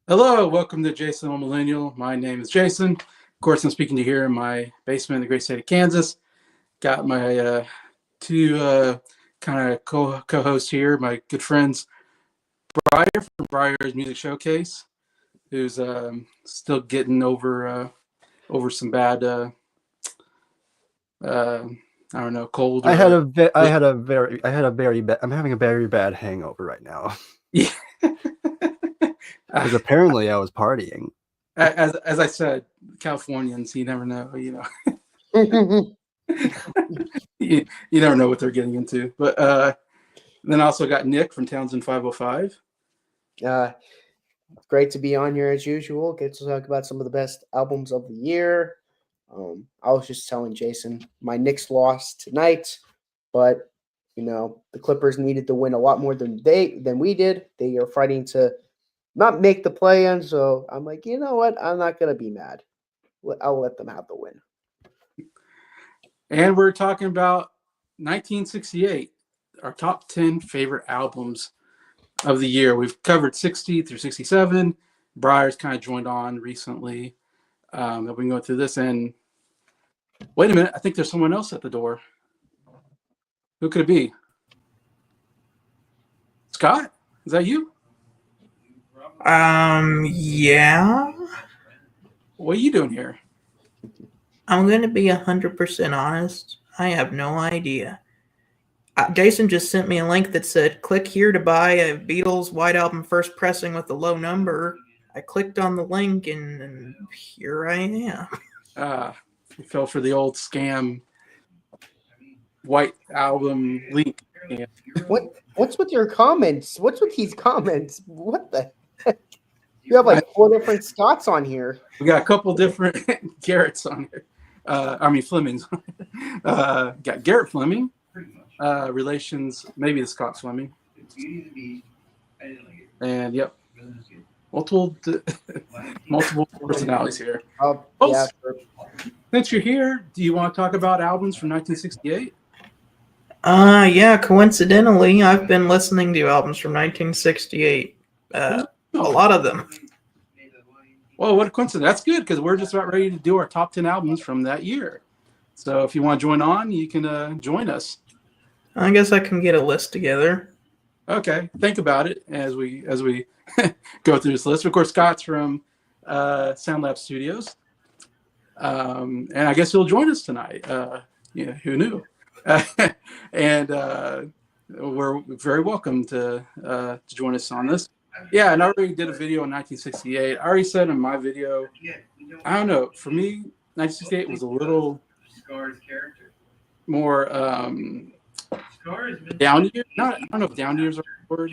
Hello, welcome to Jason the Millennial. My name is Jason. Of course, I'm speaking to you here in my basement in the great state of Kansas. Got my two kind of co-hosts here, my good friends Briar from Briar's Music Showcase, who's still getting over some bad uh, I don't know, cold I or had a ve- I had a very I had a very bad I'm having a very bad hangover right now yeah. because apparently I was partying. As I said, Californians, you never know, you never know what they're getting into. But then I also got Nick from Townsend 505. Uh, Great to be on here as usual. Get to talk about some of the best albums of the year. I was just telling Jason my Knicks lost tonight, but the Clippers needed to win a lot more than we did. They are fighting to not make the play-in, so I'm like, you know what? I'm not gonna be mad. I'll let them have the win. And we're talking about 1968, our top 10 favorite albums of the year. We've covered 60 through 67. Briar's kind of joined on recently. We've been going through this. And wait a minute, I think there's someone else at the door. Who could it be? Scott? Is that you? Yeah. What are you doing here? I'm gonna be 100% honest. I have no idea. Jason just sent me a link that said, "Click here to buy a Beatles White Album first pressing with a low number." I clicked on the link, and here I am. You fell for the old scam White Album link. Yeah. What's with your comments? What's with these comments? What the heck? You have like 4 different Scots on here. We got a couple different Garretts on here. Flemings. Got Garrett Fleming. Relations, maybe the Scott Fleming. And yep, multiple personalities here. Yeah. Since you're here, do you want to talk about albums from 1968? Yeah, coincidentally, I've been listening to albums from 1968. A lot of them. Well, what a coincidence. That's good because we're just about ready to do our top 10 albums from that year. So if you want to join on, you can join us. I guess I can get a list together. Okay, think about it as we go through this list. Of course, Scott's from SoundLab Studios, and I guess he'll join us tonight. Who knew? And we're very welcome to join us on this. Yeah, and I already did a video in 1968. I already said in my video, I don't know. For me, 1968 was a little more down year. I don't know if down years are the word.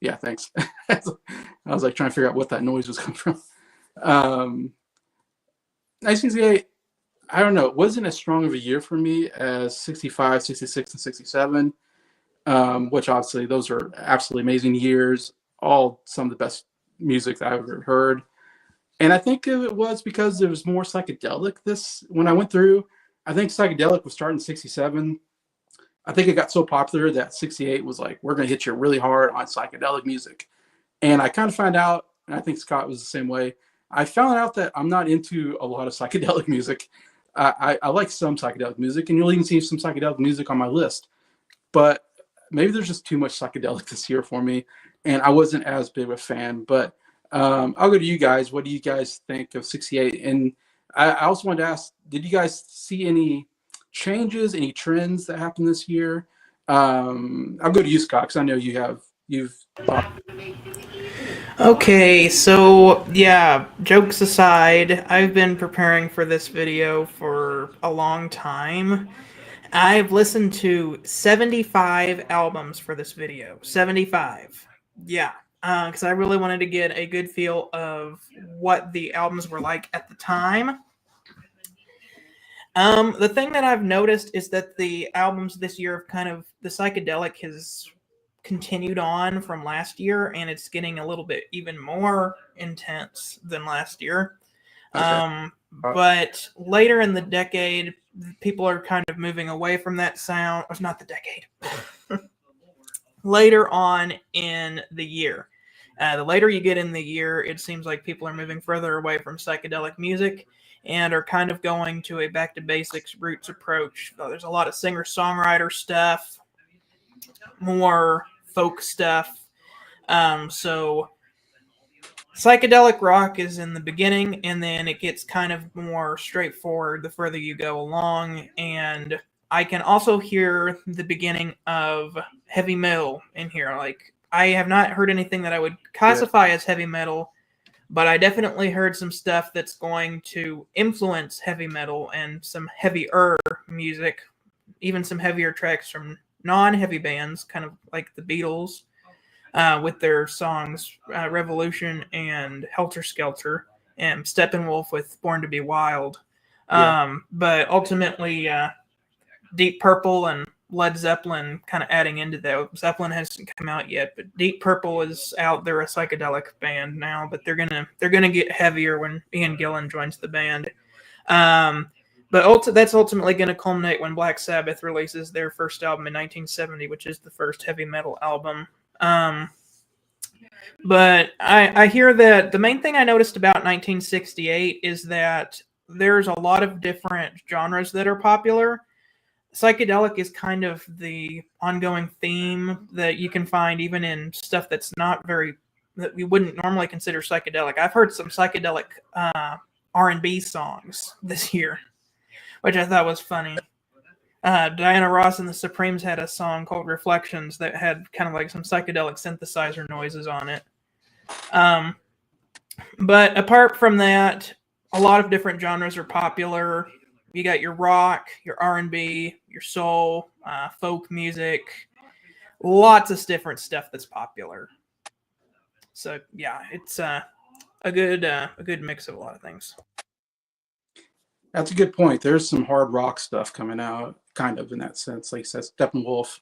Yeah, thanks. I was like trying to figure out what that noise was coming from. 1968, I don't know. It wasn't as strong of a year for me as 65, 66, and 67, which obviously those are absolutely amazing years. All some of the best music that I've ever heard. And I think it was because there was more psychedelic when I went through. I think psychedelic was starting in 67. I think it got so popular that 68 was like, we're going to hit you really hard on psychedelic music. And I kind of found out, and I think Scott was the same way, I found out that I'm not into a lot of psychedelic music. I like some psychedelic music, and you'll even see some psychedelic music on my list. But maybe there's just too much psychedelic this year for me, and I wasn't as big of a fan. But I'll go to you guys. What do you guys think of 68? And I also wanted to ask, did you guys see any changes, any trends that happened this year? I'll go to you, Scott, because I know you've thought. Okay, so yeah, jokes aside, I've been preparing for this video for a long time. I've listened to 75 albums for this video. 75. Yeah, because I really wanted to get a good feel of what the albums were like at the time. The thing that I've noticed is that the albums this year have the psychedelic has continued on from last year, and it's getting a little bit even more intense than last year. Okay. But later in the decade, people are kind of moving away from that sound. It's not the decade. Later on in the year, The later you get in the year, it seems like people are moving further away from psychedelic music and are kind of going to a back to basics roots approach. There's a lot of singer songwriter stuff, more folk stuff. So psychedelic rock is in the beginning, and then it gets kind of more straightforward the further you go along. And I can also hear the beginning of heavy metal in here. Like, I have not heard anything that I would classify as heavy metal, but I definitely heard some stuff that's going to influence heavy metal and some heavier music, even some heavier tracks from non-heavy bands, kind of like the Beatles, with their songs Revolution and Helter Skelter, and Steppenwolf with Born to Be Wild. But ultimately, Deep Purple and Led Zeppelin kind of adding into that. Zeppelin hasn't come out yet, but Deep Purple is out. They're a psychedelic band now, but they're gonna get heavier when Ian Gillan joins the band. But that's ultimately going to culminate when Black Sabbath releases their first album in 1970, which is the first heavy metal album. But I hear that the main thing I noticed about 1968 is that there's a lot of different genres that are popular. Psychedelic is kind of the ongoing theme that you can find even in stuff that's not that we wouldn't normally consider psychedelic. I've heard some psychedelic R&B songs this year, which I thought was funny. Diana Ross and the Supremes had a song called Reflections that had kind of like some psychedelic synthesizer noises on it. But apart from that, a lot of different genres are popular. You got your rock, your R&B, your soul, folk music, lots of different stuff that's popular. So yeah, it's a good mix of a lot of things. That's a good point. There's some hard rock stuff coming out, kind of in that sense. Like you said, Steppenwolf,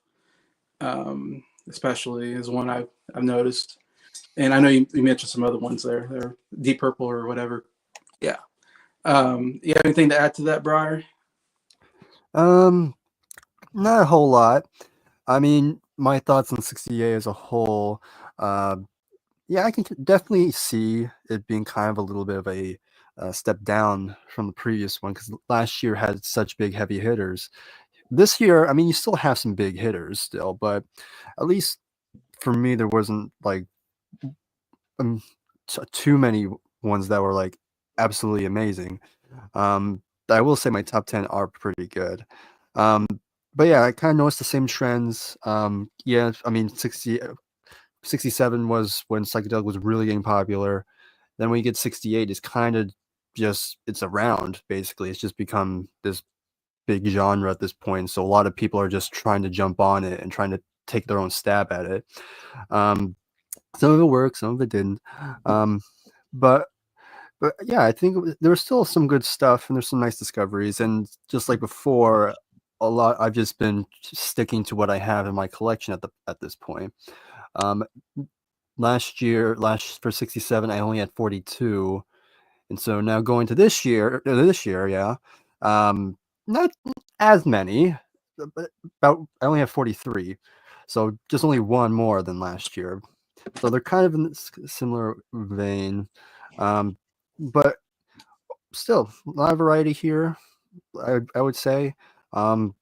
especially, is one I've noticed. And I know you mentioned some other ones there. They're Deep Purple or whatever. Yeah. You have anything to add to that, Briar? Not a whole lot. I mean, my thoughts on 68 as a whole. Yeah, I can definitely see it being kind of a little bit of a step down from the previous one, because last year had such big heavy hitters. This year, I mean, you still have some big hitters still, but at least for me, there wasn't like too many ones that were like absolutely amazing. I will say my top 10 are pretty good. But yeah, I kind of noticed the same trends. Yeah, I mean, 67 was when psychedelic was really getting popular. Then when you get 68, it's kind of just, it's around, basically. It's just become this big genre at this point. So a lot of people are just trying to jump on it and trying to take their own stab at it. Some of it worked, some of it didn't. But yeah, I think there was still some good stuff, and there's some nice discoveries. And just like before, I've just been sticking to what I have in my collection at this point. Last for 67, I only had 42, and so now going to this year, yeah, not as many, but I only have 43, so just only one more than last year. So they're kind of in this similar vein, but still a lot of variety here, I would say. So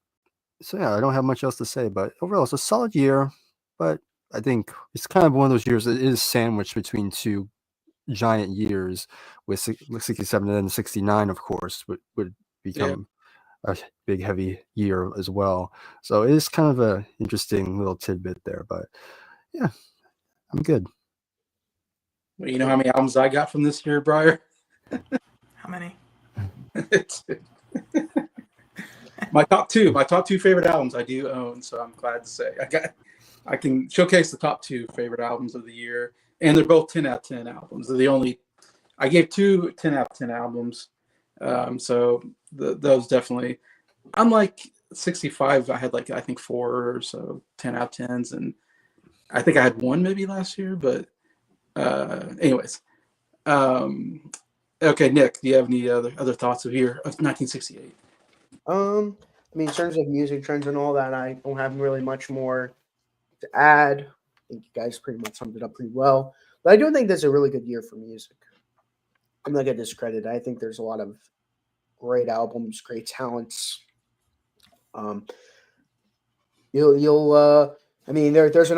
yeah, I don't have much else to say, but overall it's a solid year. But I think it's kind of one of those years that is sandwiched between two giant years, with 67 and then 69, of course, would become a big heavy year as well. So it is kind of a interesting little tidbit there, but yeah, I'm good. Well, you know how many albums I got from this year, Briar? How many? my top two favorite albums I do own, so I'm glad to say I can showcase the top two favorite albums of the year, and they're both 10 out of 10 albums. They're the only, I gave two 10 out of 10 albums, so those definitely, unlike 65, I had like I think 4 or so 10 out of 10s, and I think I had one maybe last year, but anyways, okay, Nick, do you have any other thoughts of 1968? I mean, in terms of music trends and all that, I don't have really much more to add. think you guys pretty much summed it up pretty well. But I do think this is a really good year for music. I'm not going to discredit it. I think there's a lot of great albums, great talents. There's an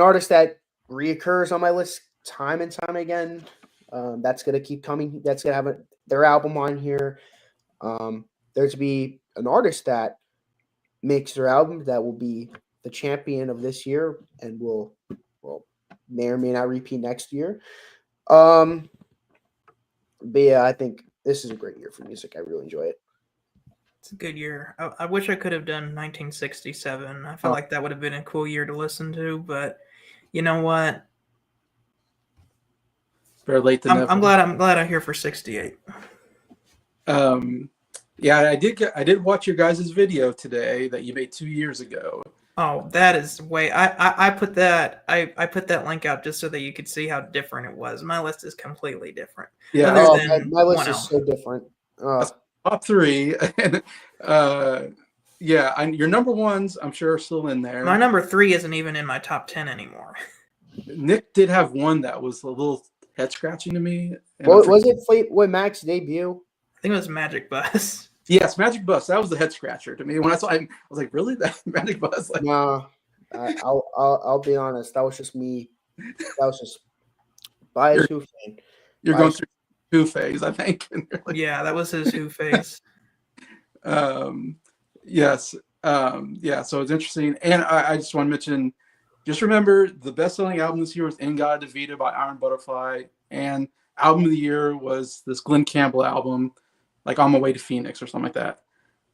artist that reoccurs on my list time and time again. That's going to keep coming. That's going to have their album on here. There's to be an artist that makes their album that will be the champion of this year and will may or may not repeat next year. But yeah, I think this is a great year for music. I really enjoy it. It's a good year. I wish I could have done 1967. I felt like that would have been a cool year to listen to, but you know what? Better late than never. I'm glad I'm here for 68. Yeah, I did watch your guys' video today that you made 2 years ago. Oh, that is way. I put that link out just so that you could see how different it was. My list is completely different. Yeah, my list is so different. Top 3, and your number ones I'm sure are still in there. My number 3 isn't even in my top 10 anymore. Nick did have one that was a little head scratching to me. What was it? Fleetwood Mac's debut? I think it was Magic Bus. Yes, Magic Bus. That was the head scratcher to me. When I saw it, I was like, really? That Magic Bus? Like, no, I'll be honest. That was just me. That was just bias Who fan. You're going through Who phase, I think. Yeah, that was his Who phase. Yes. Yeah, so it's interesting. And I just want to mention, just remember the best-selling album this year was In-God-Devita by Iron Butterfly. And album of the year was this Glenn Campbell album, like On My Way to Phoenix or something like that.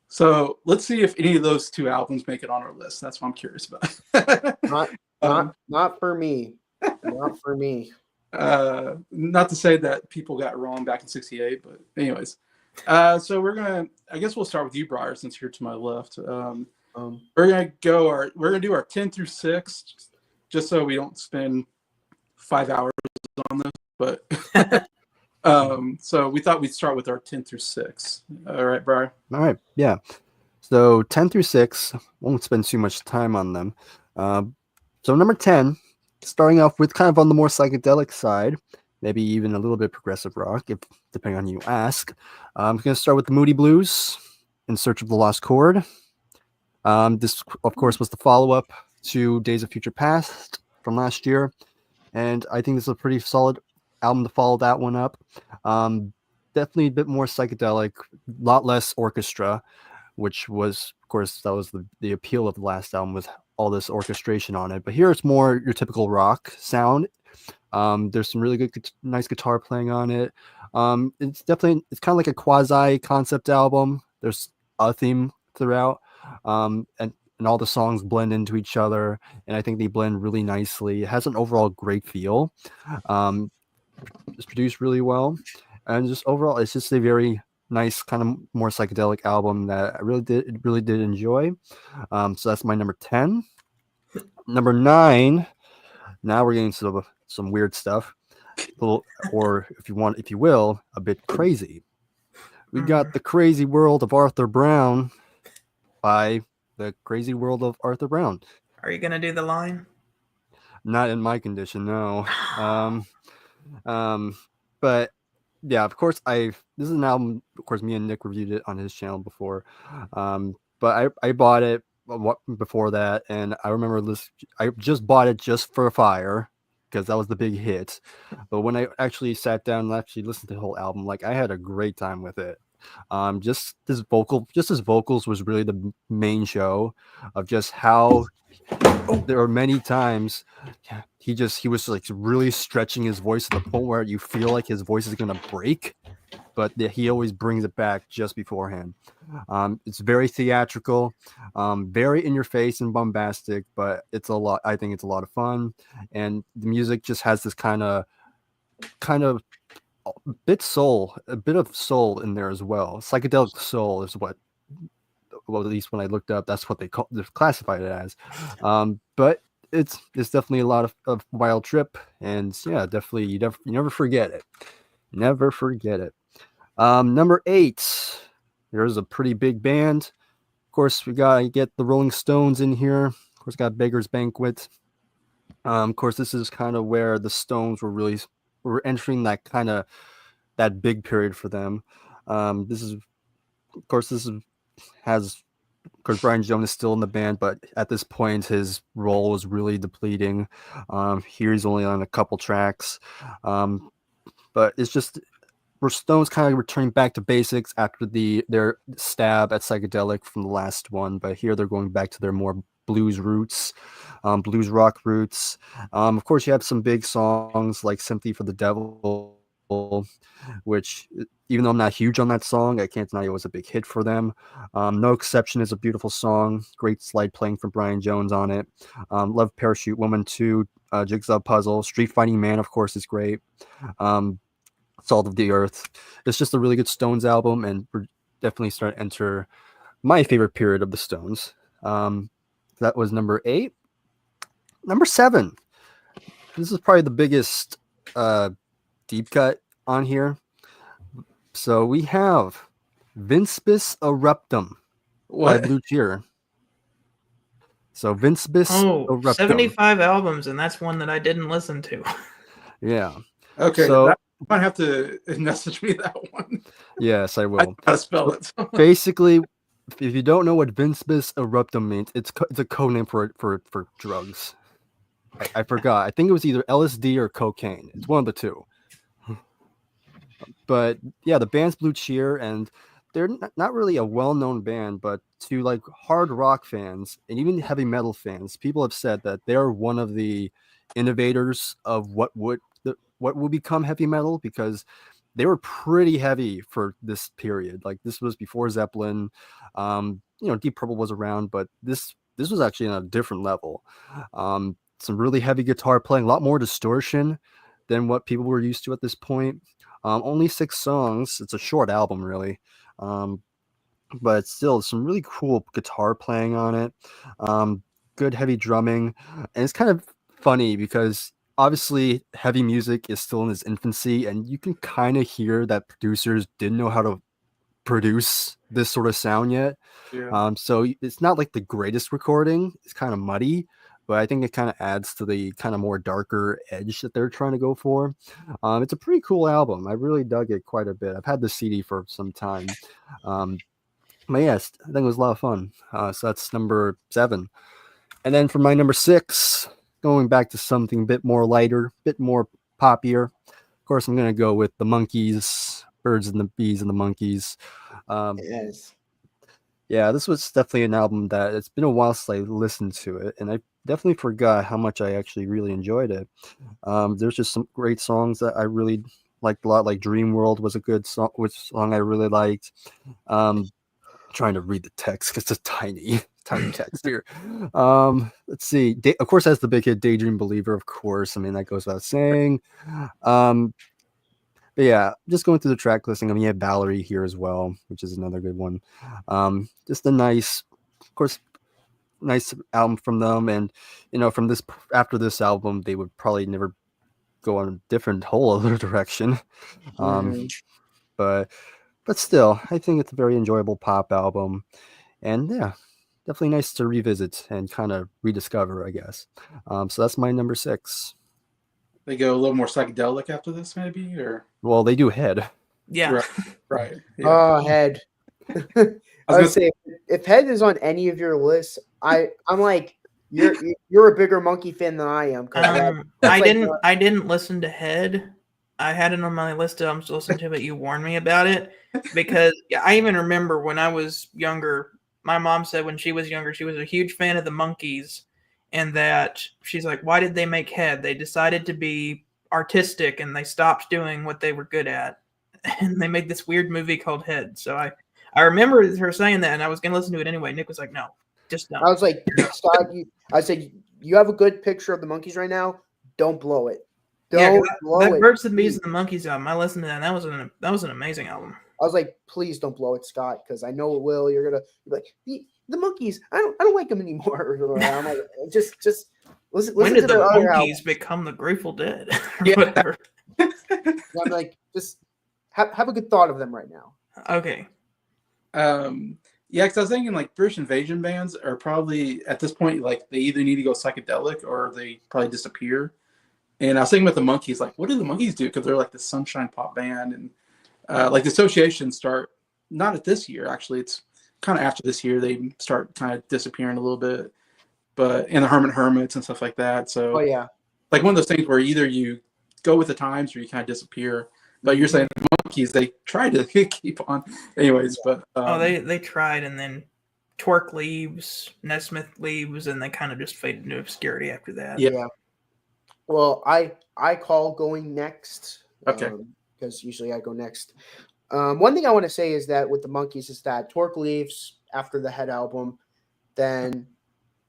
So let's see if any of those 2 albums make it on our list. That's what I'm curious about. Not for me. Not for me. Not to say that people got wrong back in 68, but anyways. So I guess we'll start with you, Briar, since you're to my left. We're gonna do our 10 through 6, just so we don't spend 5 hours on this, but so we thought we'd start with our 10 through 6. All right, Briar. All right, yeah. So 10 through 6, won't spend too much time on them. So number 10, starting off with kind of on the more psychedelic side, maybe even a little bit progressive rock, if depending on who you ask. I'm going to start with the Moody Blues, In Search of the Lost Chord. This, of course, was the follow-up to Days of Future Past from last year, and I think this is a pretty solid album to follow that one up. Definitely a bit more psychedelic, a lot less orchestra, which was, of course, that was the appeal of the last album, with all this orchestration on it. But here it's more your typical rock sound. There's some really good, nice guitar playing on it. It's kind of like a quasi concept album. There's a theme throughout, and all the songs blend into each other, and I think they blend really nicely. It has an overall great feel. It's produced really well, and just overall, it's just a very nice, kind of more psychedelic album that I really did enjoy. So that's my number 10. Number 9. Now we're getting to some weird stuff, or if you will, a bit crazy. We got The Crazy World of Arthur Brown by The Crazy World of Arthur Brown. Are you gonna do the line? Not in my condition, no. But yeah, of course, this is an album. Of course, me and Nick reviewed it on his channel before. But I bought it before that, and I remember this. I just bought it just for Fire, because that was the big hit. But when I actually sat down and actually listened to the whole album, like, I had a great time with it. Just his vocals was really the main show of just how there were many times he was like really stretching his voice to the point where you feel like his voice is gonna break, but he always brings it back just beforehand. It's very theatrical, very in your face and bombastic, but I think it's a lot of fun, and the music just has this kind of a bit of soul in there as well. Psychedelic soul is what, well, at least when I looked up, that's what they classified it as. But it's definitely a lot of wild trip, and yeah, definitely you never forget it. Never forget it. Number 8, there's a pretty big band. Of course, we gotta get the Rolling Stones in here. Of course, got Beggar's Banquet. Of course, this is kind of where the Stones were entering that big period for them. This is, of course, of course, Brian Jones is still in the band, but at this point, his role is really depleting. Here he's only on a couple tracks, but it's just where Stones kind of returning back to basics after their stab at psychedelic from the last one. But here they're going back to their more blues roots, blues rock roots. Of course, you have some big songs like "Sympathy for the Devil," which, even though I'm not huge on that song, I can't deny it was a big hit for them. No Exception is a beautiful song. Great slide playing from Brian Jones on it. Love Parachute Woman 2, Jigsaw Puzzle. Street Fighting Man, of course, is great. Salt of the Earth. It's just a really good Stones album, and we're definitely starting to enter my favorite period of the Stones. That was number 8. Number 7. This is probably the biggest deep cut on here. So we have Vinspis Eruptum by Blue Cheer. So Vinspis Eruptum. 75 albums, and that's one that I didn't listen to. Yeah. Okay, So you might have to message me that one. yes, I I will. don't know how to spell it. Basically, if you don't know what Vinspis Eruptum means, it's a code name for drugs. I forgot. I think it was either LSD or cocaine. It's one of the two. But yeah, the band's Blue Cheer, and they're not really a well-known band, but to like hard rock fans and even heavy metal fans, people have said that they're one of the innovators of what would become heavy metal, because they were pretty heavy for this period. Like, this was before Zeppelin. Deep Purple was around, but this was actually on a different level. Some really heavy guitar playing, a lot more distortion than what people were used to at this point. Only 6 songs. It's a short album, really. But still, some really cool guitar playing on it. Good heavy drumming. And it's kind of funny because obviously heavy music is still in its infancy, and you can kind of hear that producers didn't know how to produce this sort of sound yet. Yeah. So it's not like the greatest recording. It's kind of muddy, but I think it kind of adds to the kind of more darker edge that they're trying to go for. It's a pretty cool album. I really dug it quite a bit. I've had the CD for some time. But yes, I think it was a lot of fun. So that's number 7. And then for my number 6, going back to something a bit more lighter, a bit more poppier. Of course, I'm going to go with the Monkees, Birds and the Bees and the Monkees. Yes. Yeah, this was definitely an album that it's been a while since I listened to it, and I definitely forgot how much I actually really enjoyed it. There's just some great songs that I really liked a lot, like Dream World was a good song, I really liked. Trying to read the text because it's a tiny text here. Let's see. Of course, that's the big hit, Daydream Believer, of course. I mean, that goes without saying. But yeah, just going through the track listing. I mean, you have Valerie here as well, which is another good one. Just a nice album from them. And, from after this album, they would probably never go on a different whole other direction. But still, I think it's a very enjoyable pop album. And yeah, definitely nice to revisit and kind of rediscover, I guess. So that's my number 6. They go a little more psychedelic after this, maybe, or Well, they do Head. Yeah. right. Yeah. Oh, Head. I would say if Head is on any of your lists, I'm like, you're a bigger Monkey fan than I am. I didn't listen to Head. I had it on my list that I'm still listening to, but you warned me about it because I even remember when I was younger, my mom said when she was younger, she was a huge fan of the Monkees, and that she's like, why did they make Head? They decided to be artistic and they stopped doing what they were good at. And they made this weird movie called Head. So I remember her saying that, and I was going to listen to it anyway. Nick was like, no, just no. I was like, Scott, I said, you have a good picture of the Monkees right now. Don't blow it. Don't blow it. Birds and Bees and the Monkees album, I listened to that, and that was an amazing album. I was like, please don't blow it, Scott, because I know it will. You're gonna be like, the Monkees. I don't like them anymore. I'm like, just listen. When to did the Monkees become the Grateful Dead? Whatever. I'm like, just have a good thought of them right now. Okay. Yeah, because I was thinking like British invasion bands are probably at this point like they either need to go psychedelic or they probably disappear. And I was thinking about the Monkees, like what do the Monkees do? Because they're like the sunshine pop band, and like the associations start not at this year actually. It's kind of after this year they start kind of disappearing a little bit, but and the Hermits and stuff like that. Oh So yeah. like one of those things where either you go with the times or you kind of disappear. But you're saying the Monkees, they try to keep on, anyways. But Oh, they tried, and then Twerk leaves, Nesmith leaves, and they kind of just faded into obscurity after that. Yeah. Yeah. Well, I call going next. Okay. Because usually I go next. One thing I want to say is that with the Monkees is that Torque leaves after the Head album, then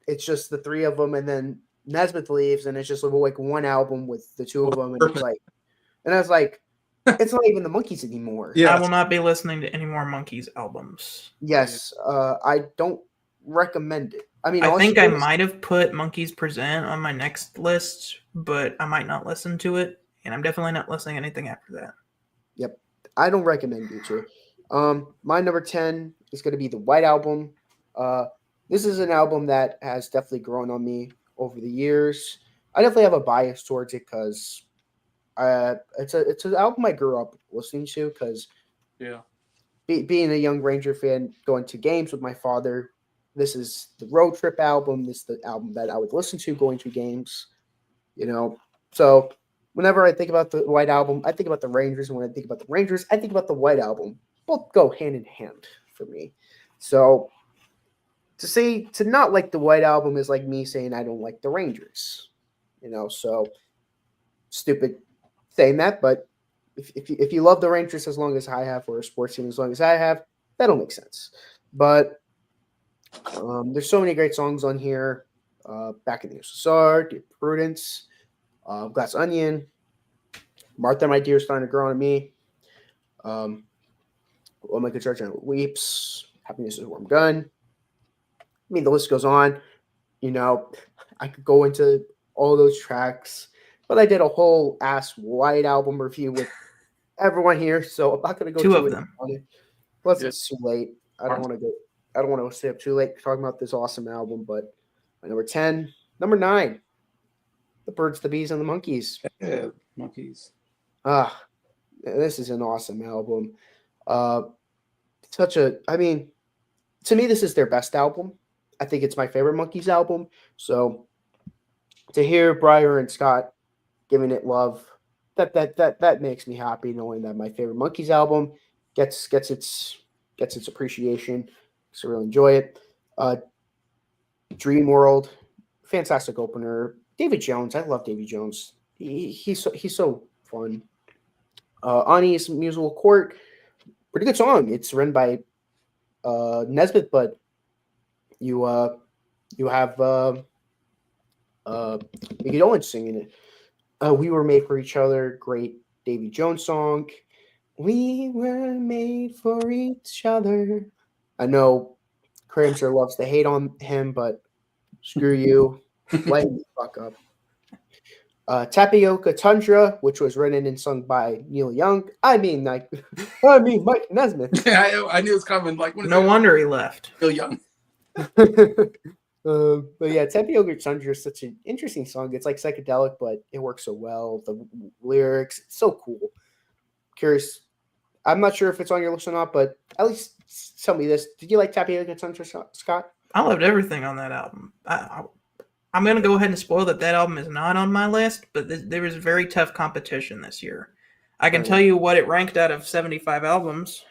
it's just the three of them, and then Nesmith leaves, and it's just like one album with the two of them, and it's like, and I was like, it's not even the Monkees anymore. Yeah. I will not be listening to any more Monkees albums. Yes, I don't recommend it. I mean, I all think she I did is- might have put Monkees Present on my next list, but I might not listen to it, and I'm definitely not listening to anything after that. Yep, I don't recommend you to. My number 10 is going to be the White Album. This is an album that has definitely grown on me over the years. I definitely have a bias towards it because it's an album I grew up listening to because Yeah. being a young Ranger fan, going to games with my father, this is the road trip album. This is the album that I would listen to going to games, So whenever I think about the White Album, I think about the Rangers. And when I think about the Rangers, I think about the White Album. Both go hand in hand for me. So to not like the White Album is like me saying I don't like the Rangers, so stupid saying that, but if you love the Rangers as long as I have, or a sports team as long as I have, that'll make sense. But there's so many great songs on here. Back in the USSR, Dear Prudence, Glass Onion, Martha, My Dear, Starting to Grow on Me. Oh My Good Church and Weeps, Happiness is a Warm Gun. I mean, the list goes on. I could go into all those tracks, but I did a whole ass White Album review with everyone here, so I'm not going to go Two too of them. on it. Plus, Yeah. it's too late. I don't want to stay up too late talking about this awesome album. But my number 10, number 9, The Birds, the Bees, and the Monkeys. Yeah, Monkees. This is an awesome album. To me, this is their best album. I think it's my favorite Monkees album. So to hear Breyer and Scott giving it love, that makes me happy, knowing that my favorite Monkees album gets its appreciation. So I really enjoy it. Dream World, fantastic opener. David Jones, I love David Jones. He's so fun. Ani's Musical Court, pretty good song. It's written by Nesbitt, but you have Mickey Dolenz singing it. We Were Made for Each Other, great Davy Jones song. We were made for each other. I know Cramser loves to hate on him, but screw you. Lighten the fuck up. Tapioca Tundra, which was written and sung by Neil Young. I mean Mike Nesmith. I knew it was coming. Like, No wonder he left. Still young. But yeah, Tapioca Tundra is such an interesting song. It's like psychedelic, but it works so well. The lyrics, it's so cool. Curious. I'm not sure if it's on your list or not, but at least tell me this. Did you like Tapioca Tundra, Scott? I loved everything on that album. I'm going to go ahead and spoil that album is not on my list, but there was very tough competition this year. I can tell you what it ranked out of 75 albums.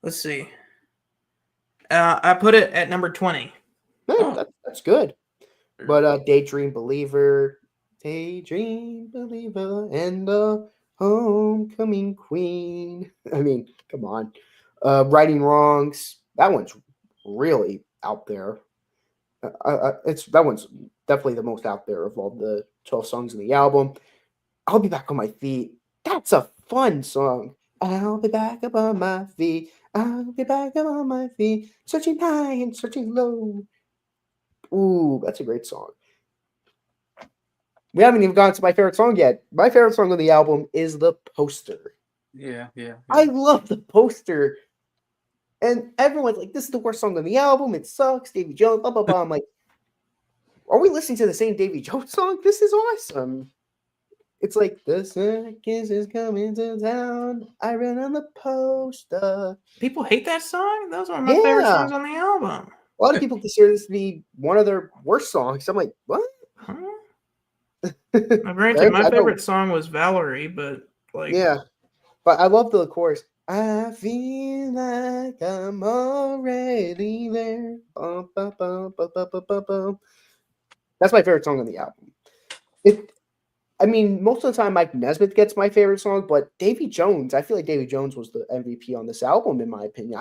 Let's see. I put it at number 20. Yeah, that's good. But Daydream Believer, and the Homecoming Queen. I mean, come on. Righting Wrongs. That one's really out there. That one's definitely the most out there of all the 12 songs in the album. I'll Be Back on My Feet. That's a fun song. I'll be back up on my feet. I'll be back up on my feet. Searching high and searching low. Ooh, that's a great song. We haven't even gotten to my favorite song yet. My favorite song on the album is The Poster. Yeah. I love The Poster. And everyone's like, this is the worst song on the album. It sucks. Davy Jones, blah, blah, blah. I'm like, are we listening to the same Davy Jones song? This is awesome. It's like, the circus is coming to town. I ran on the poster. People hate that song? Those are my favorite Yeah. songs on the album. A lot of people consider this to be one of their worst songs. I'm like, what? Huh? Now, granted, my I don't- favorite song was Valerie, but like, Yeah. But I love the chorus. I feel like I'm already there. Bum, bum, bum, bum, bum, bum, bum, bum. That's my favorite song on the album. I mean, most of the time Mike Nesmith gets my favorite song, but Davy Jones, I feel like Davy Jones was the MVP on this album, in my opinion.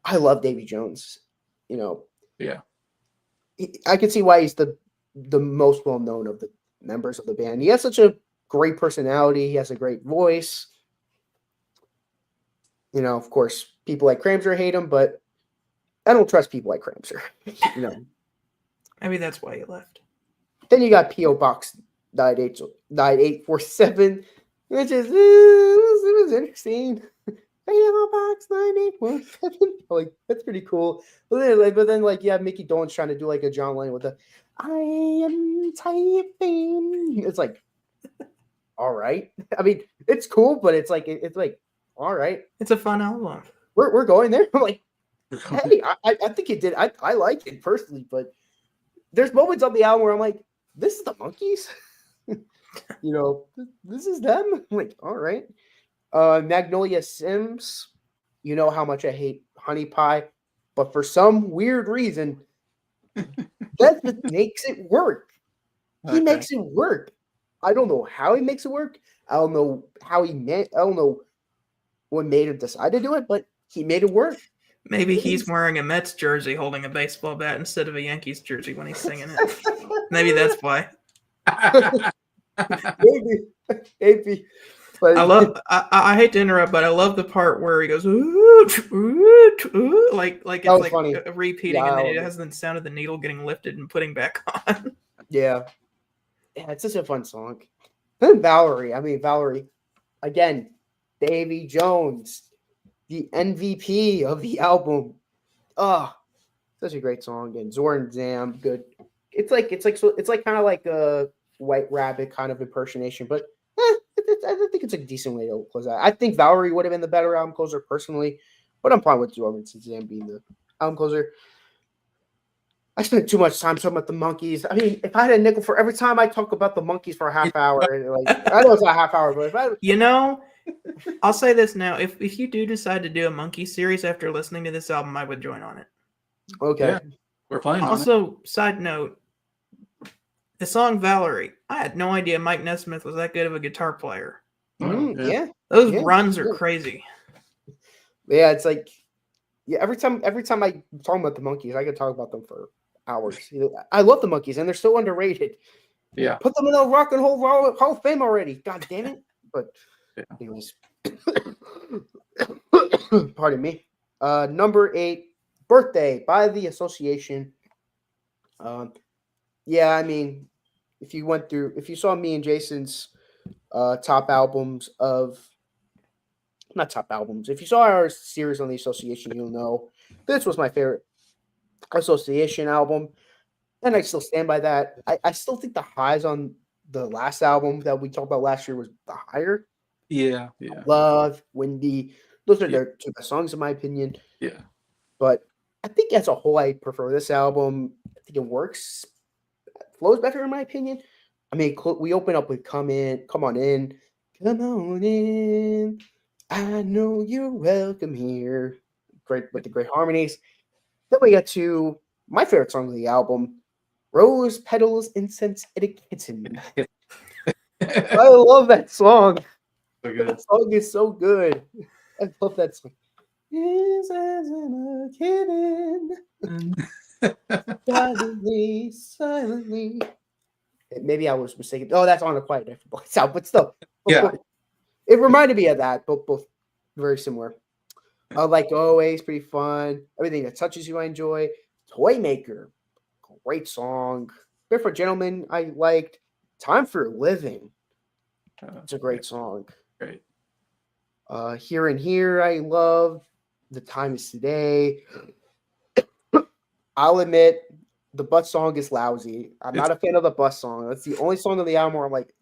I love Davy Jones. You know, Yeah. I can see why he's the most well known of the members of the band. He has such a great personality. He has a great voice. You know, of course, people like Cramser hate him, but I don't trust people like Cramser. You know. maybe that's why he left. Then you got P.O. Box 9847, which is it was interesting. P.O. Box 9847. Like, that's pretty cool. But then you have Mickey Dolenz trying to do like a John Lennon with a I am typing. It's like, all right. I mean, it's cool, but it's like all right. It's a fun album. We're going there. I'm like, hey, I think it did. I like it personally, but there's moments on the album where I'm like, this is the Monkees. You know, this is them. I'm like, all right. Magnolia Sims, you know how much I hate Honey Pie, but for some weird reason, that makes it work. He makes it work. I don't know how he makes it work. I don't know how I don't know what made him decide to do it, but he made it work. Maybe he's wearing a Mets jersey holding a baseball bat instead of a Yankees jersey when he's singing it. Maybe that's why. Maybe. But I hate to interrupt, but I love the part where he goes ooh, ooh, ooh, like it's like funny. repeating, Yeah, and then it has the sound of the needle getting lifted and putting back on. yeah, it's such a fun song. Then Valerie, again, Davy Jones, the MVP of the album. Oh, such a great song. And Zorn Zam, good. It's like kind of like a White Rabbit kind of impersonation, but I think it's a decent way to close out. I think Valerie would have been the better album closer personally, but I'm fine with Zorn Zam being the album closer. I spent too much time talking about the Monkees. I mean, if I had a nickel for every time I talk about the Monkees for a half hour, like I know it's not a half hour, but if I, You know, I'll say this now: if you do decide to do a Monkey series after listening to this album, I would join on it. okay, Yeah. We're playing on it. Also, side note, the song Valerie, I had no idea Mike Nesmith was that good of a guitar player. yeah. Those Yeah, runs are sure. crazy. Yeah, it's like, yeah. Every time I talk about the Monkees, I could talk about them for hours. I love the Monkees, and they're so underrated. Yeah. Put them in the Rock and Roll Hall of Fame already. God damn it! But Yeah. anyways, pardon me. Number 8, Birthday by the Association. Yeah, I mean, if you saw me and Jason's top albums of. Not top albums. If you saw our series on the Association, you'll know this was my favorite Association album, and I still stand by that. I still think the highs on the last album that we talked about last year was the higher. Yeah. Love, Windy. Those are Yeah. their two best songs in my opinion. Yeah. But I think as a whole, I prefer this album. I think it works, flows better in my opinion. I mean, we open up with "Come On In." Come on in. I know you're welcome here. Great with the great harmonies. Then we get to my favorite song of the album, "Rose Petals, Incense, and a Kitten." I love that song. So good. That song is so good. I love that song. Incense and a kitten, silently. Maybe I was mistaken. Oh, that's On a Quiet Night for Boys Out, but still. Yeah. It reminded me of that, both very similar. Like Always, pretty fun. Everything That Touches You, I enjoy. Toymaker, great song. Barefoot Gentleman, I liked. Time for Living, it's a great song. Great. Here and Here, I love. The Time Is Today. I'll admit the bus song is lousy. I'm not a fan of the bus song. That's the only song on the album where I'm like,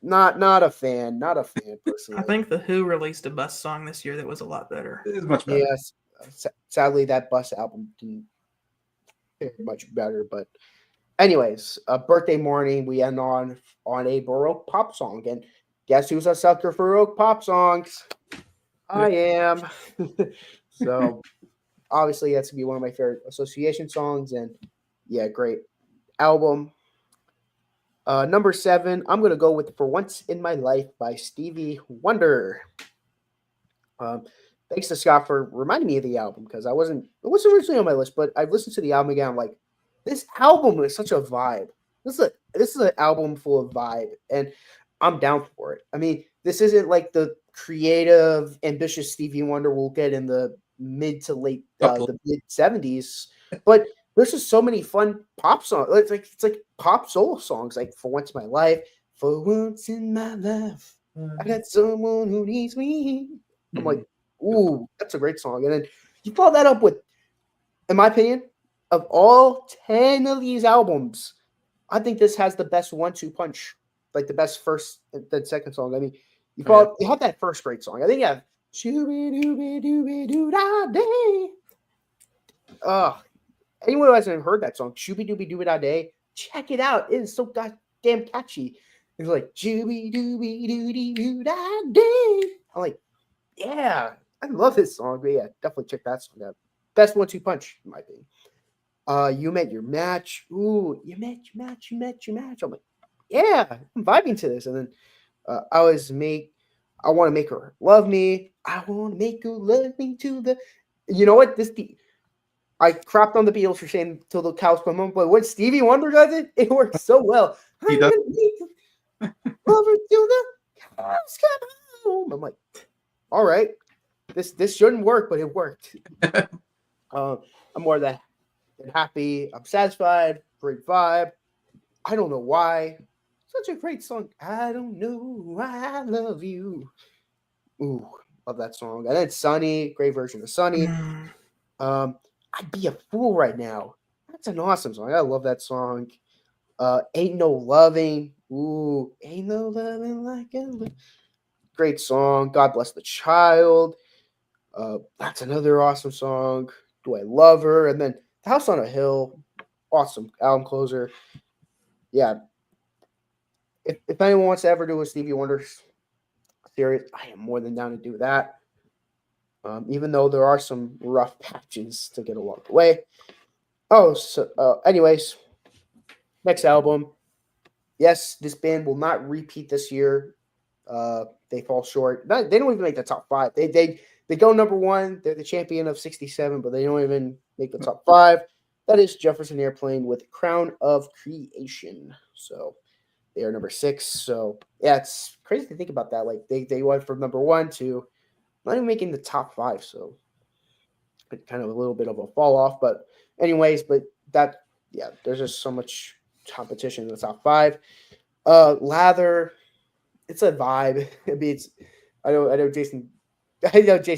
not a fan. Not a fan personally. I think The Who released a bus song this year that was a lot better. It is much better. Yes. Sadly, that bus album didn't fare much better. But anyways, Birthday Morning, we end on a Baroque pop song. And guess who's a sucker for Baroque pop songs? I am. So obviously that's gonna be one of my favorite association songs. And yeah, great album. Number 7, I'm gonna go with For Once in My Life by Stevie Wonder. Thanks to Scott for reminding me of the album because it wasn't originally on my list, but I've listened to the album again. I'm like, this album is such a vibe. This is an album full of vibe, and I'm down for it. I mean, this isn't like the creative, ambitious Stevie Wonder we'll get in the mid to late the mid 70s, but there's just so many fun pop songs. It's like pop soul songs, like For Once in My Life. For once in my life, I got someone who needs me. I'm like, ooh, that's a great song. And then you follow that up with, in my opinion, of all 10 of these albums, I think this has the best 1-2 punch, like the best first and second song. I mean, you have that first great song. I think you have Shooby Dooby Dooby Doo Da Day. Anyone who hasn't heard that song, Shooby Dooby Dooby Da Day, check it out. It is so goddamn catchy. It's like Shooby Dooby Dooby Doo Da Day. I'm like, yeah, I love this song. But yeah, definitely check that song out. Best 1-2 punch, in my opinion. You Met Your Match. Ooh, you met your match, you met your match. I'm like, yeah, I'm vibing to this. And then I Want to Make Her Love Me. I want to make her love me to the. You know what? I crapped on the Beatles for saying "Till the Cows Come Home," but when Stevie Wonder does it, it works so well. He does. Over to the cows come home. I'm like, all right, this shouldn't work, but it worked. I'm more than happy. I'm satisfied. Great vibe. I don't know why. Such a great song. I don't know why I love you. Ooh, love that song. And then Sunny, great version of Sunny. I'd Be a Fool Right Now. That's an awesome song. I love that song. Ain't No Loving. Ooh, Ain't No Loving Like a Great song. God Bless the Child. That's another awesome song. Do I Love Her? And then The House on a Hill. Awesome album closer. Yeah. If anyone wants to ever do a Stevie Wonder series, I am more than down to do that. Even though there are some rough patches to get along the way. Anyways, next album. Yes, this band will not repeat this year. They fall short. They don't even make the top 5. They go number 1. They're the champion of 67, but they don't even make the top 5. That is Jefferson Airplane with Crown of Creation. So they are number 6. So yeah, it's crazy to think about that. Like they went from number 1 to not even making the top 5, so kind of a little bit of a fall off. But anyways, there's just so much competition in the top 5. Lather, it's a vibe. I mean, I know Jason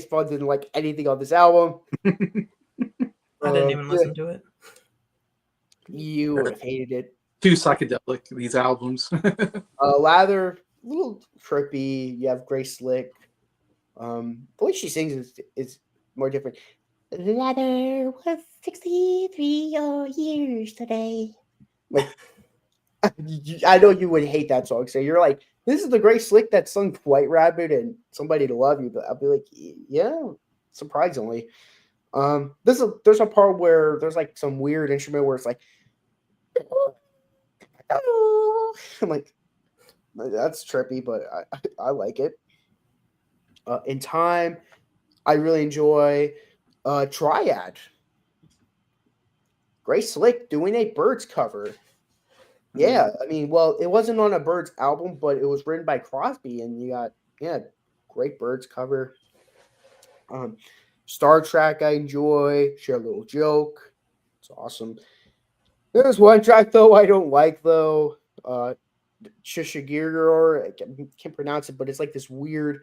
Bond didn't like anything on this album. I didn't even listen to it. You would have hated it. Too psychedelic, these albums. Lather, a little trippy. You have Grace Slick. The way she sings is more different. Lather was 63 years today. Like, I know you would hate that song. So you're like, this is the Grace Slick that sung White Rabbit and Somebody to Love You. But I'll be like, yeah, surprisingly. There's a part where there's like some weird instrument where it's like, I'm like, that's trippy, but I like it. In Time, I really enjoy Triad. Grace Slick doing a Birds cover. Yeah, I mean, well, it wasn't on a Birds album, but it was written by Crosby, and you got great Birds cover. Star Trek, I enjoy. Share a Little Joke. It's awesome. There's one track though I don't like though. Shishagiror, I can't pronounce it, but it's like this weird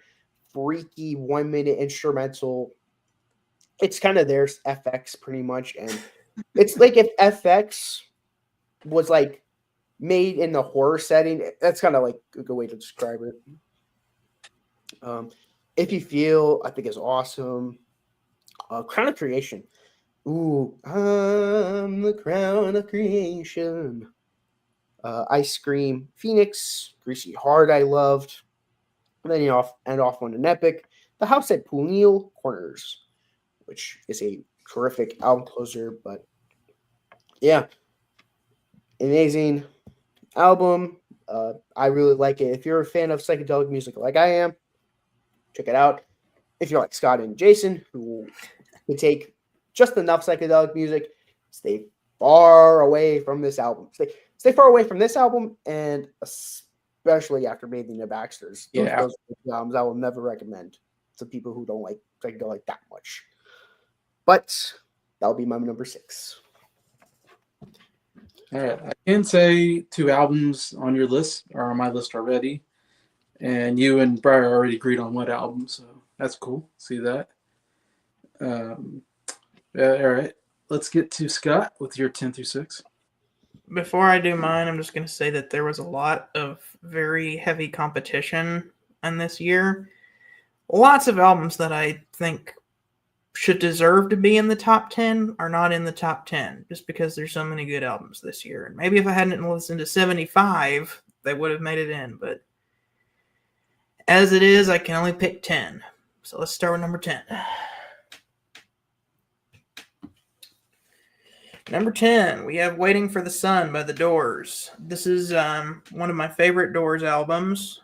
freaky 1 minute instrumental. It's kind of their FX pretty much, and it's like if FX was like made in the horror setting. That's kind of like a good way to describe it. If You Feel, I think is awesome. Crown of Creation. Ooh, I'm the crown of creation. Ice Cream, Phoenix, Greasy Heart, I loved. And then you end off on an epic. The House at Punil Corners, which is a terrific album closer. But yeah, amazing album. I really like it. If you're a fan of psychedelic music like I am, check it out. If you're like Scott and Jason, who can take just enough psychedelic music, stay far away from this album. Stay far away from this album, and especially after Bathing the Baxters. Those albums I will never recommend to people who don't like psychedelic that much. But that'll be my number 6. All right, I can say 2 albums on your list are on my list already, and you and Briar already agreed on what album, so that's cool. See that? All right, let's get to Scott with your 10 through 6. Before I do mine, I'm just going to say that there was a lot of very heavy competition in this year. Lots of albums that I think should deserve to be in the top 10 are not in the top 10 just because there's so many good albums this year. And maybe if I hadn't listened to 75, they would have made it in. But as it is, I can only pick 10. So let's start with number 10. Number 10, we have Waiting for the Sun by The Doors. This is one of my favorite Doors albums.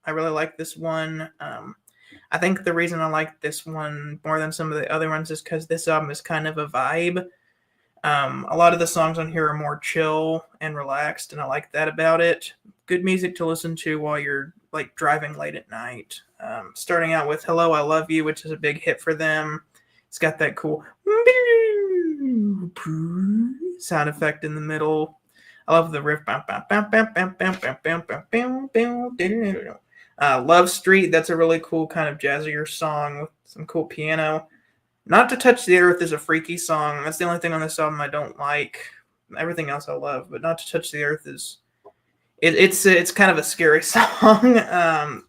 I really like this one. I think the reason I like this one more than some of the other ones is because this album is kind of a vibe. A lot of the songs on here are more chill and relaxed, and I like that about it. Good music to listen to while you're like driving late at night. Starting out with Hello, I Love You, which is a big hit for them. It's got that cool sound effect in the middle. I love the riff. Love Street, that's a really cool kind of jazzier song with some cool piano. Not to Touch the Earth is a freaky song. That's the only thing on this album I don't like. Everything else I love, but Not to Touch the Earth is it's kind of a scary song.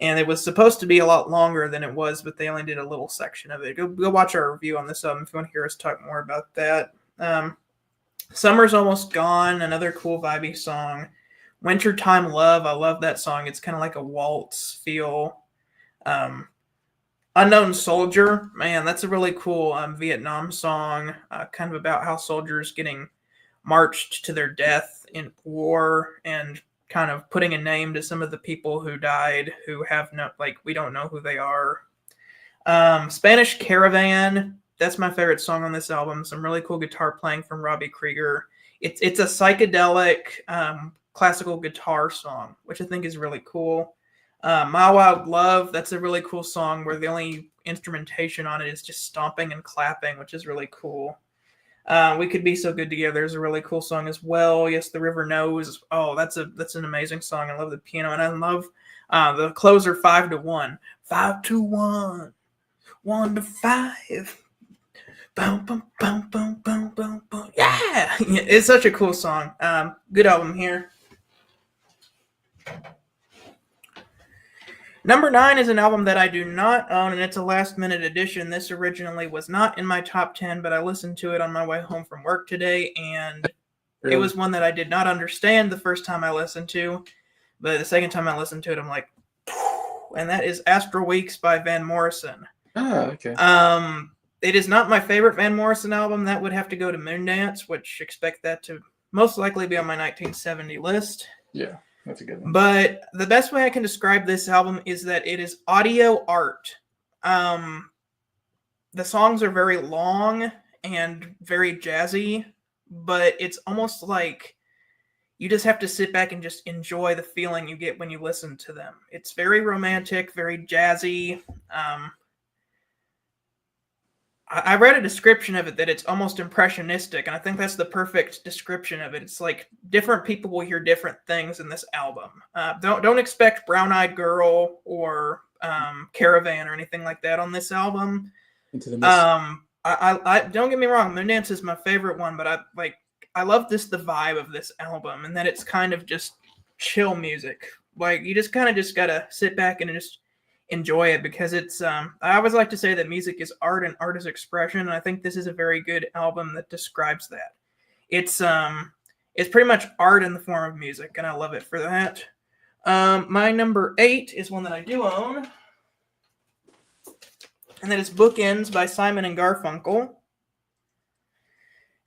And it was supposed to be a lot longer than it was, but they only did a little section of it. Go watch our review on this album if you want to hear us talk more about that. Summer's Almost Gone, another cool vibey song. Wintertime Love, I love that song. It's kind of like a waltz feel. Unknown Soldier, man, that's a really cool Vietnam song, kind of about how soldiers getting marched to their death in war and kind of putting a name to some of the people who died who have no, like, we don't know who they are. Spanish Caravan, that's my favorite song on this album. Some really cool guitar playing from Robbie Krieger. It's a psychedelic classical guitar song, which I think is really cool. My Wild Love, that's a really cool song where the only instrumentation on it is just stomping and clapping, which is really cool. We Could Be So Good Together is a really cool song as well. Yes, The River Knows. Oh, that's an amazing song. I love the piano, and I love the closer 5 to 1. 5 to 1. 1 to 5. Boom, boom, boom, boom, boom, boom, boom. Yeah! It's such a cool song. Good album here. Number 9 is an album that I do not own, and it's a last-minute addition. This originally was not in my top 10, but I listened to it on my way home from work today, and It was one that I did not understand the first time I listened to, but the second time I listened to it, I'm like, and that is Astral Weeks by Van Morrison. Oh, okay. It is not my favorite Van Morrison album. That would have to go to Moondance, which expect that to most likely be on my 1970 list. Yeah. That's a good one. But the best way I can describe this album is that it is audio art. The songs are very long and very jazzy, but it's almost like you just have to sit back and just enjoy the feeling you get when you listen to them. It's very romantic, very jazzy. I read a description of it that it's almost impressionistic, and I think that's the perfect description of it. It's like different people will hear different things in this album. Don't expect Brown Eyed Girl or Caravan or anything like that on this album. Into the Mist. I don't get me wrong, Moondance is my favorite one, but I love the vibe of this album, and that it's kind of just chill music. Like, you just kind of just gotta sit back and just enjoy it, because it's I always like to say that music is art and art is expression, and I think this is a very good album that describes that. It's pretty much art in the form of music, and I love it for that. My number 8 is one that I do own, and that is Bookends by Simon and Garfunkel.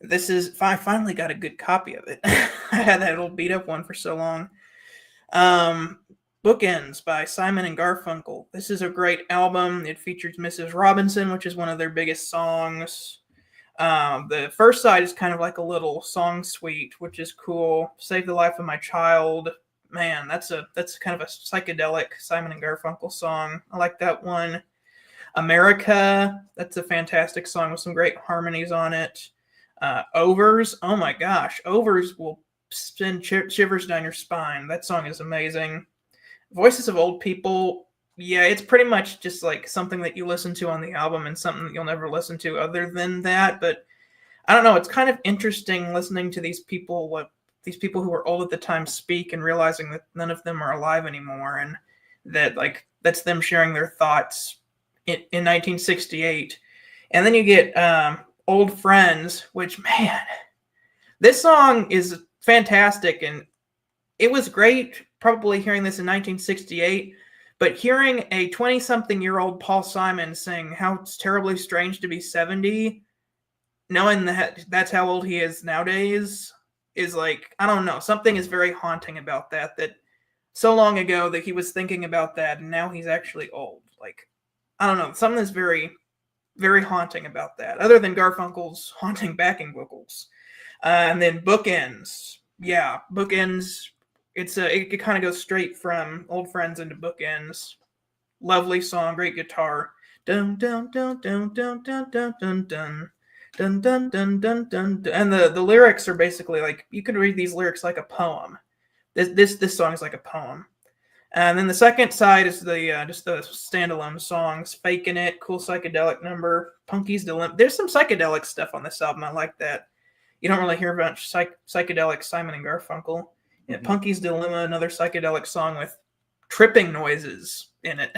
This is, I finally got a good copy of it. I had that old beat up one for so long. Bookends by Simon and Garfunkel. This is a great album. It features Mrs. Robinson, which is one of their biggest songs. The first side is kind of like a little song suite, which is cool. Save the Life of My Child. Man, that's kind of a psychedelic Simon and Garfunkel song. I like that one. America, that's a fantastic song with some great harmonies on it. Overs, oh my gosh, Overs will send shivers down your spine. That song is amazing. Voices of Old People, yeah, it's pretty much just like something that you listen to on the album and something that you'll never listen to other than that. But I don't know, it's kind of interesting listening to these people who were old at the time speak and realizing that none of them are alive anymore, and that that's them sharing their thoughts in 1968. And then you get Old Friends, which, man, this song is fantastic, and it was great probably hearing this in 1968, but hearing a 20-something-year-old Paul Simon sing How It's Terribly Strange to Be 70, knowing that that's how old he is nowadays, is like, I don't know, something is very haunting about that so long ago that he was thinking about that, and now he's actually old. Like, I don't know, something is very, very haunting about that, other than Garfunkel's haunting backing vocals. And then Bookends. Yeah, Bookends, it kind of goes straight from Old Friends into Bookends. Lovely song, great guitar. Dun dun dun dun dun dun dun dun dun. Dun, dun, dun, dun, dun, dun. And the lyrics are basically like, you could read these lyrics like a poem. This song is like a poem. And then the second side is the just the standalone songs. Faking It, cool psychedelic number. Punky's Dilemma. There's some psychedelic stuff on this album. I like that. You don't really hear about psychedelic Simon and Garfunkel. Yeah, Punky's Dilemma, another psychedelic song with tripping noises in it.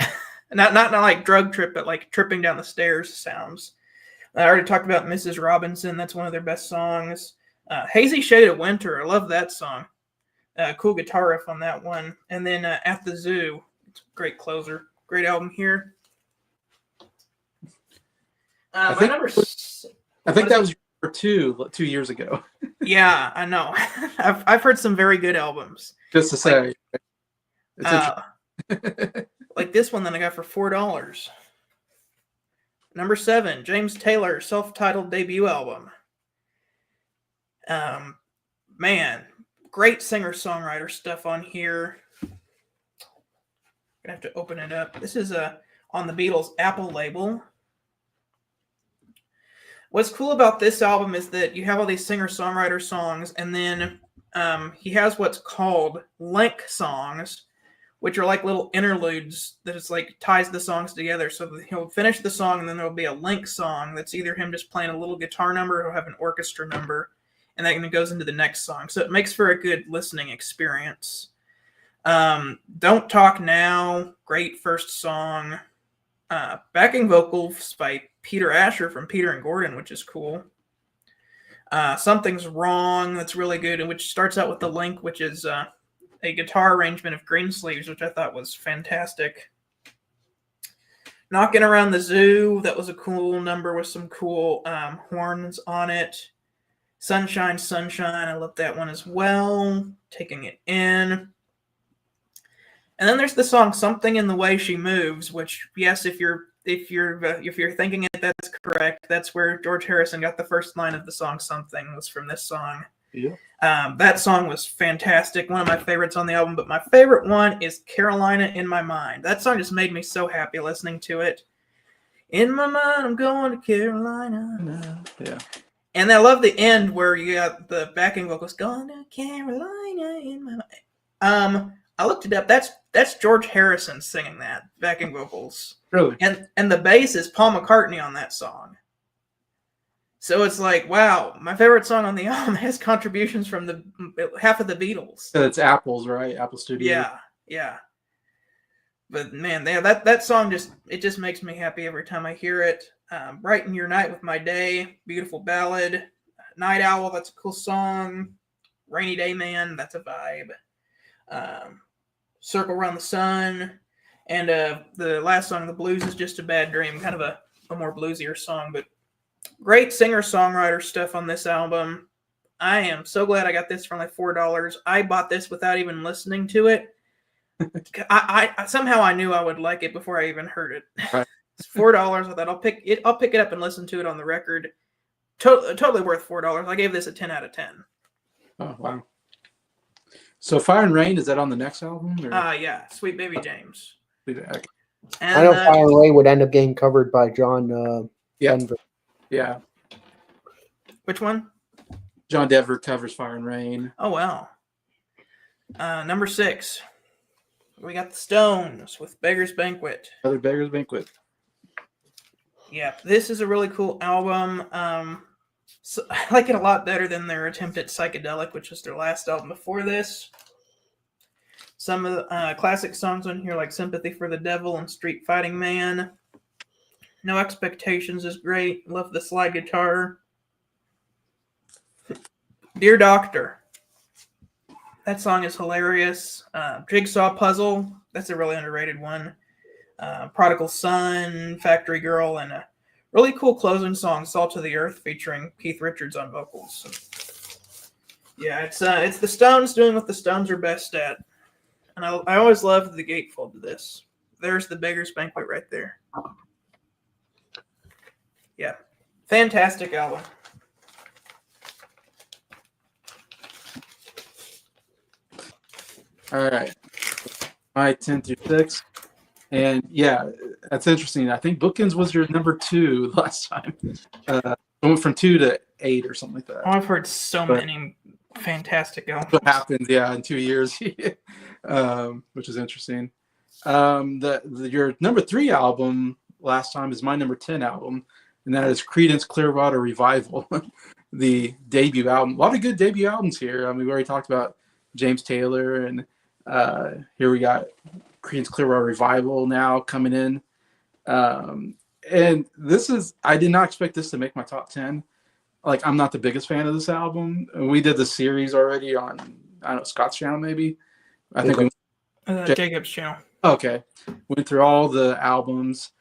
not like drug trip, but like tripping down the stairs sounds. I already talked about Mrs. Robinson. That's one of their best songs. Hazy Shade of Winter. I love that song. Cool guitar riff on that one. And then At the Zoo. It's a great closer. Great album here. I think that was your 2 years ago. Yeah, I know. I've heard some very good albums. Just to say. Like this one that I got for $4. Number 7, James Taylor, self-titled debut album. Man, great singer-songwriter stuff on here. Gonna have to open it up. This is on the Beatles' Apple label. What's cool about this album is that you have all these singer-songwriter songs, and then he has what's called link songs, which are like little interludes that is like ties the songs together. So he'll finish the song, and then there'll be a link song that's either him just playing a little guitar number or he'll have an orchestra number, and then it goes into the next song. So it makes for a good listening experience. Don't Talk Now, great first song. Backing vocals by Peter Asher from Peter and Gordon, which is cool. Something's Wrong, that's really good, and which starts out with the link, which is a guitar arrangement of Greensleeves, which I thought was fantastic. Knocking Around the Zoo, that was a cool number with some cool horns on it. Sunshine, Sunshine, I love that one as well. Taking It In. And then there's the song Something in the Way She Moves, which, yes, if you're thinking it, that's correct. That's where George Harrison got the first line of the song Something, was from this song. Yeah. That song was fantastic. One of my favorites on the album, but my favorite one is Carolina in My Mind. That song just made me so happy listening to it. In my mind, I'm going to Carolina. Yeah. And I love the end where you got the backing vocals going to Carolina in my mind. I looked it up. That's George Harrison singing that backing vocals, Really? and the bass is Paul McCartney on that song. So it's like, wow, my favorite song on the album has contributions from the half of the Beatles. It's Apple's, right? Apple Studio. Yeah, yeah. But man, that song just makes me happy every time I hear it. Brighten Your Night with My Day, beautiful ballad. Night Owl, that's a cool song. Rainy Day Man, that's a vibe. Circle Around the Sun, and the last song, The Blues Is Just a Bad Dream, kind of a more bluesier song, but great singer-songwriter stuff on this album. I am so glad I got this for like $4. I bought this without even listening to it. I somehow I knew I would like it before I even heard it. Right. It's $4. I thought I'll pick it up and listen to it on the record. Totally worth $4. I gave this a 10 out of 10. Oh wow. So Fire and Rain, is that on the next album? Or? Yeah, Sweet Baby James. Okay. And, I know Fire and Rain would end up getting covered by John Yeah. Denver. Yeah. Which one? John Denver covers Fire and Rain. Oh wow. Number 6. We got the Stones with Beggar's Banquet. Other Beggar's Banquet. Yeah, this is a really cool album. So I like it a lot better than their attempt at Psychedelic, which was their last album before this. Some of the classic songs on here, like Sympathy for the Devil and Street Fighting Man. No Expectations is great. Love the slide guitar. Dear Doctor. That song is hilarious. Jigsaw Puzzle. That's a really underrated one. Prodigal Son, Factory Girl, and a really cool closing song, Salt of the Earth, featuring Keith Richards on vocals. Yeah, it's the Stones doing what the Stones are best at. And I always loved the gatefold to this. There's the Beggar's Banquet right there. Yeah. Fantastic album. All right. My 10 through 6. And yeah, that's interesting. I think Bookends was your number 2 last time. It went from 2 to 8 or something like that. Oh, I've heard so many fantastic albums. What happens, yeah, in 2 years, which is interesting. Your number 3 album last time is my number 10 album, and that is Creedence Clearwater Revival, the debut album. A lot of good debut albums here. I mean, we already talked about James Taylor, and here we got Creedence Clearwater Revival now coming in. And I did not expect this to make my top 10. Like, I'm not the biggest fan of this album. We did the series already on, I don't know, Scott's channel maybe. I think Jacob's channel. Okay. Went through all the albums.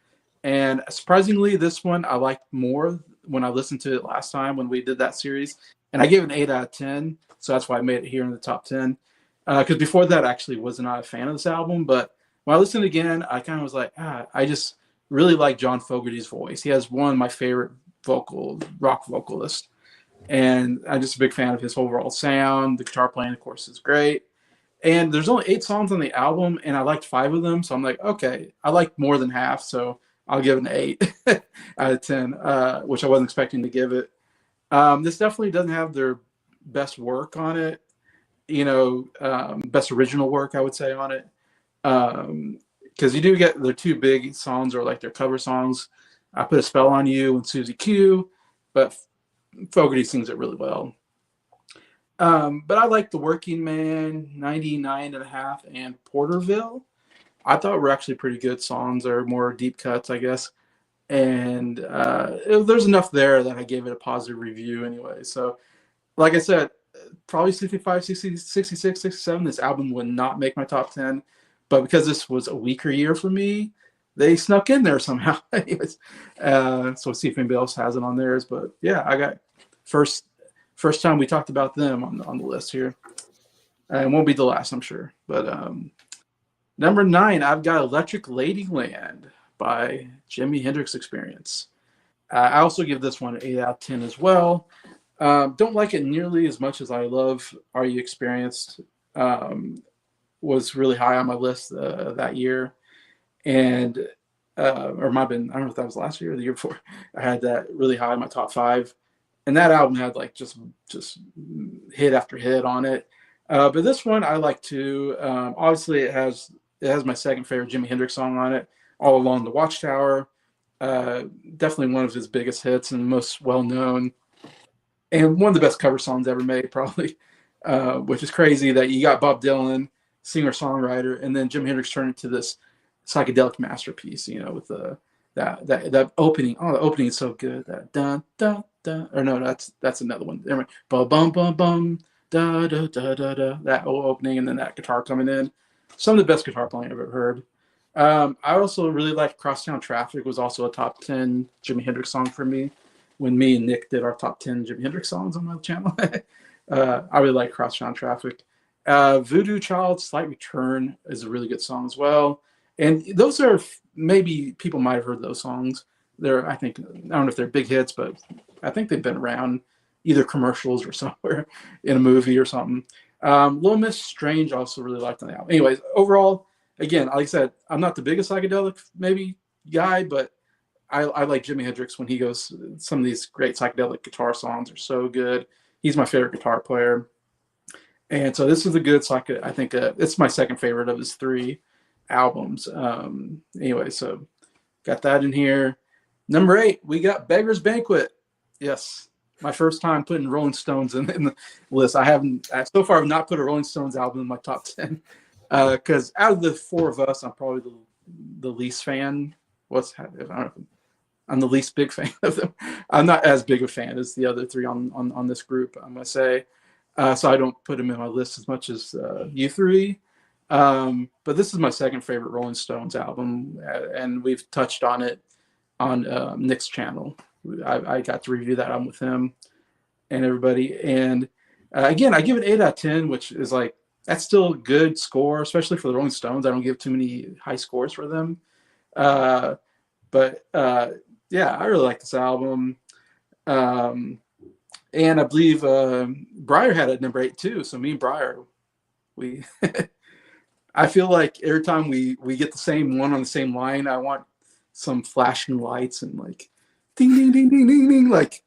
And surprisingly, this one I liked more when I listened to it last time when we did that series. And I gave it an 8 out of 10. So that's why I made it here in the top 10. Because before that, I actually was not a fan of this album. But when I listened again, I kind of was like, I just really like John Fogerty's voice. He has one of my favorite rock vocalists. And I'm just a big fan of his overall sound. The guitar playing, of course, is great. And there's only 8 songs on the album, and I liked 5 of them. So I'm like, okay, I like more than half. So I'll give it an 8 out of 10, which I wasn't expecting to give it. This definitely doesn't have their best work on it. Best original work, I would say, on it. Because you do get their 2 big songs or like their cover songs. I Put a Spell on You and Susie Q, but Fogerty sings it really well. But I like The Working Man, 99.5, and Porterville. I thought were actually pretty good songs. They're more deep cuts, I guess. And there's enough there that I gave it a positive review anyway. So, like I said, probably 65, 60, 66, 67, this album would not make my top 10. But because this was a weaker year for me, they snuck in there somehow. Anyways, so we'll see if anybody else has it on theirs. But yeah, I got first time we talked about them on the list here. It won't be the last, I'm sure. But number 9, I've got Electric Ladyland by Jimi Hendrix Experience. I also give this one an 8 out of 10 as well. Don't like it nearly as much as I love Are You Experienced. Was really high on my list that year. And or might have been, I don't know if that was last year or the year before. I had that really high in my top 5. And that album had like just hit after hit on it. But this one I like too. Obviously, it has my second favorite Jimi Hendrix song on it, "All Along the Watchtower." Definitely one of his biggest hits and most well known, and one of the best cover songs ever made, probably. Which is crazy that you got Bob Dylan, singer songwriter, and then Jimi Hendrix turned into this psychedelic masterpiece. You know, with that opening. Oh, the opening is so good. That dun dun dun. Or no, that's another one. Bum bum bum bum. Da da da da da. That opening, and then that guitar coming in. Some of the best guitar playing I've ever heard. I also really like "Crosstown Traffic." Was also a top 10 Jimi Hendrix song for me. When me and Nick did our top 10 Jimi Hendrix songs on my channel, I really like "Crosstown Traffic." "Voodoo Child," "Slight Return" is a really good song as well. And those are maybe people might have heard those songs. I think I don't know if they're big hits, but I think they've been around either commercials or somewhere in a movie or something. Little Miss Strange also really liked on the album. Anyways, overall, again, like I said, I'm not the biggest psychedelic maybe guy, but I like Jimi Hendrix when he goes. Some of these great psychedelic guitar songs are so good. He's my favorite guitar player, and so this is a good psych. I think it's my second favorite of his 3 albums. Anyway, so got that in here. Number 8, we got "Beggar's Banquet." Yes, my first time putting Rolling Stones in the list. So far I've not put a Rolling Stones album in my top 10 because out of the 4 of us, I'm probably the least fan. I don't know. I'm the least big fan of them. I'm not as big a fan as the other 3 on this group, I'm gonna say. So I don't put them in my list as much as you 3. But this is my second favorite Rolling Stones album, and we've touched on it on Nick's channel. I got to review that album with him and everybody. And again, I give it 8 out of 10, which is like, that's still a good score, especially for the Rolling Stones. I don't give too many high scores for them. But yeah, I really like this album. And I believe Briar had it at number 8 too. So me and Briar, I feel like every time we get the same one on the same line, I want some flashing lights and like ding ding ding ding ding ding, like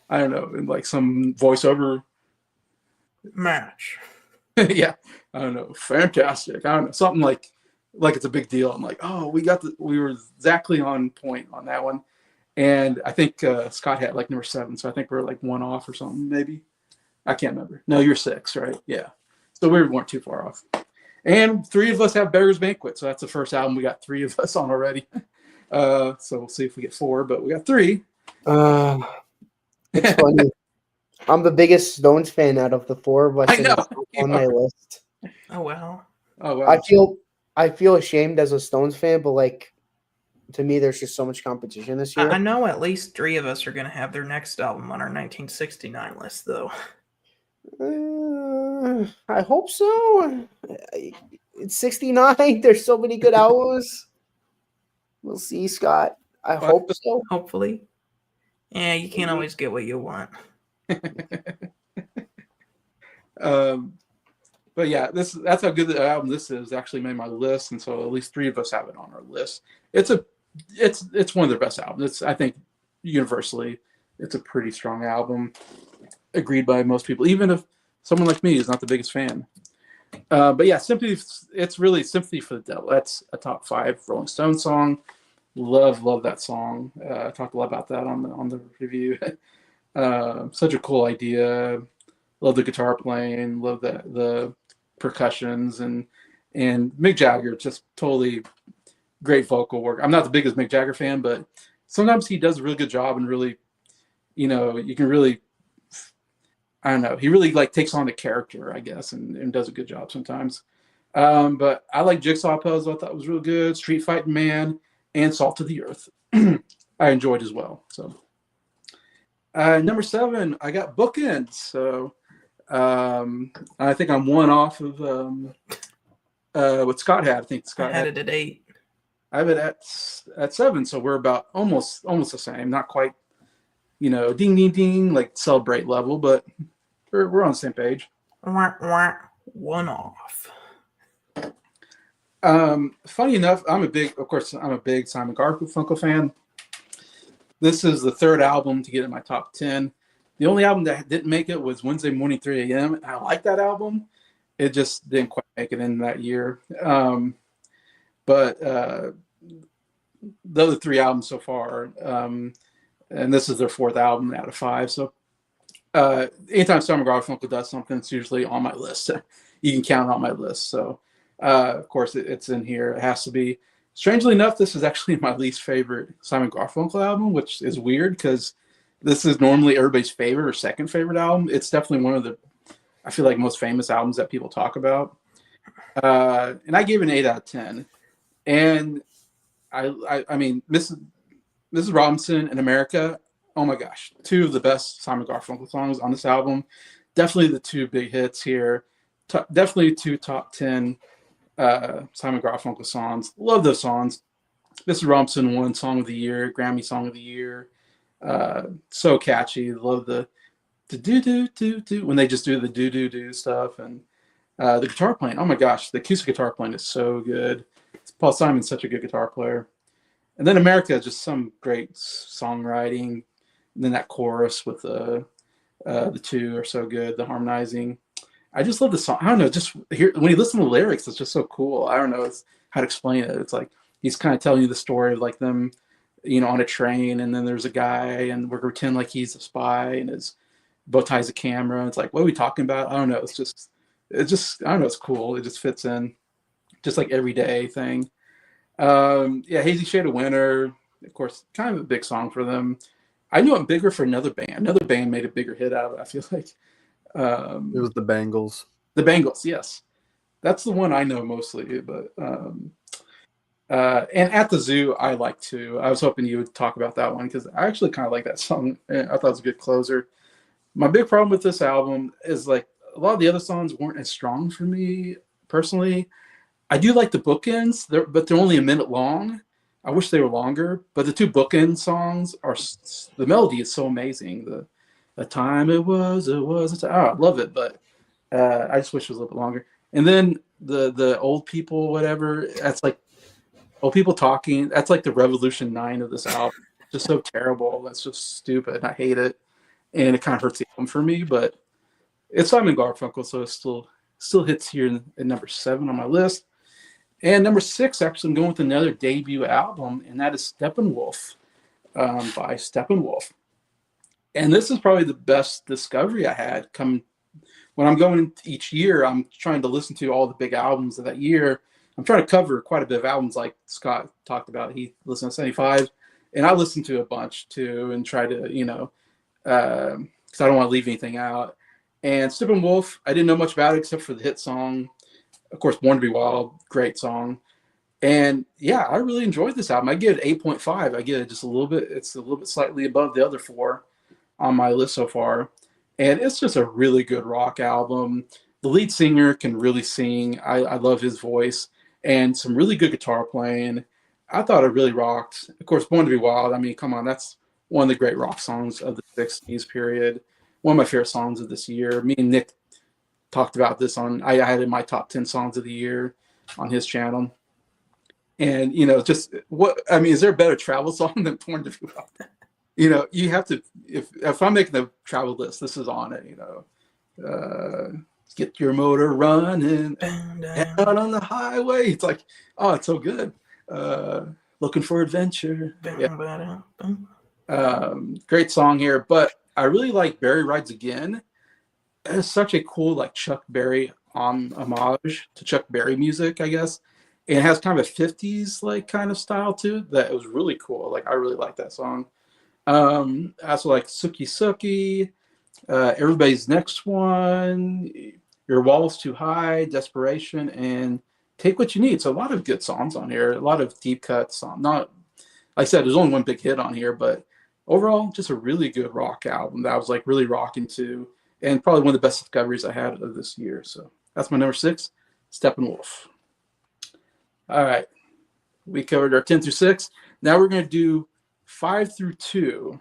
I don't know, and like some voiceover match. Yeah, I don't know, fantastic. I don't know, something like it's a big deal. I'm like, oh, we were exactly on point on that one. And I think Scott had like number 7, so I think we're like 1 off or something, maybe. I can't remember. No, you're 6, right? Yeah. So we weren't too far off. And 3 of us have "Beggar's Banquet," so that's the first album we got 3 of us on already. So we'll see if we get 4, but we got 3. It's funny. I'm the biggest Stones fan out of the 4 of us. I know. On my list. Oh wow. Oh wow. I feel ashamed as a Stones fan, but like, to me, there's just so much competition this year. I know at least 3 of us are going to have their next album on our 1969 list, though. I hope so. It's 69. There's so many good albums. We'll see, Scott. I hope so. Hopefully. Yeah, you can't always get what you want. But yeah, that's how good the album this is. Actually made my list, and so at least 3 of us have it on our list. It's one of their best albums. I think universally, it's a pretty strong album, agreed by most people, even if someone like me is not the biggest fan. But yeah, it's really "Sympathy for the Devil." That's a top 5 Rolling Stone song. Love that song. I talked a lot about that on the review. Such a cool idea. Love the guitar playing. Love the percussions and Mick Jagger, just totally great vocal work. I'm not the biggest Mick Jagger fan, but sometimes he does a really good job and really, you can really, I don't know, he really like takes on the character, I guess, and does a good job sometimes. But I like Jigsaw Puzzle. I thought was real good. Street Fighting Man and Salt of the Earth. I enjoyed as well. So number 7, I got Bookends. So I think I'm 1 off of what Scott had. I think Scott had it at 8. I have it at 7, so we're about almost the same. Not quite, ding ding ding like celebrate level, but we're on the same page. 1 off. Funny enough, I'm a big Simon Garfunkel fan. This is the 3rd album to get in my top 10. The only album that didn't make it was Wednesday Morning 3 a.m. And I like that album. It just didn't quite make it in that year. But the other 3 albums so far, and this is their 4th album out of 5. So anytime Simon Garfunkel does something, it's usually on my list. You can count it on my list. So of course it's in here. It has to be. Strangely enough, this is actually my least favorite Simon Garfunkel album, which is weird because this is normally everybody's favorite or second favorite album. It's definitely one of the, I feel like, most famous albums that people talk about. And I gave it an 8 out of 10. And I mean, Mrs. Robinson and America, oh my gosh, 2 of the best Simon Garfunkel songs on this album. Definitely the 2 big hits here. Definitely 2 top 10 Simon Garfunkel songs. Love those songs. Mrs. Robinson won Song of the Year, Grammy Song of the Year. So catchy. Love the do do do do when they just do the do do do stuff, and the guitar playing. Oh my gosh, the acoustic guitar playing is so good. Paul Simon's such a good guitar player. And then America, just some great songwriting. And then that chorus with the 2 are so good. The harmonizing. I just love the song. I don't know, just here when you listen to the lyrics, it's just so cool. I don't know how to explain it. It's like he's kind of telling you the story of like them, on a train, and then there's a guy, and we're pretend like he's a spy, and his bow ties a camera. It's like, what are we talking about? I don't know. It's just I don't know. It's cool. It just fits in, just like everyday thing. Yeah, Hazy Shade of Winter, of course, kind of a big song for them. I knew I'm bigger for another band. Another band made a bigger hit out of it, I feel like. It was the Bangles. The Bangles, yes. That's the one I know mostly. But and At the Zoo, I like too. I was hoping you would talk about that one because I actually kind of like that song. I thought it was a good closer. My big problem with this album is like a lot of the other songs weren't as strong for me personally. I do like the bookends, but they're only a minute long. I wish they were longer, but the 2 bookend songs the melody is so amazing. The time it was a time. Oh, I love it, but I just wish it was a little bit longer. And then the old people, whatever, that's like old people talking. That's like the Revolution 9 of this album. Just so terrible. That's just stupid. I hate it, and it kind of hurts the album for me. But it's Simon Garfunkel, so it still hits here in number 7 on my list. And number 6, actually, I'm going with another debut album, and that is Steppenwolf by Steppenwolf. And this is probably the best discovery I had come when I'm going each year. I'm trying to listen to all the big albums of that year. I'm trying to cover quite a bit of albums, like Scott talked about. He listened to 75, and I listened to a bunch too, and try to, because I don't want to leave anything out. And Steppenwolf, I didn't know much about it except for the hit song. Of course, Born to Be Wild, great song. And yeah, I really enjoyed this album. I give it 8.5. I give it just a little bit. It's a little bit slightly above the other 4 on my list so far. And it's just a really good rock album. The lead singer can really sing. I love his voice, and some really good guitar playing. I thought it really rocked. Of course, Born to Be Wild. I mean, come on, that's one of the great rock songs of the 60s period. One of my favorite songs of this year. Me and Nick talked about this I had in my top 10 songs of the year on his channel. And, just is there a better travel song than Born to Be Wild? You have to, if I'm making the travel list, this is on it, get your motor running out on the highway. It's like, oh, it's so good. Looking for adventure. Yeah. Great song here, but I really like Barry Rides Again. It's such a cool, like, Chuck Berry homage to Chuck Berry music, I guess. And it has kind of a 50s like kind of style to it that it was really cool. Like, I really like that song. I also like Sookie Sookie, Everybody's Next One, Your Wall's Too High, Desperation, and Take What You Need. So a lot of good songs on here, a lot of deep cuts. Not, like I said, there's only one big hit on here, but overall, just a really good rock album that I was like really rocking to, and probably one of the best discoveries I had of this year. So that's my number 6, Steppenwolf. All right, we covered our 10 through 6. Now we're going to do 5 through 2,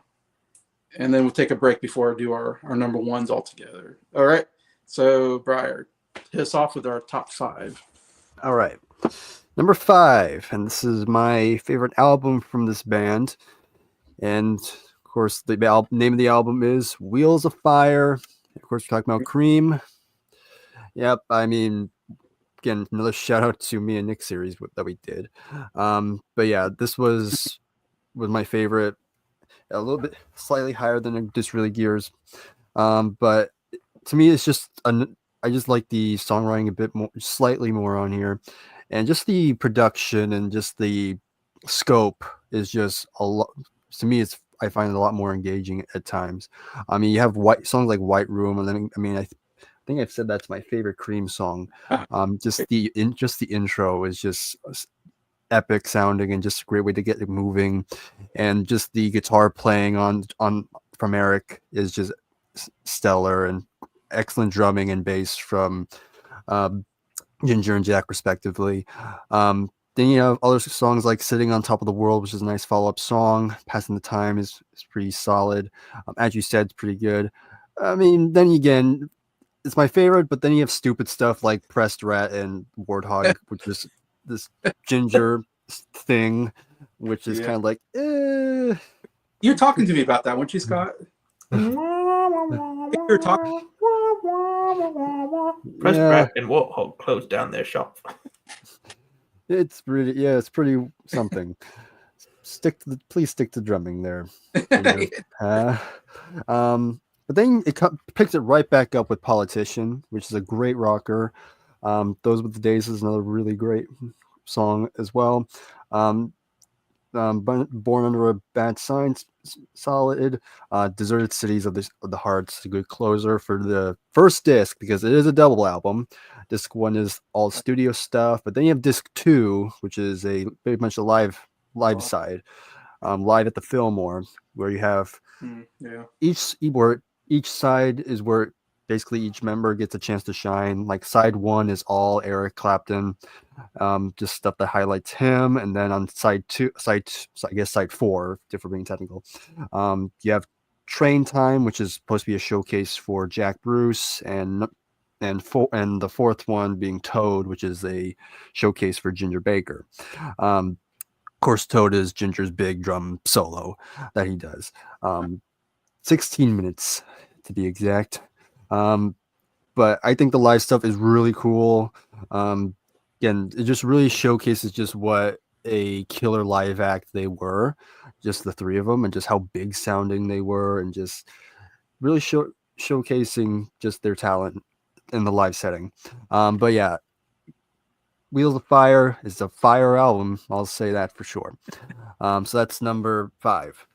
and then we'll take a break before I do our number 1s all together. All right, so Briar, hit us off with our top 5. All right, number 5, and this is my favorite album from this band, and course, the name of the album is Wheels of Fire. Of course, we're talking about Cream. Yep, I mean, again, another shout out to me and Nick series that we did. But yeah, this was my favorite. A little bit slightly higher than This Really Gears. But to me, it's just I just like the songwriting a bit more, slightly more on here, and just the production and just the scope is just a lot. To me, I find it a lot more engaging at times. I mean, you have songs like White Room, and then I think I've said that's my favorite Cream song. Just the intro is just epic sounding and just a great way to get it moving, and just the guitar playing on from Eric is just stellar, and excellent drumming and bass from Ginger and Jack respectively. Then you have other songs like Sitting on Top of the World, which is a nice follow-up song. Passing the Time is pretty solid. As You Said, it's pretty good. I mean, then again, it's my favorite, but then you have stupid stuff like Pressed Rat and Warthog, which is this Ginger thing, which is kind of like, You're talking to me about that, weren't you, Scott? You're talking. Press Rat and Warthog closed down their shop. It's pretty something. Please stick to drumming there. But then it picks it right back up with Politician, which is a great rocker. Those Were the Days is another really great song as well. Born Under a Bad Sign, solid. Deserted Cities of the Heart's a good closer for the first disc, because it is a double album. Disc 1 is all studio stuff, but then you have disc 2, which is a very much a live side, live at the Fillmore, where you have each side is where basically each member gets a chance to shine. Like side 1 is all Eric Clapton, just stuff that highlights him, and then on side 4, if we're being technical, you have Train Time, which is supposed to be a showcase for Jack Bruce, and the fourth one being Toad, which is a showcase for Ginger Baker. Of course, Toad is Ginger's big drum solo that he does. 16 minutes to be exact. But I think the live stuff is really cool. Again, it just really showcases just what a killer live act they were, just the three of them, and just how big sounding they were, and just really showcasing just their talent in the live setting. But yeah, Wheels of Fire is a fire album. I'll say that for sure. So that's number 5.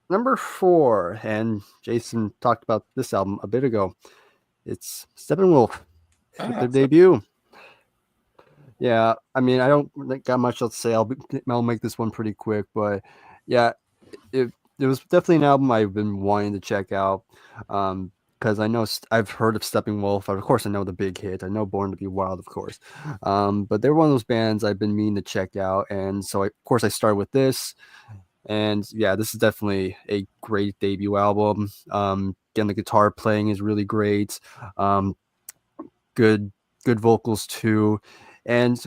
Number 4, and Jason talked about this album a bit ago. It's Steppenwolf with their debut. Yeah, I mean, I don't got much else to say. I'll make this one pretty quick, but yeah, it was definitely an album I've been wanting to check out, because I know I've heard of Steppenwolf. Of course, I know the big hit. I know Born to Be Wild, of course, but they're one of those bands I've been meaning to check out, and so of course I started with this. And yeah, this is definitely a great debut album. Again, the guitar playing is really great. Good vocals too, and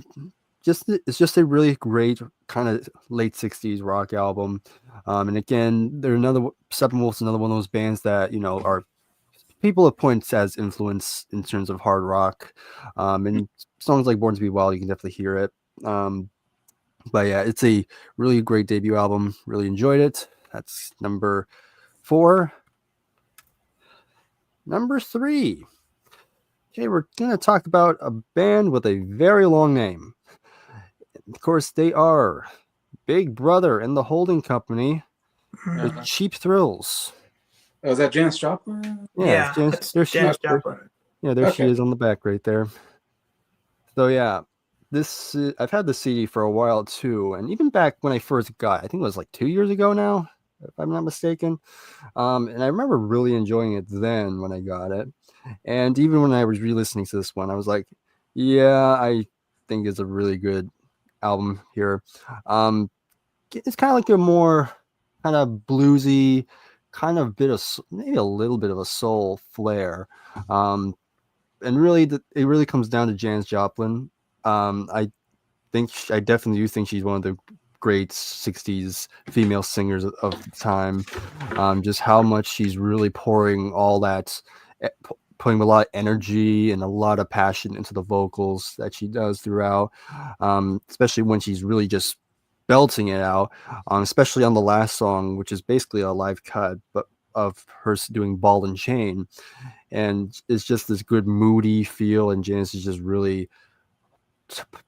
it's just a really great kind of late 60s rock album. And again, Steppenwolf's another one of those bands that are people have pointed as influence in terms of hard rock. And songs like Born to Be Wild, you can definitely hear it. But yeah, it's a really great debut album. Really enjoyed it. That's number 4. Number 3. Okay, we're going to talk about a band with a very long name. Of course, they are Big Brother and the Holding Company with Cheap Thrills. Oh, is that Janis Joplin? Yeah, Janis Joplin. Yeah, there she is on the back right there. So yeah. This I've had the CD for a while too, and even back when I first got, I think it was like 2 years ago now, if I'm not mistaken. And I remember really enjoying it then when I got it, and even when I was re-listening to this one, I was like, yeah, I think it's a really good album here. It's kind of like a more kind of bluesy, kind of maybe a little bit of a soul flair, and really it really comes down to Janis Joplin. I definitely do think she's one of the great 60s female singers of the time. Just how much she's really pouring all that, putting a lot of energy and a lot of passion into the vocals that she does throughout, especially when she's really just belting it out, especially on the last song, which is basically a live cut, but of her doing Ball and Chain. And it's just this good moody feel, and Janis is just really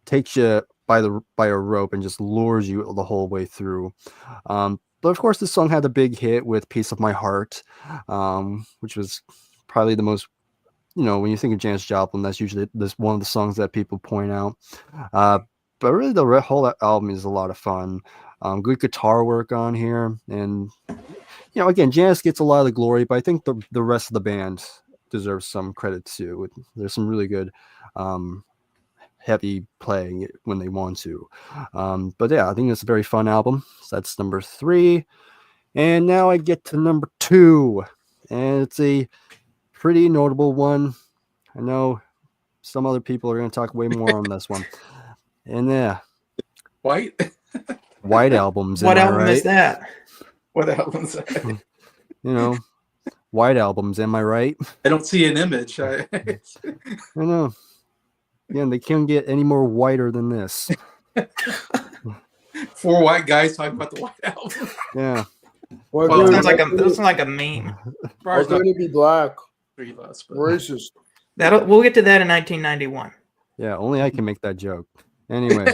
takes you by a rope and just lures you the whole way through. But of course, this song had a big hit with "Piece of My Heart," which was probably the most, when you think of Janis Joplin, that's usually this one of the songs that people point out. But really, the whole album is a lot of fun. Good guitar work on here, and again, Janis gets a lot of the glory, but I think the rest of the band deserves some credit too. There's some really good heavy playing when they want to. But yeah, I think it's a very fun album. So that's number 3. And now I get to number 2. And it's a pretty notable one. I know some other people are going to talk way more on this one. And yeah. White? White Albums. What album right? is that? What album is that? White Albums, am I right? I don't see an image. I know. Yeah, they can't get any more whiter than this. 4 white guys talking about the White Album. Yeah. Well, That sounds like a meme. We're going to be black. 3 less, but Racist. We'll get to that in 1991. Yeah, only I can make that joke. Anyway.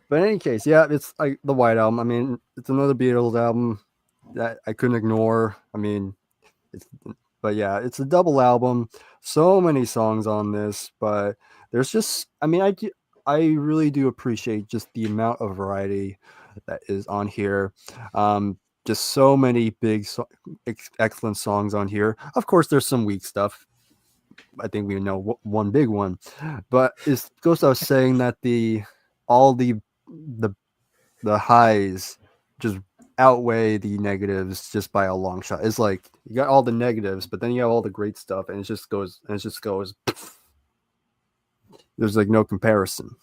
But in any case, yeah, it's like the White Album. I mean, it's another Beatles album that I couldn't ignore. I mean, but yeah, it's a double album. So many songs on this, but there's just, I really do appreciate just the amount of variety that is on here. Just so many big, excellent songs on here. Of course, there's some weak stuff. I think we know one big one, but it goes without saying that all the highs just outweigh the negatives just by a long shot. It's like you got all the negatives, but then you have all the great stuff, and it just goes. There's like no comparison.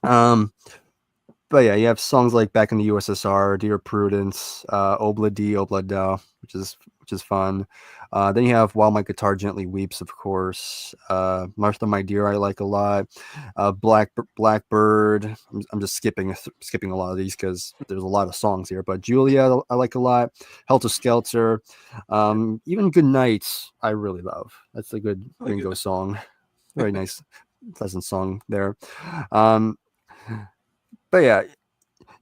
But yeah, you have songs like "Back in the USSR," "Dear Prudence," "Obla Di Obla Da," which is fun. Then you have "While My Guitar Gently Weeps," of course. "Martha, My Dear," I like a lot. "Blackbird." I'm just skipping a lot of these because there's a lot of songs here. But "Julia," I like a lot. "Helter Skelter," even "Good Night," I really love. That's a good Ringo song. Very nice, pleasant song there. But yeah,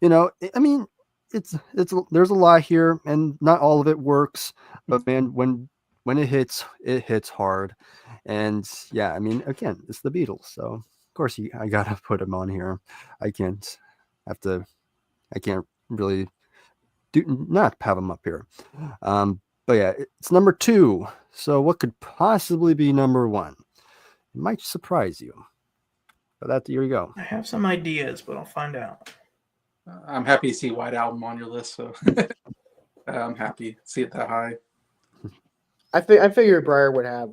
it's there's a lot here, and not all of it works. But man, when it hits hard. And yeah, again, it's the Beatles, so of course I gotta put them on here. I can't really not have them up here. But yeah, it's number 2. So what could possibly be number 1? It might surprise you. But here you go. I have some ideas, but I'll find out. I'm happy to see White Album on your list, so I'm happy to see it that high. I figured Breyer would have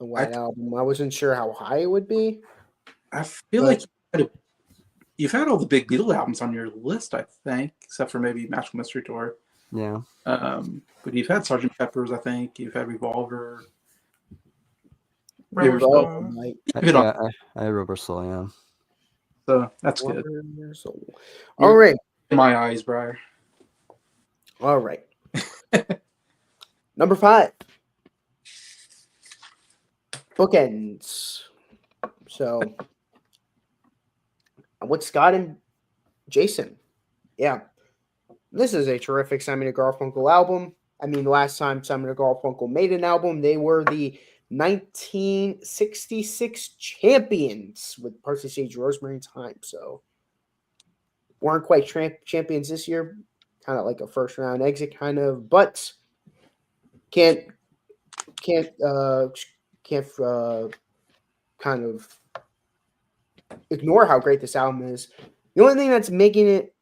a White Album. I wasn't sure how high it would be. I feel like you've had all the big Beatle albums on your list, I think, except for maybe Magical Mystery Tour. Yeah. But you've had Sgt. Pepper's, I think. You've had Revolver. Rubber Soul. I had Rubber Soul, yeah. So that's good. All right. In my eyes, Briar. All right. Number 5. Bookends. So, with Scott and Jason. Yeah. This is a terrific Simon & Garfunkel album. The last time Simon & Garfunkel made an album, they were the 1966 champions with Parsley, Sage, Rosemary, and Thyme. So, weren't quite champions this year. Kind of like a first round exit, kind of, but can't kind of ignore how great this album is. The only thing that's making it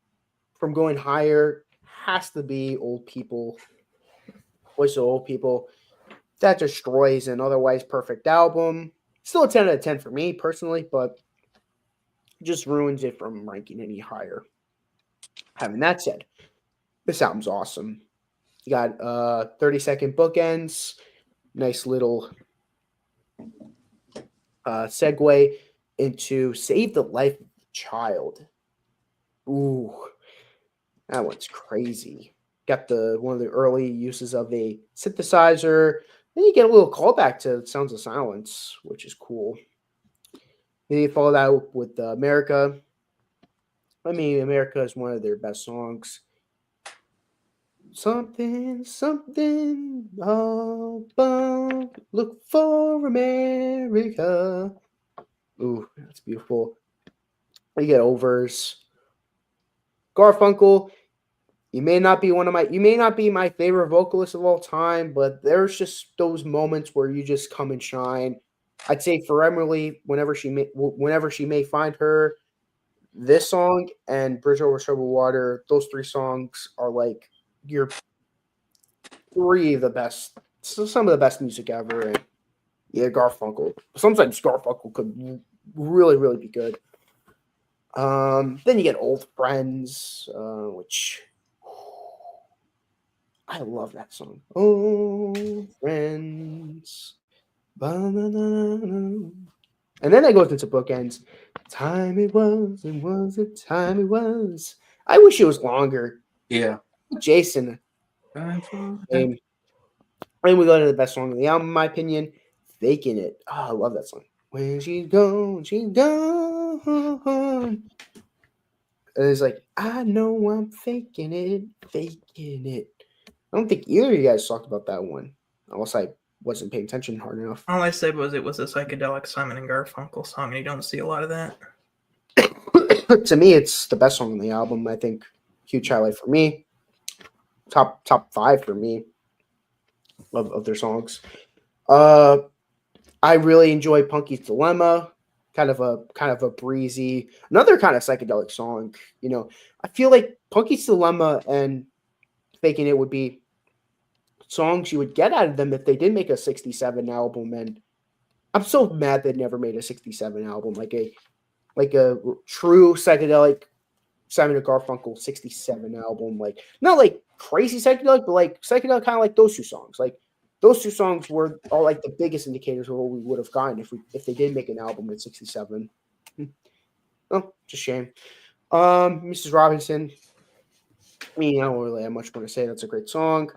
from going higher has to be Old People. Voice of Old People. That destroys an otherwise perfect album. Still a 10 out of 10 for me personally, but just ruins it from ranking any higher. Having that said, this album's awesome. You got 30-second bookends, nice little segue into Save the Life of the Child. Ooh, that one's crazy. Got one of the early uses of a synthesizer. Then you get a little callback to Sounds of Silence, which is cool. Then you follow that up with America. I mean, America is one of their best songs. Something, look for America. Ooh, that's beautiful. You get Overs. Garfunkel, you may not be my favorite vocalist of all time, but there's just those moments where you just come and shine. I'd say for Emily, whenever she may find her, this song and Bridge Over Troubled Water, those three songs are like your three of the best, some of the best music ever. And yeah, Garfunkel. Sometimes Garfunkel could really, really be good. Then you get Old Friends, which I love that song. Old Friends. Ba-na-na-na-na. And then it goes into bookends. Time it was, and was it time it was. I wish it was longer. Yeah. Jason. And we go to the best song of the album, in my opinion. Faking It. Oh, I love that song. When she's gone, she's gone. And it's like, I know I'm faking it. I don't think either of you guys talked about that one, unless I wasn't paying attention hard enough. All I said was it was a psychedelic Simon and Garfunkel song, and you don't see a lot of that. To me, it's the best song on the album. I think huge highlight for me. Top 5 for me of their songs. I really enjoy Punky's Dilemma. Kind of a breezy, another kind of psychedelic song. You know, I feel like Punky's Dilemma and Faking It would be songs you would get out of them if they did make a 67 album. And I'm so mad they never made a 67 album, like a true psychedelic Simon and Garfunkel 67 album. Like, not like crazy psychedelic, but like psychedelic, kind of like those two songs. Like those two songs are like the biggest indicators of what we would have gotten if they did make an album at 67. Oh, just a shame. Mrs. Robinson. I mean, I don't really have much more to say. That's a great song.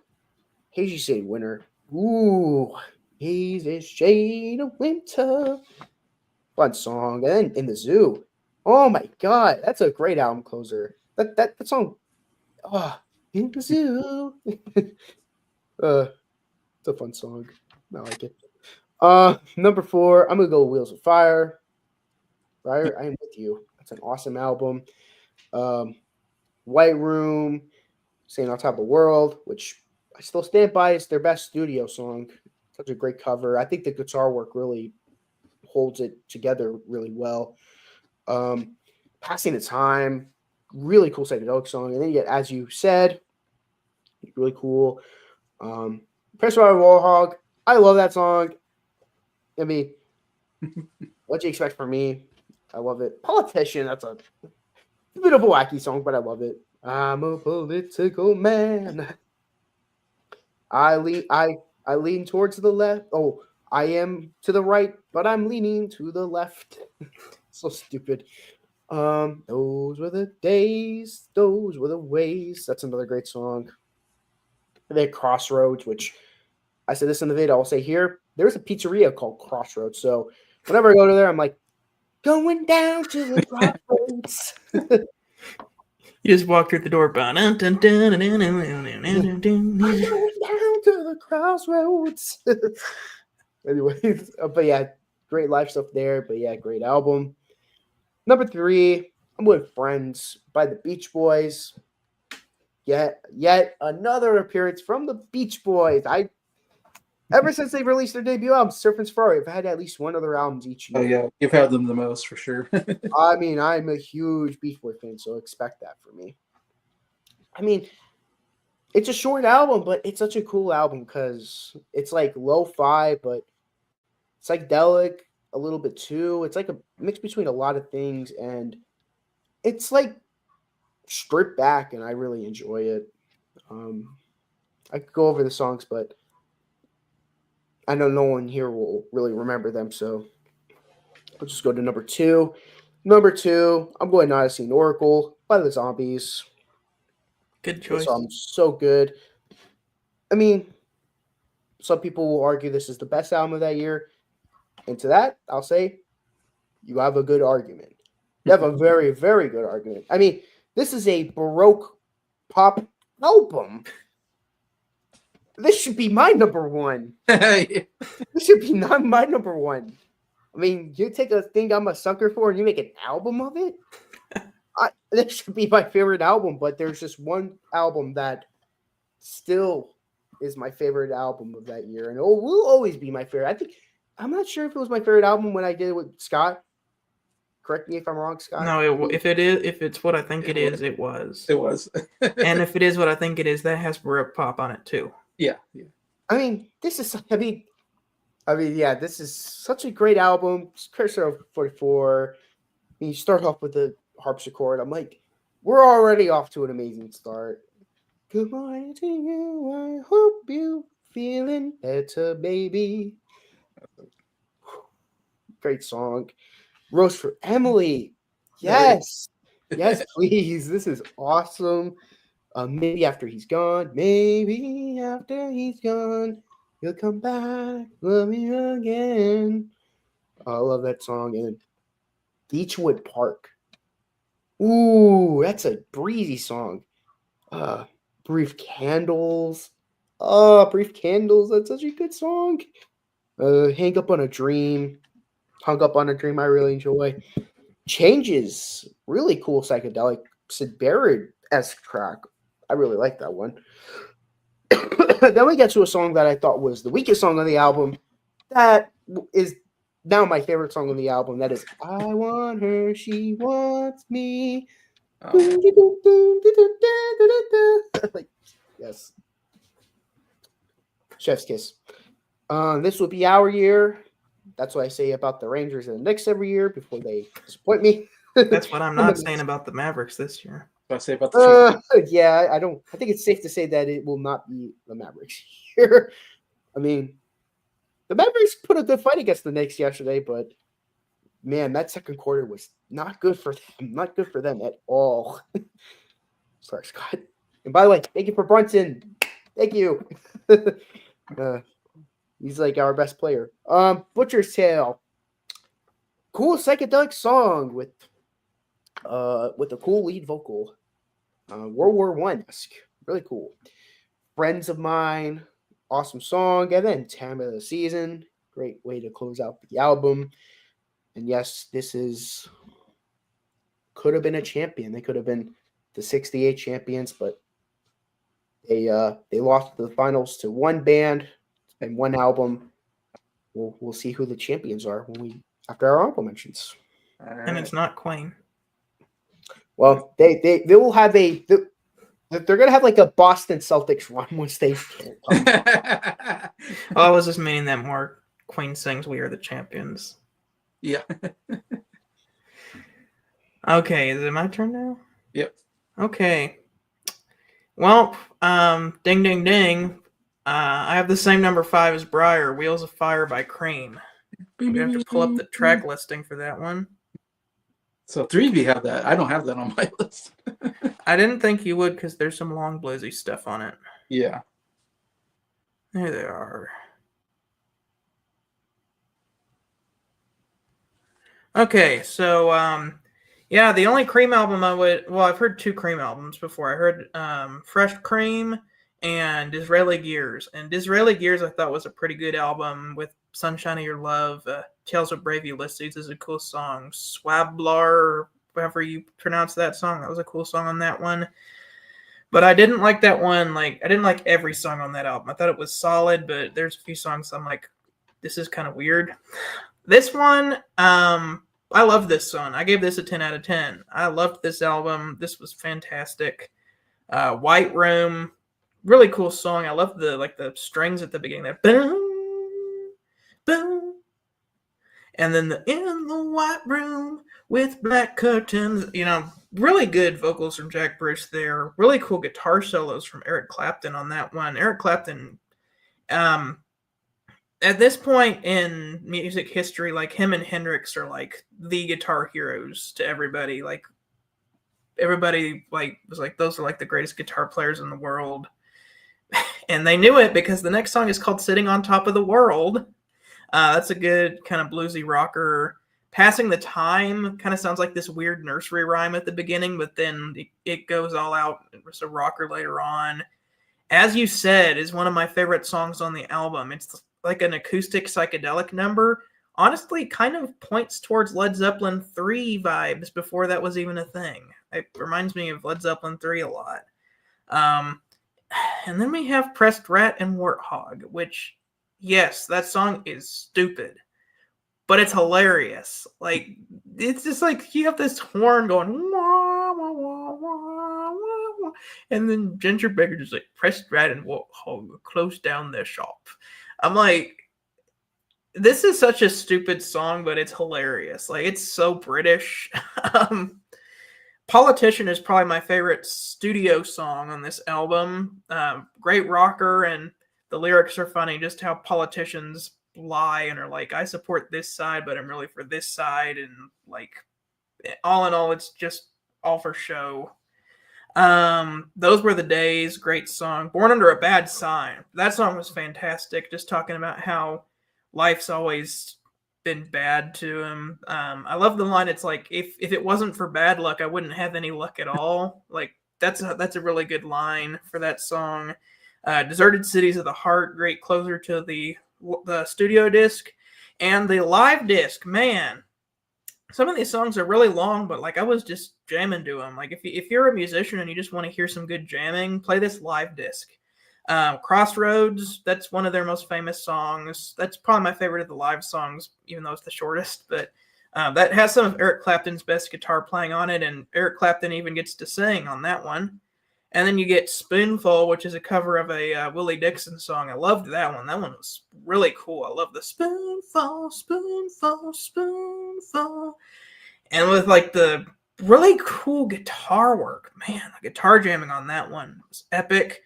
Hazy Shade Winter. Ooh, Hazy Shade of Winter. Fun song. And then In the Zoo. Oh my God, that's a great album closer. That song. Oh, In the Zoo. It's a fun song. I like it. Number 4, I'm gonna go Wheels of Fire. Fire, I Am With You. That's an awesome album. White Room, Staying on Top of the World, which I still stand by. It's their best studio song. Such a great cover. I think the guitar work really holds it together really well. Passing the Time, really cool psychedelic song. And then you get As You Said, really cool. Press by Warhog, I love that song. I mean, what do you expect from me? I love it. Politician, that's a bit of a wacky song, but I love it. I'm a political man. I lean towards the left. Oh, I am to the right, but I'm leaning to the left. So stupid. Those were the days, those were the ways. That's another great song. And then Crossroads, which I said this in the video, I'll say here. There's a pizzeria called Crossroads. So whenever I go to there, I'm like, going down to the Crossroads. You just walk through the door. Going down to the Crossroads. Anyways, but yeah, great live stuff there. But yeah, great album. Number 3, I'm with Friends by the Beach Boys. Yet another appearance from the Beach Boys. Ever since they released their debut album, Surfing Safari, I've had at least one of their albums each year. Oh yeah, you've had them the most for sure. I mean, I'm a huge Beach Boy fan, so expect that for me. I mean, it's a short album, but it's such a cool album because it's like lo-fi, but psychedelic. a little bit too. It's like a mix between a lot of things, and it's like stripped back, and I really enjoy it. I could go over the songs, but I know no one here will really remember them, so I'll just go to number 2. Number 2, I'm going Odyssey and Oracle by the Zombies. Good This choice. song's so good. I mean, some people will argue this is the best album of that year. And to that, I'll say you have a good argument. You have a very, very good argument. I mean, this is a Baroque pop album. This should be my number 1. This should be not my number 1. I mean, you take a thing I'm a sucker for and you make an album of it? This should be my favorite album, but there's just one album that still is my favorite album of that year, and it will always be my favorite. I'm not sure if it was my favorite album when I did it with Scott. Correct me if I'm wrong, Scott. No, if it's what I think it is, it was. It was. And if it is what I think it is, that has Baroque pop on it too. Yeah. I mean, this is such a great album. Cursor of 44. You start off with the harpsichord. I'm like, we're already off to an amazing start. Good morning to you. I hope you feeling better, baby. Great song. Rose for Emily. Yes. Yes, please. This is awesome. Maybe after he's gone. Maybe after he's gone. He'll come back. Love me again. I love that song. And Beechwood Park. Ooh, that's a breezy song. Brief Candles. Brief Candles. That's such a good song. Hang Up on a Dream. Hung Up on a Dream, I really enjoy. Changes. Really cool psychedelic Syd Barrett-esque track. I really like that one. Then we get to a song that I thought was the weakest song on the album. That is now my favorite song on the album. That is I Want Her, She Wants Me. Like, yes. Chef's kiss. This will be our year. That's what I say about the Rangers and the Knicks every year before they disappoint me. That's what I'm not saying about the Mavericks this year. What I say about the yeah, I don't. I think it's safe to say that it will not be the Mavericks here. I mean, the Mavericks put a good fight against the Knicks yesterday, but man, that second quarter was not good for them. Not good for them at all. Sorry, Scott. And by the way, thank you for Brunson. Thank you. He's like our best player. Butcher's Tale. Cool psychedelic song with a cool lead vocal. World War I-esque. Really cool. Friends of Mine. Awesome song. And then Time of the Season. Great way to close out the album. And yes, this could have been a champion. They could have been the 68 champions, but they lost the finals to one band and one album. We'll see who the champions are after our honorable mentions. And it's not Queen. Well, they will have they're gonna have like a Boston Celtics run once they. I was just meaning that more Queen sings "We Are the Champions." Yeah. Okay, is it my turn now? Yep. Okay. Well, ding, ding, ding. I have the same number 5 as Briar, Wheels of Fire by Cream. We have to pull up the track listing for that one. So 3 of you have that. I don't have that on my list. I didn't think you would because there's some long bluesy stuff on it. Yeah. There they are. Okay, so yeah, the only Cream album I've heard 2 Cream albums before. I heard Fresh Cream and Disraeli Gears. And Disraeli Gears I thought was a pretty good album with Sunshine of Your Love. Tales of Brave Ulysses is a cool song. Swablar, however you pronounce that song, that was a cool song on that one. But I didn't like that one. I didn't like every song on that album. I thought it was solid, but there's a few songs I'm like, this is kind of weird. This one, I love this song. I gave this a 10 out of 10. I loved this album. This was fantastic. White Room, really cool song. I love the strings at the beginning. That boom, boom. And then the In the White Room with Black Curtains, really good vocals from Jack Bruce there. Really cool guitar solos from Eric Clapton on that one. Eric Clapton, at this point in music history, like him and Hendrix are like the guitar heroes to everybody. Like everybody was like, those are like the greatest guitar players in the world. And they knew it because the next song is called Sitting on Top of the World. That's a good kind of bluesy rocker. Passing the Time kind of sounds like this weird nursery rhyme at the beginning, but then it goes all out. It's a rocker later on. As You Said is one of my favorite songs on the album. It's like an acoustic psychedelic number. Honestly, kind of points towards Led Zeppelin 3 vibes before that was even a thing. It reminds me of Led Zeppelin 3 a lot. And then we have Pressed Rat and Warthog, which, yes, that song is stupid, but it's hilarious. Like, it's just like you have this horn going, wah, wah, wah, wah, wah, wah, and then Ginger Baker just like, Pressed Rat and Warthog, close down their shop. I'm like, this is such a stupid song, but it's hilarious. Like, it's so British. Politician is probably my favorite studio song on this album. Great rocker, and the lyrics are funny. Just how politicians lie and are like, I support this side, but I'm really for this side. And like, all in all, it's just all for show. Those Were the Days, great song. Born Under a Bad Sign. That song was fantastic. Just talking about how life's always been bad to him. I love the line. It's like, if it wasn't for bad luck, I wouldn't have any luck at all. Like, that's a really good line for that song. Deserted Cities of the Heart, great closer to the studio disc. And the live disc, man, some of these songs are really long, but like I was just jamming to them. Like if you're a musician and you just want to hear some good jamming, play this live disc. Crossroads, that's one of their most famous songs. That's probably my favorite of the live songs, even though it's the shortest. But that has some of Eric Clapton's best guitar playing on it, and Eric Clapton even gets to sing on that one. And then you get Spoonful, which is a cover of a Willie Dixon song. I loved that one. That one was really cool. I love the spoonful, spoonful, spoonful. And with like the really cool guitar work, man, the guitar jamming on that one was epic.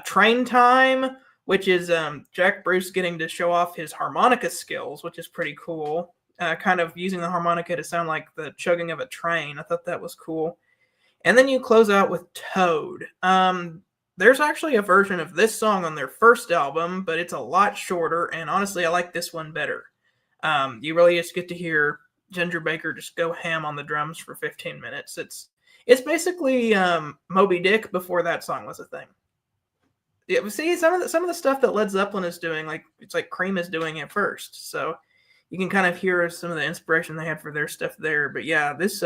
Train Time, which is Jack Bruce getting to show off his harmonica skills, which is pretty cool. Kind of using the harmonica to sound like the chugging of a train. I thought that was cool. And then you close out with Toad. There's actually a version of this song on their first album, but it's a lot shorter, and honestly, I like this one better. You really just get to hear Ginger Baker just go ham on the drums for 15 minutes. It's basically Moby Dick before that song was a thing. Yeah, but see, some of the stuff that Led Zeppelin is doing, like it's like Cream is doing it first, so you can kind of hear some of the inspiration they had for their stuff there. But yeah, this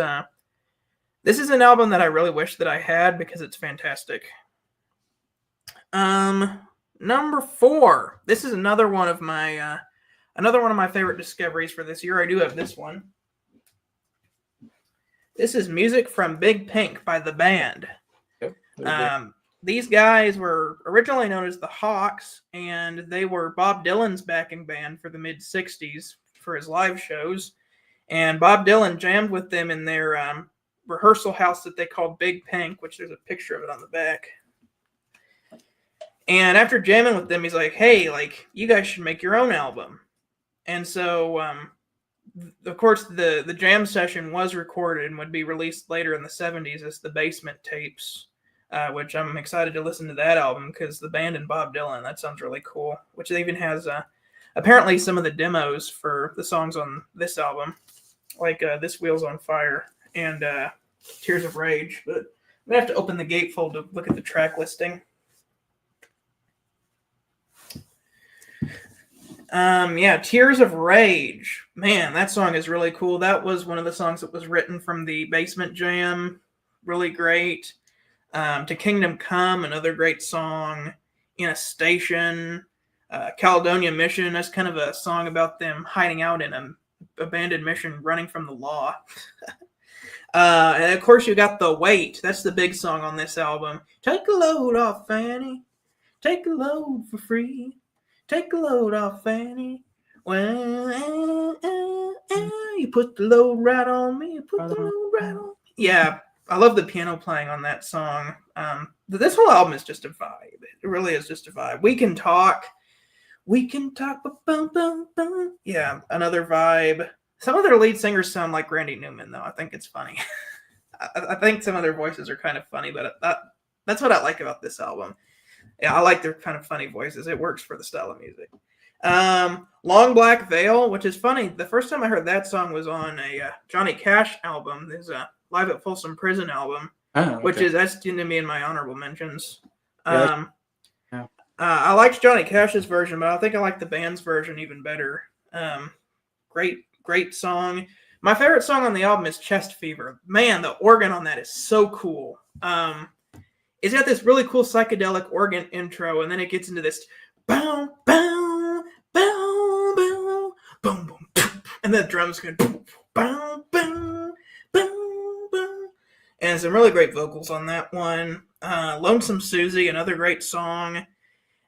is an album that I really wish that I had because it's fantastic. Number 4. This is another one of my favorite discoveries for this year. I do have this one. This is music from Big Pink by The Band. Yep. These guys were originally known as the Hawks, and they were Bob Dylan's backing band for the mid-'60s for his live shows. And Bob Dylan jammed with them in their rehearsal house that they called Big Pink, which there's a picture of it on the back. And after jamming with them, he's like, hey, like, you guys should make your own album. And so, of course, the jam session was recorded and would be released later in the 70s as the Basement Tapes. Which I'm excited to listen to that album because The Band and Bob Dylan, that sounds really cool. Which even has apparently some of the demos for the songs on this album, like This Wheel's on Fire and Tears of Rage. But I'm going to have to open the gatefold to look at the track listing. Tears of Rage. Man, that song is really cool. That was one of the songs that was written from the Basement Jam. Really great. To Kingdom Come, another great song. In a Station, Caledonia Mission. That's kind of a song about them hiding out in an abandoned mission, running from the law. And of course, you got The Weight. That's the big song on this album. Take a load off, Fanny. Take a load for free. Take a load off, Fanny. Well, you put the load right on me. You put the load right on me. Yeah, I love the piano playing on that song. This whole album is just a vibe. It really is just a vibe. We can talk. We can talk. Boom, boom, boom. Yeah, another vibe. Some of their lead singers sound like Randy Newman, though. I think it's funny. I think some of their voices are kind of funny, but that's what I like about this album. Yeah, I like their kind of funny voices. It works for the style of music. Long Black Veil, which is funny. The first time I heard that song was on a Johnny Cash album. There's a Live at Folsom Prison album, which is that's to me in my honorable mentions. I liked Johnny Cash's version, but I think I like the band's version even better. Great song. My favorite song on the album is Chest Fever. Man, the organ on that is so cool. It's got this really cool psychedelic organ intro, and then it gets into this boom, boom, boom, boom, boom, boom, boom, and the drums go boom, boom, boom, boom, boom, and some really great vocals on that one. Lonesome Susie, another great song.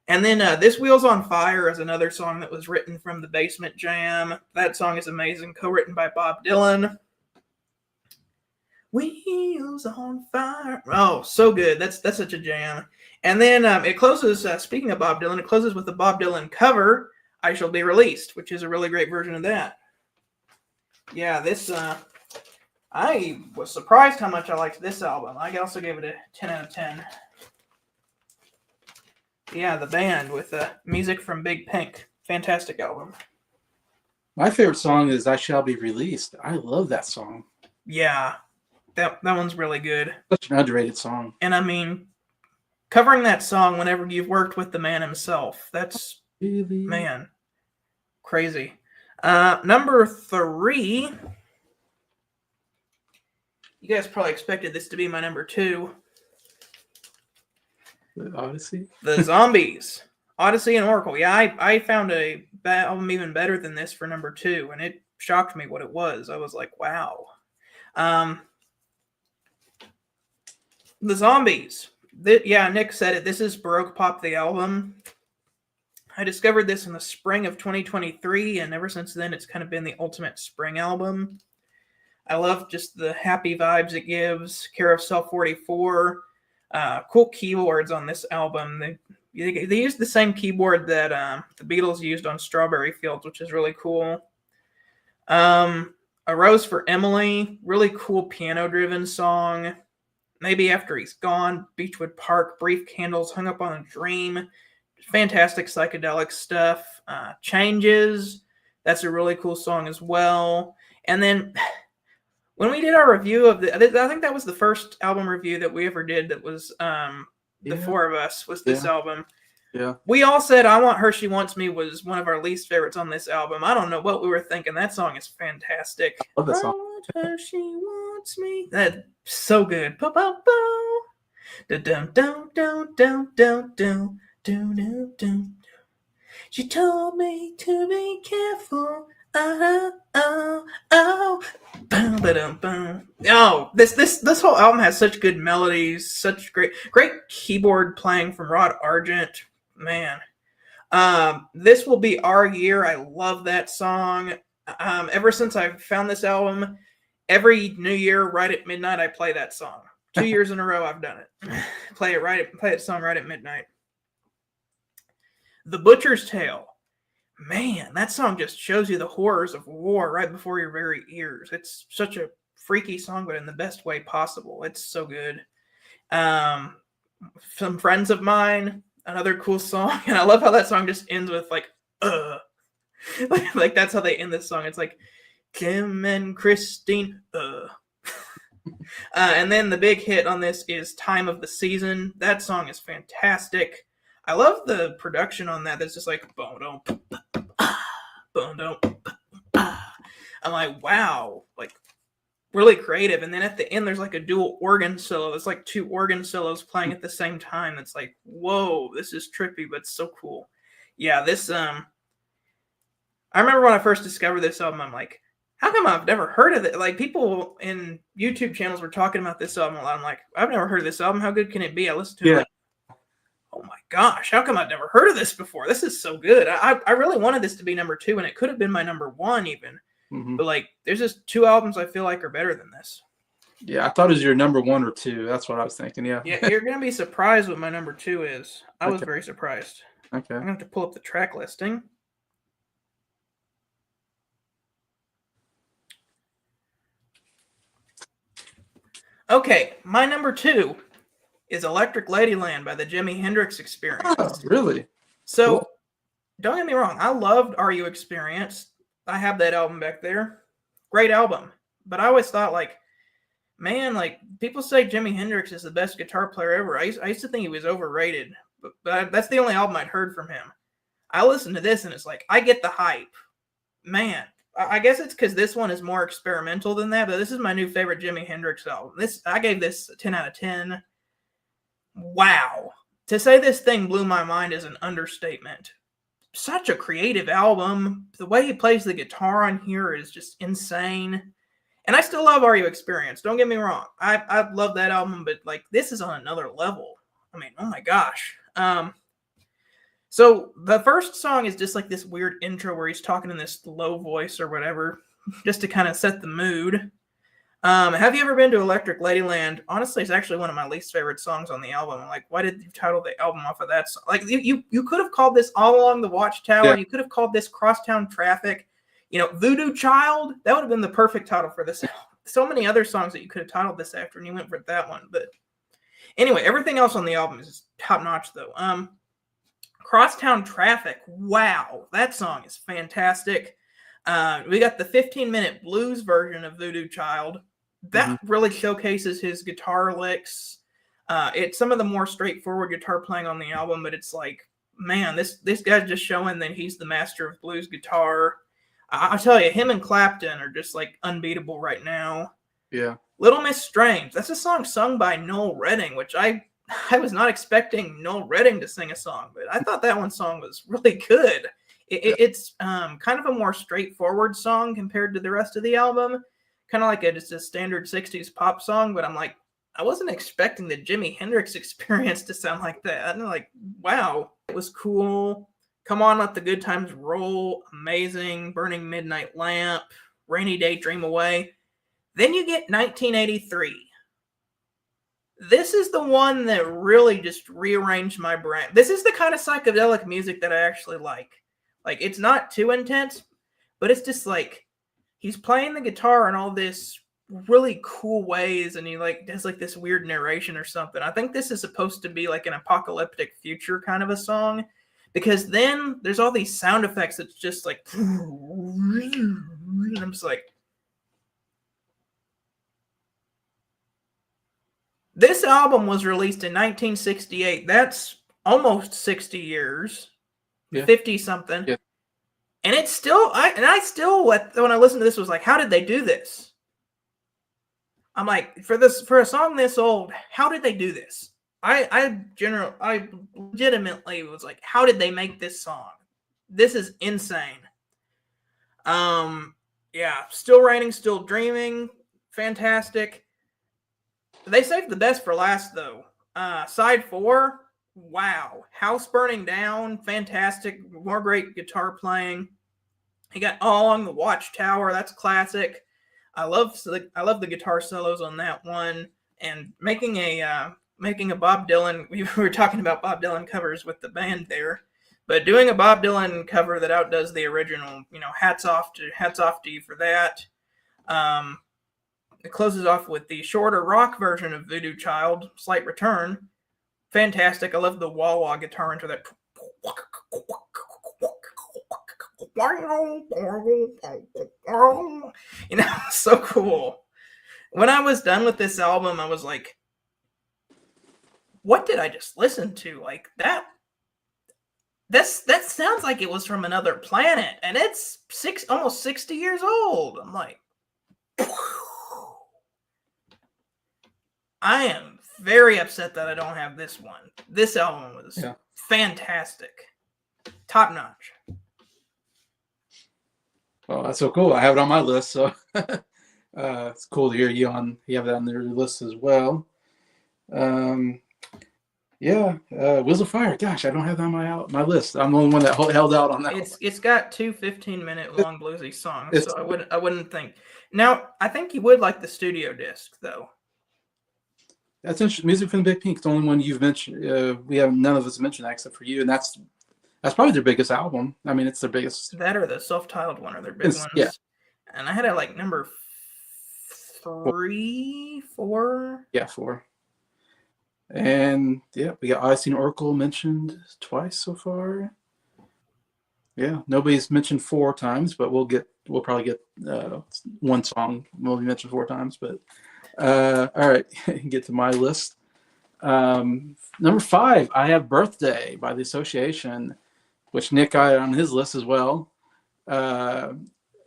And then This Wheel's on Fire is another song that was written from the Basement Jam. That song is amazing, co-written by Bob Dylan. Wheels on Fire. Oh, so good. That's such a jam. And then it closes, speaking of Bob Dylan, it closes with the Bob Dylan cover, I Shall Be Released, which is a really great version of that. Yeah, this, I was surprised how much I liked this album. I also gave it a 10 out of 10. Yeah, the band with music from Big Pink. Fantastic album. My favorite song is I Shall Be Released. I love that song. Yeah, that one's really good. Such an underrated song. And I mean, covering that song whenever you've worked with the man himself, that's, Really? man, crazy. Number 3. You guys probably expected this to be my number 2. The Odyssey? The Zombies. Odyssey and Oracle. Yeah, I found a album even better than this for number 2, and it shocked me what it was. I was like, wow. The Zombies. Yeah, Nick said it. This is Baroque Pop, the album. I discovered this in the spring of 2023, and ever since then, it's kind of been the ultimate spring album. I love just the happy vibes it gives. Care of Self 44. Cool keyboards on this album. They used the same keyboard that the Beatles used on Strawberry Fields, which is really cool. A Rose for Emily, really cool piano-driven song. Maybe After He's Gone, Beechwood Park, Brief Candles, Hung Up on a Dream. Fantastic psychedelic stuff. Changes, that's a really cool song as well. And then when we did our review of I think that was the first album review that we ever did that was the four of us was this album. Yeah. We all said I Want Her, She Wants Me was one of our least favorites on this album. I don't know what we were thinking. That song is fantastic. Love that song. I want her, she wants me. That's so good. She told me to be careful. Oh, this whole album has such good melodies, such great keyboard playing from Rod Argent. Man, This Will Be Our Year. I love that song. Ever since I found this album, every New Year right at midnight, I play that song. 2 years in a row, I've done it. Play the song right at midnight. The Butcher's Tale. Man, that song just shows you the horrors of war right before your very ears. It's such a freaky song, but in the best way possible. It's so good. Some Friends of Mine, another cool song. And I love how that song just ends with like that's how they end this song. It's like, Kim and Christine, and then the big hit on this is Time of the Season. That song is fantastic. I love the production on that. That's just like, boom, I'm like, wow, like really creative. And then at the end, there's like a dual organ solo. There's like 2 organ solos playing at the same time. It's like, whoa, this is trippy, but so cool. Yeah, this, I remember when I first discovered this album, I'm like, how come I've never heard of it? Like, people in YouTube channels were talking about this album a lot. I'm like, I've never heard of this album. How good can it be? I listened to it like oh my gosh, how come I've never heard of this before? This is so good. I really wanted this to be number 2, and it could have been my number 1 even. Mhm. But like, there's just 2 albums I feel like are better than this. Yeah, I thought it was your number 1 or 2. That's what I was thinking. Yeah. Yeah, you're gonna be surprised what my number 2 is. I was Okay. very surprised. Okay. I'm gonna have to pull up the track listing. Okay, my number 2 is Electric Ladyland by the Jimi Hendrix Experience. Oh, really? So, Cool. don't get me wrong, I loved Are You Experienced? I have that album back there. Great album. But I always thought, like, man, like, people say Jimi Hendrix is the best guitar player ever. I used to think he was overrated, but that's the only album I'd heard from him. I listened to this, and it's like, I get the hype. Man, I guess it's because this one is more experimental than that, but this is my new favorite Jimi Hendrix album. I gave this a 10 out of 10. Wow. To say this thing blew my mind is an understatement. Such a creative album. The way he plays the guitar on here is just insane. And I still love Are You Experienced? Don't get me wrong. I love that album, but like this is on another level. I mean, oh my gosh. So the first song is just like this weird intro where he's talking in this low voice or whatever, just to kind of set the mood. Have you ever been to Electric Ladyland? Honestly, it's actually one of my least favorite songs on the album. Like, why did you title the album off of that song? Like, you could have called this All Along the Watchtower. Yeah. You could have called this Crosstown Traffic. You know, Voodoo Child. That would have been the perfect title for this. So many other songs that you could have titled this after, and you went for that one. But anyway, everything else on the album is top notch, though. Crosstown Traffic. Wow, that song is fantastic. We got the 15-minute blues version of Voodoo Child. That really showcases his guitar licks. It's some of the more straightforward guitar playing on the album, but it's like, man, this guy's just showing that he's the master of blues guitar. I'll tell you, him and Clapton are just like unbeatable right now. Yeah. Little Miss Strange. That's a song sung by Noel Redding, which I was not expecting Noel Redding to sing a song, but I thought that one song was really good. It's kind of a more straightforward song compared to the rest of the album. Kind of like just a standard 60s pop song, but I'm like, I wasn't expecting the Jimi Hendrix Experience to sound like that. I'm like, wow, it was cool. Come On, Let the Good Times Roll, amazing. Burning Midnight Lamp, Rainy Day, Dream Away. Then you get 1983. This is the one that really just rearranged my brain. This is the kind of psychedelic music that I actually like. Like, it's not too intense, but it's just like, he's playing the guitar in all this really cool ways, and he like does like this weird narration or something. I think this is supposed to be like an apocalyptic future kind of a song, because then there's all these sound effects that's just like, and I'm just like, this album was released in 1968. That's almost 60 years, 50 something. Yeah. And it's still, I still, when I listened to this, was like, how did they do this? I'm like, for a song this old, how did they do this? I legitimately was like, how did they make this song? This is insane. Yeah, Still Raining, Still Dreaming, fantastic. They saved the best for last, though. Side 4, wow. House Burning Down, fantastic. More great guitar playing. He got All Along the Watchtower, that's classic. I love the guitar solos on that one. And making a Bob Dylan, we were talking about Bob Dylan covers with the band there, but doing a Bob Dylan cover that outdoes the original, hats off to you for that. It closes off with the shorter rock version of Voodoo Child, Slight Return. Fantastic. I love the wah-wah guitar into that. So cool. When I was done with this album, I was like, what did I just listen to? Like that sounds like it was from another planet, and it's almost 60 years old. I'm like, I am very upset that I don't have this one. This album was fantastic. Top notch. Oh, that's so cool. I have it on my list, so it's cool to hear you have that on your list as well. Yeah, Wheels of Fire. Gosh, I don't have that on my list. I'm the only one that held out on that. It's got two 15-minute long bluesy songs, It's- so I wouldn't think. Now, I think you would like the studio disc though. That's interesting. Music from the Big Pink. It's the only one you've mentioned. We have none of us mentioned that except for you, and that's probably their biggest album. I mean, it's their biggest. That or the self-titled one are their big ones. Yeah. And I had it like number 3, 4. Yeah, 4. And yeah, we got Odyssey and Oracle mentioned twice so far. Yeah, nobody's mentioned 4 times, but we'll probably get one song will be mentioned 4 times. But all right, get to my list. Number 5, I have Birthday by The Association, which Nick got on his list as well. I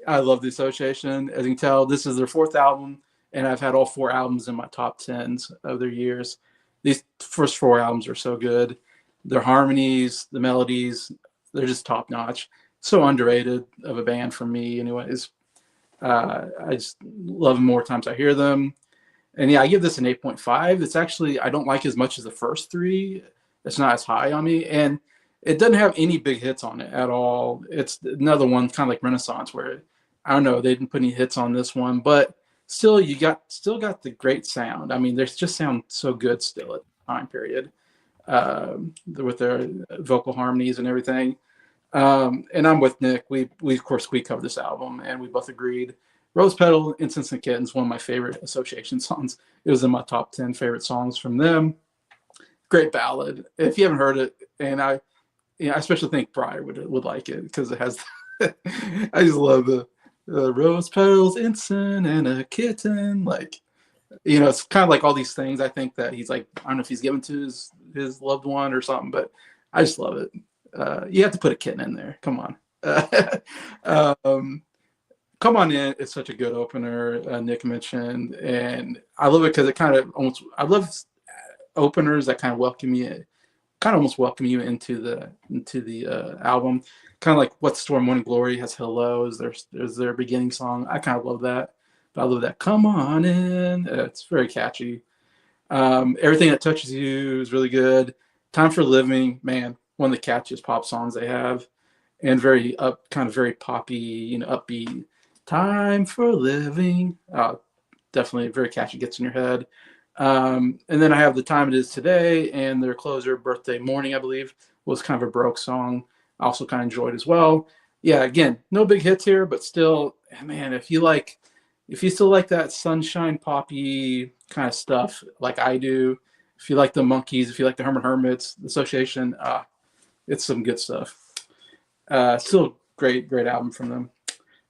love The Association. As you can tell, this is their 4th album, and I've had all 4 albums in my top 10s of their years. These first 4 albums are so good. Their harmonies, the melodies, they're just top notch. So underrated of a band for me, anyways. I just love them more times I hear them. And yeah, I give this an 8.5. It's actually, I don't like as much as the first 3. It's not as high on me. And it doesn't have any big hits on it at all. It's another one kind of like Renaissance where, I don't know, they didn't put any hits on this one, but still still got the great sound. I mean, they just sound so good still at the time period with their vocal harmonies and everything. And I'm with Nick. We of course we covered this album and we both agreed. Rose Petal, Incense and Kittens, one of my favorite Association songs. It was in my top 10 favorite songs from them. Great ballad. If you haven't heard it, and I especially think Briar would like it because it has. I just love the rose petals, incense, and a kitten. Like, it's kind of like all these things. I think that he's like, I don't know if he's given to his loved one or something, but I just love it. You have to put a kitten in there. Come on. Come On In. It's such a good opener. Nick mentioned, and I love it because it kind of almost. I love openers that kind of almost welcome you into the album. Kind of like What's the Story, Morning Glory has Hello as their beginning song. I kind of love that. But I love that Come On In. It's very catchy. Everything That Touches You is really good. Time for Living, man, one of the catchiest pop songs they have. And very very poppy, upbeat. Time for Living. Definitely very catchy, gets in your head. And then I have The Time It Is Today and their closer, Birthday Morning, I believe, was kind of a Broke song. I also kind of enjoyed as well. Yeah, again, no big hits here, but still, man, if you still like that sunshine poppy kind of stuff like I do, if you like the Monkees, if you like the Hermits, The Association, it's some good stuff. Still great album from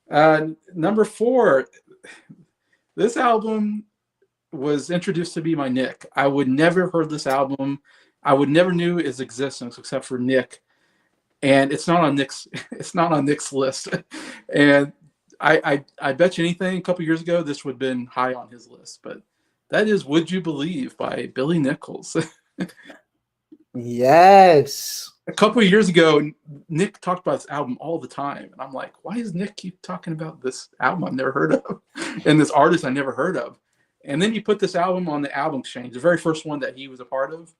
them. Number 4, this album was introduced to me by Nick. I would never have heard this album. I would never knew its existence except for Nick. And it's not on Nick's list. And I bet you anything a couple years ago this would have been high on his list. But that is Would You Believe by Billy Nichols. Yes. A couple of years ago, Nick talked about this album all the time. And I'm like, why does Nick keep talking about this album I've never heard of? And this artist I never heard of? And then you put this album on the Album Exchange, the very first one that he was a part of,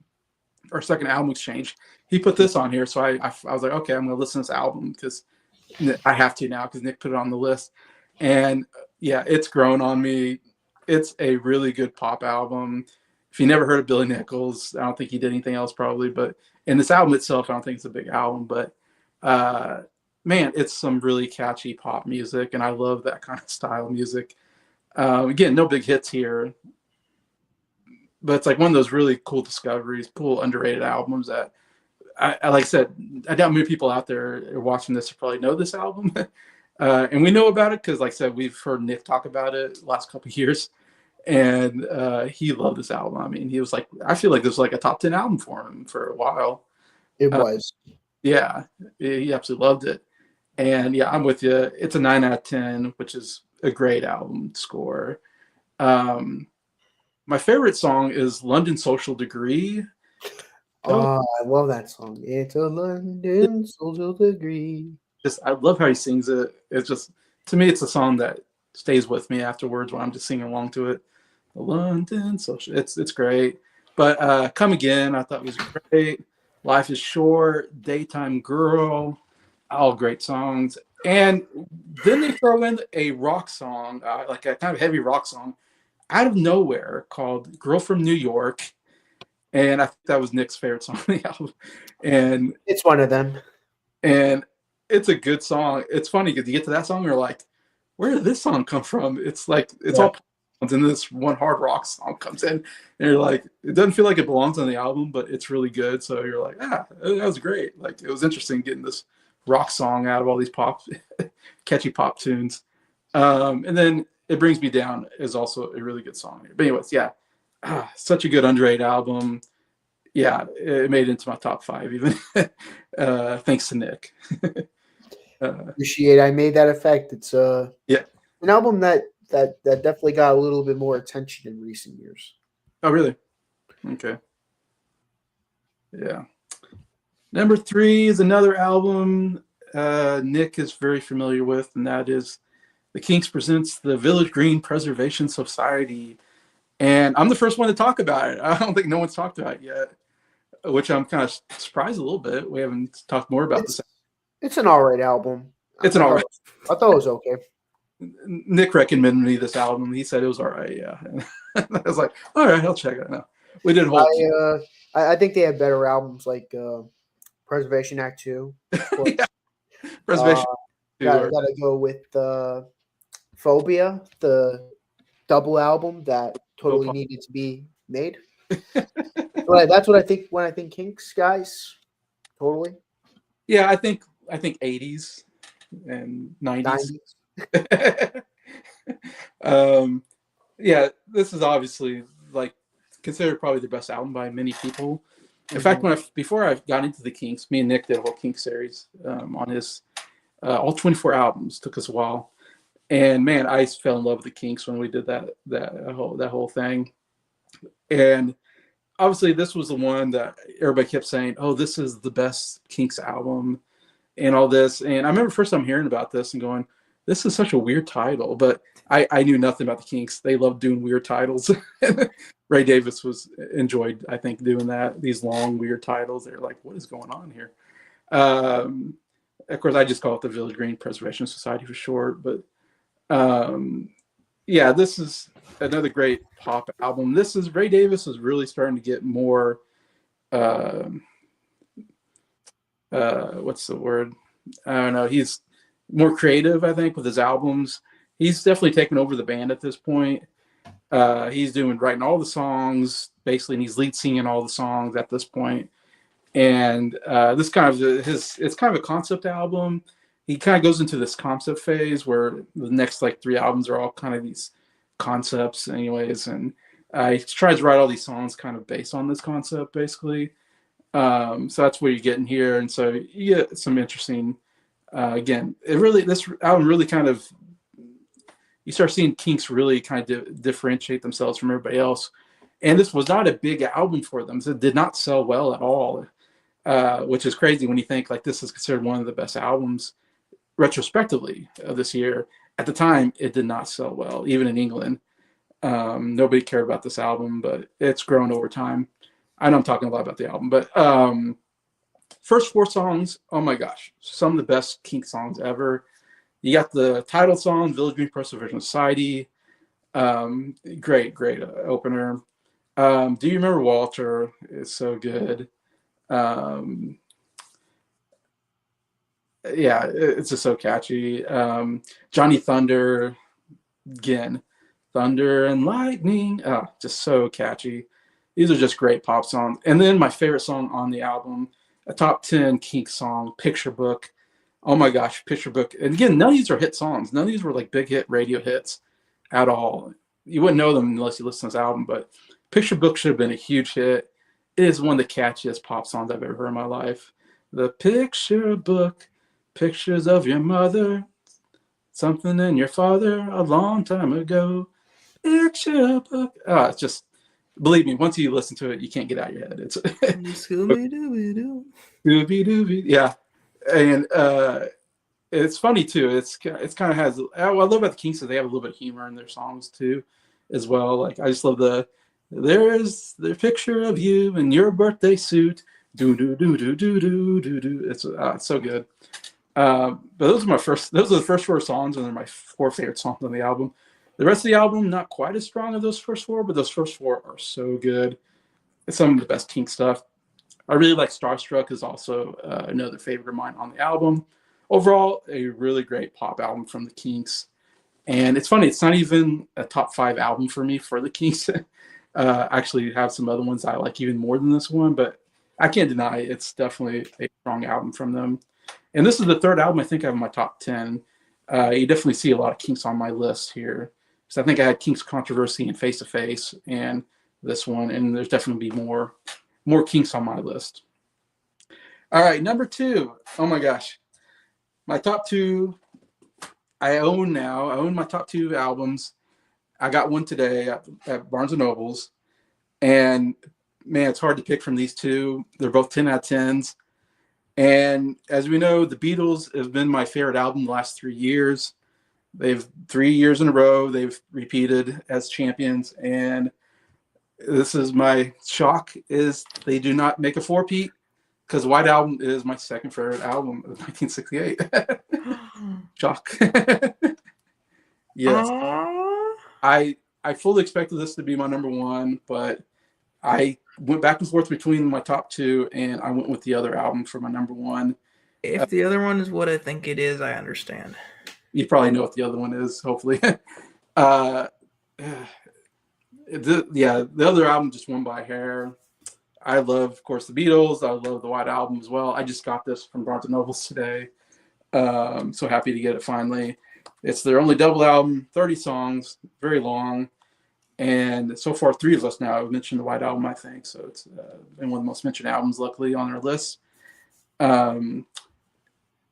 or second Album Exchange. He put this on here. So I was like, okay, I'm going to listen to this album because I have to now because Nick put it on the list. And yeah, it's grown on me. It's a really good pop album. If you never heard of Billy Nichols, I don't think he did anything else probably. But in this album itself, I don't think it's a big album. But man, it's some really catchy pop music. And I love that kind of style of music. Again, no big hits here, but it's like one of those really cool discoveries, cool underrated albums that I like I said, I doubt many people out there watching this probably know this album. And we know about it because, like I said, we've heard Nick talk about it the last couple of years, and he loved this album. I mean, he was like, I feel like this was like a top 10 album for him for a while. It was. Yeah, he absolutely loved it. And yeah, I'm with you. It's a 9 out of 10, which is a great album score. My favorite song is London Social Degree. Oh, I love that song. It's a London Social Degree. I love how he sings it. It's just, to me, it's a song that stays with me afterwards when I'm just singing along to it. The London Social, it's great. But Come Again, I thought was great. Life is Short, Daytime Girl, all great songs. And then they throw in a rock song, like a kind of heavy rock song, out of nowhere called "Girl from New York," and I think that was Nick's favorite song on the album. And It's one of them. it's a good song. It's funny because you get to that song, you're like, where did this song come from? It's like it's all songs, and this one hard rock song comes in, and you're like, it doesn't feel like it belongs on the album, but it's really good. So you're like, that was great. Like it was interesting getting this rock song out of all these catchy pop tunes. And then It Brings Me Down is also a really good song. But anyways, yeah, such a good underrated album. Yeah, it made it into my top 5 even. Thanks to Nick. Appreciate I made that effect. It's an album that definitely got a little bit more attention in recent years. Oh, really? Okay. Yeah. Number 3 is another album Nick is very familiar with, and that is The Kinks presents the Village Green Preservation Society. And I'm the first one to talk about it. I don't think no one's talked about it yet, which I'm kind of surprised a little bit. We haven't talked more about this. It's an all right album. It's an all right. I thought it was okay. Nick recommended me this album. He said it was all right. Yeah. I was like, all right, I'll check it out. We did I think they have better albums like Preservation Act 2. Yeah. Preservation. Gotta go with Phobia, the double album that totally needed to be made. But that's what I think when I think Kinks, guys. Totally. Yeah, I think 80s and 90s. Yeah, this is obviously like considered probably the best album by many people. In fact, before I got into the Kinks, me and Nick did a whole Kinks series on his all 24 albums. Took us a while, and man, I fell in love with the Kinks when we did that whole thing. And obviously, this was the one that everybody kept saying, "Oh, this is the best Kinks album," and all this. And I remember first time hearing about this and going, "This is such a weird title," but I knew nothing about the Kinks. They loved doing weird titles. Ray Davis enjoyed, I think, doing that. These long, weird titles. They're like, what is going on here? Of course, I just call it the Village Green Preservation Society for short. But yeah, this is another great pop album. Ray Davis is really starting to get more. What's the word? I don't know. He's more creative, I think, with his albums. He's definitely taken over the band at this point. He's writing all the songs basically, and he's lead singing all the songs at this point. And this it's kind of a concept album. He kind of goes into this concept phase where the next like 3 albums are all kind of these concepts, anyways. And he tries to write all these songs kind of based on this concept, basically. So that's what you're getting here, and so you get some interesting. Again, this album really kind of. You start seeing Kinks really kind of differentiate themselves from everybody else. And this was not a big album for them. So it did not sell well at all, which is crazy when you think like this is considered one of the best albums retrospectively of this year. At the time, it did not sell well, even in England. Nobody cared about this album, but it's grown over time. I know I'm talking a lot about the album, but first 4 songs, oh my gosh, some of the best Kinks songs ever. You got the title song, Village Green Preservation Society. Great opener. Do You Remember Walter? It's so good. Yeah, it's just so catchy. Johnny Thunder, again, Thunder and Lightning. Just so catchy. These are just great pop songs. And then my favorite song on the album, a top 10 Kinks song, Picture Book. Oh my gosh, Picture Book. And again, none of these are hit songs. None of these were like big hit radio hits at all. You wouldn't know them unless you listen to this album, but Picture Book should have been a huge hit. It is one of the catchiest pop songs I've ever heard in my life. The Picture Book, pictures of your mother, something in your father a long time ago. Picture Book. It's just, believe me, once you listen to it, you can't get out of your head. It's Scooby-Dooby-Doo. Scooby-Dooby. Yeah. And it's funny too. It's kind of has. What I love about the Kinks is they have a little bit of humor in their songs too, as well. Like I just love the There's the picture of you in your birthday suit. Do do do do do do do do. It's so good. But those are the first four songs, and they're my four favorite songs on the album. The rest of the album, not quite as strong as those first four, but those first four are so good. It's some of the best King stuff. I really like Starstruck is also another favorite of mine on the album. Overall, a really great pop album from the Kinks. And it's funny, it's not even a top 5 album for me for the Kinks. I actually have some other ones I like even more than this one, but I can't deny it's definitely a strong album from them. And this is the third album I think I have in my top 10. You definitely see a lot of Kinks on my list here. So I think I had Kinks Controversy and Face to Face and this one, and there's definitely be more Kinks on my list. All right, number 2. Oh my gosh. My top 2 I own now. I own my top 2 albums. I got one today at Barnes & Noble's. And man, it's hard to pick from these two. They're both 10 out of 10s. And as we know, the Beatles have been my favorite album the last 3 years. They've 3 years in a row, they've repeated as champions. And this is my shock is they do not make a four-peat because White Album is my second favorite album of 1968. Shock. Yes. I fully expected this to be my number 1, but I went back and forth between my top 2, and I went with the other album for my number 1. If the other one is what I think it is, I understand. You probably know what the other one is, hopefully. The other album just won by a hair. I love, of course, the Beatles. I love the White Album as well. I just got this from Barnes & Noble's today. So happy to get it finally. It's their only double album, 30 songs, very long. And so far, 3 of us now have mentioned the White Album, I think. So it's been one of the most mentioned albums, luckily, on our list.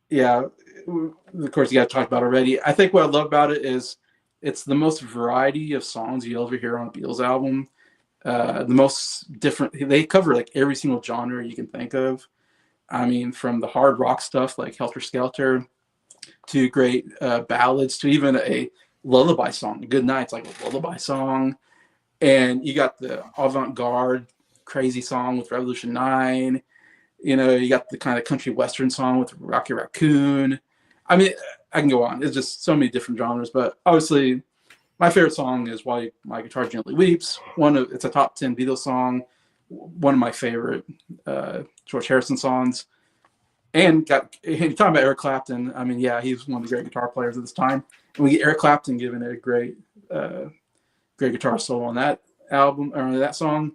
Yeah, of course, you got to talk about it already. I think what I love about it is it's the most variety of songs you'll ever hear on a Beatles album. The most different, they cover like every single genre you can think of. I mean, from the hard rock stuff like Helter Skelter to great ballads to even a lullaby song, Good Night's like a lullaby song. And you got the avant-garde crazy song with Revolution 9. You know, you got the kind of country western song with Rocky Raccoon. I mean, I can go on. It's just so many different genres, but obviously my favorite song is While My Guitar Gently Weeps. It's a top 10 Beatles song. One of my favorite George Harrison songs. And you're talking about Eric Clapton. I mean, yeah, he's one of the great guitar players of this time. And we get Eric Clapton giving a great guitar solo on that album or that song.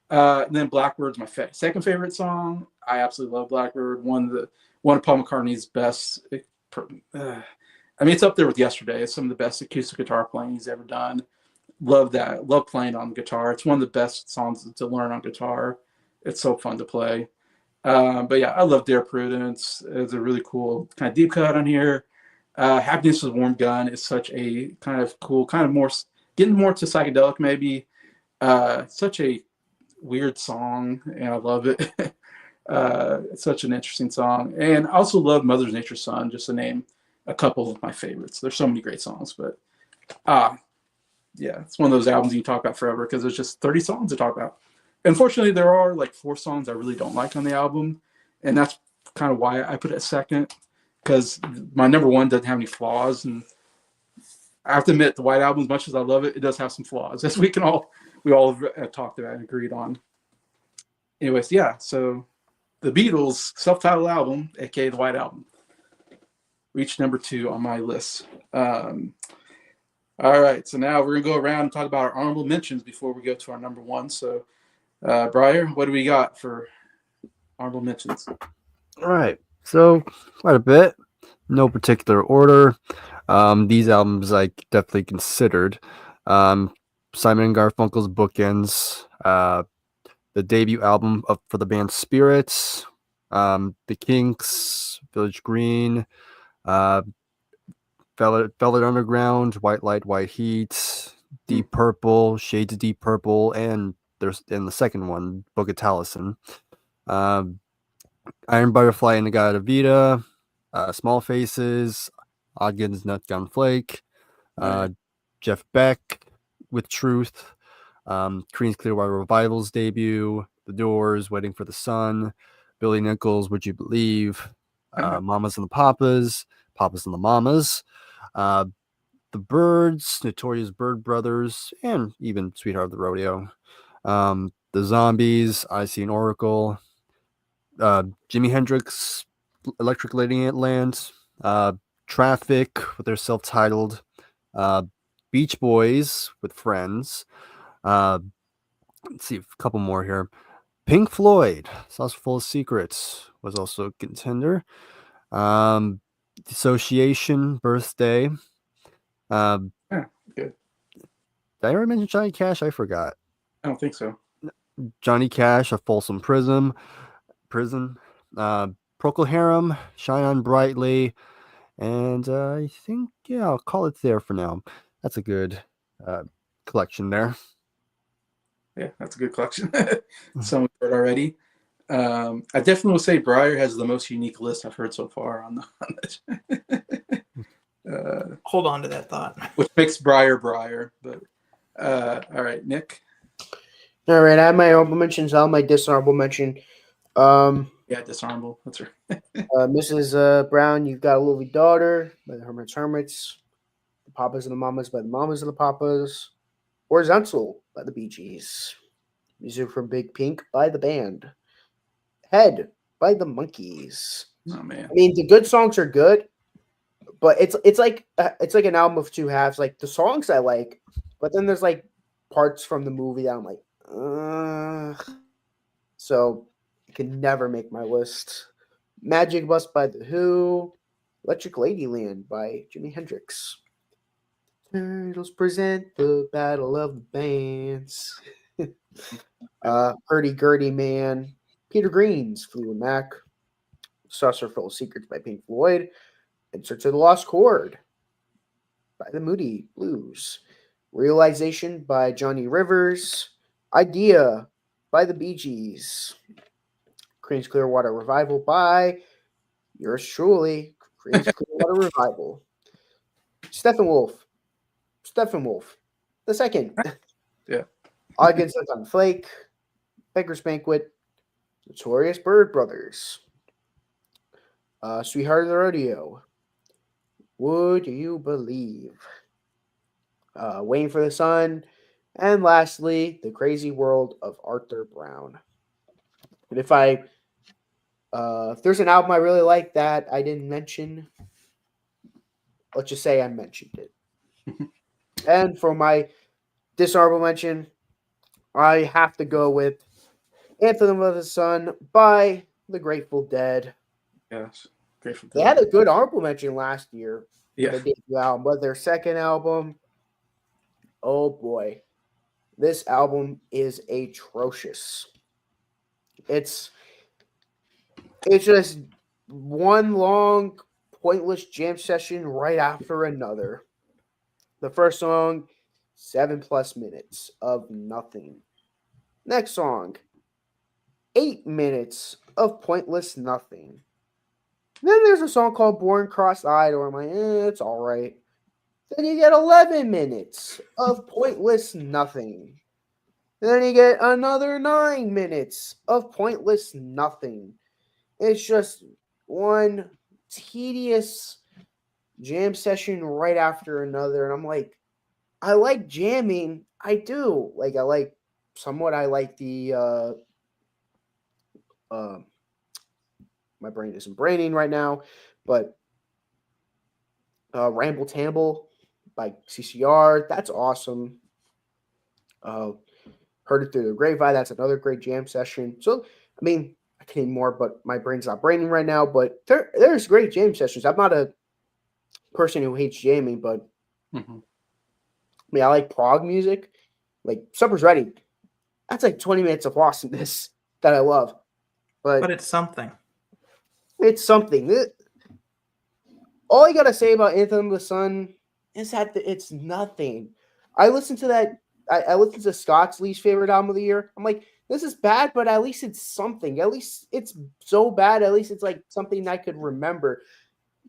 And then Blackbird's my second favorite song. I absolutely love Blackbird. One of Paul McCartney's best. I mean, it's up there with Yesterday. It's some of the best acoustic guitar playing he's ever done. Love that. Love playing on guitar. It's one of the best songs to learn on guitar. It's so fun to play. But yeah, I love Dear Prudence. It's a really cool kind of deep cut on here. Happiness with a Warm Gun is such a kind of cool, kind of more getting more to psychedelic maybe. Such a weird song, and I love it. It's such an interesting song. And I also love Mother Nature's Son, just to name a couple of my favorites. There's so many great songs, but yeah, it's one of those albums you can talk about forever because there's just 30 songs to talk about. Unfortunately, there are like 4 songs I really don't like on the album, and that's kind of why I put it second, because my number 1 doesn't have any flaws. And I have to admit, the White Album, as much as I love it, it does have some flaws, as we all have talked about and agreed on. Anyways, yeah, so the Beatles' self-titled album, aka the White Album, reached number 2 on my list. All right, so now we're gonna go around and talk about our honorable mentions before we go to our number 1. So, Briar, what do we got for honorable mentions? All right, so quite a bit, no particular order. These albums I definitely considered. Simon and Garfunkel's Bookends, the debut album for the band Spirits, the Kinks, Village Green, Velvet Underground, White Light, White Heat, Deep Purple, Shades of Deep Purple, and the second one, Book of Taliesin. Iron Butterfly and the God of Vita, Small Faces, Ogden's Nutgun Flake, Jeff Beck with Truth, Creedence Clearwater Revival's debut, The Doors, Waiting for the Sun, Billy Nichols, Would You Believe, Mamas and the Papas, Papas and the Mamas, The Byrds, Notorious Bird Brothers, and even Sweetheart of the Rodeo. The Zombies, I See an Oracle, Jimi Hendrix, Electric Ladyland, Traffic with their self-titled, Beach Boys with Friends. Let's see a couple more here. Pink Floyd, Sauce Full of Secrets was also a contender. Dissociation, Birthday. Good. Did I ever mention Johnny Cash? I forgot. I don't think so. Johnny Cash, A Folsom Prison, Procol Harum, Shine On Brightly, and I think, yeah, I'll call it there for now. That's a good collection there. Yeah, that's a good collection. Some we've heard already. I definitely would say Breyer has the most unique list I've heard so far on the Hold on to that thought. which makes Breyer. But all right, Nick. All right, I have my honorable mentions. I'll have my dishonorable mention. Yeah, dishonorable. That's right. Mrs. Brown, You've Got a Lovely Daughter by the Hermits. The Papas and the Mamas by the Mamas and the Papas. Horizontal by the Bee Gees. Music from Big Pink by the band. Head by the Monkees. Oh man. I mean, the good songs are good, but it's like an album of two halves. Like the songs I like, but then there's like parts from the movie that I'm like, so it can never make my list. Magic Bus by The Who, Electric Ladyland by Jimi Hendrix. Turtles present the Battle of the Bands. Hurdy-Gurdy Man, Peter Green's Fleetwood Mac, Saucer Full of Secrets by Pink Floyd, In Search of the Lost Chord by the Moody Blues, Realization by Johnny Rivers, Idea by the Bee Gees, Creedence Clearwater Revival by yours truly, Creedence Clearwater Revival, Steppenwolf, the second. Yeah. August on Flake, Beggar's Banquet, Notorious Bird Brothers, Sweetheart of the Rodeo, Would You Believe, Waiting for the Sun, and lastly, The Crazy World of Arthur Brown. And if there's an album I really like that I didn't mention, let's just say I mentioned it. And for my dishonorable mention, I have to go with Anthem of the Sun by the Grateful Dead. Yes. Grateful They Dead. had a good honorable mention last year. Yeah. Their debut album, but their second album, oh boy, this album is atrocious. It's just one long, pointless jam session right after another. The first song, 7+ minutes of nothing. Next song, 8 minutes of pointless nothing. Then there's a song called Born Cross-Eyed, where I'm like, it's all right. Then you get 11 minutes of pointless nothing. Then you get another 9 minutes of pointless nothing. It's just one tedious jam session right after another. And I'm like, I like jamming. I do. Like, I like the my brain isn't braining right now, but Ramble Tamble by CCR, that's awesome. Heard It Through the Grapevine, that's another great jam session. So, I mean, I can name more, but my brain's not braining right now. But there's great jam sessions. I'm not a person who hates jamming, but I mean, I like prog music. Like Supper's Ready. That's like 20 minutes of awesomeness that I love. But it's something. It's something. All I gotta say about Anthem of the Sun is that it's nothing. I listened to that. I listened to Scott's least favorite album of the year. I'm like, this is bad, but at least it's something. At least it's so bad. At least it's like something I could remember.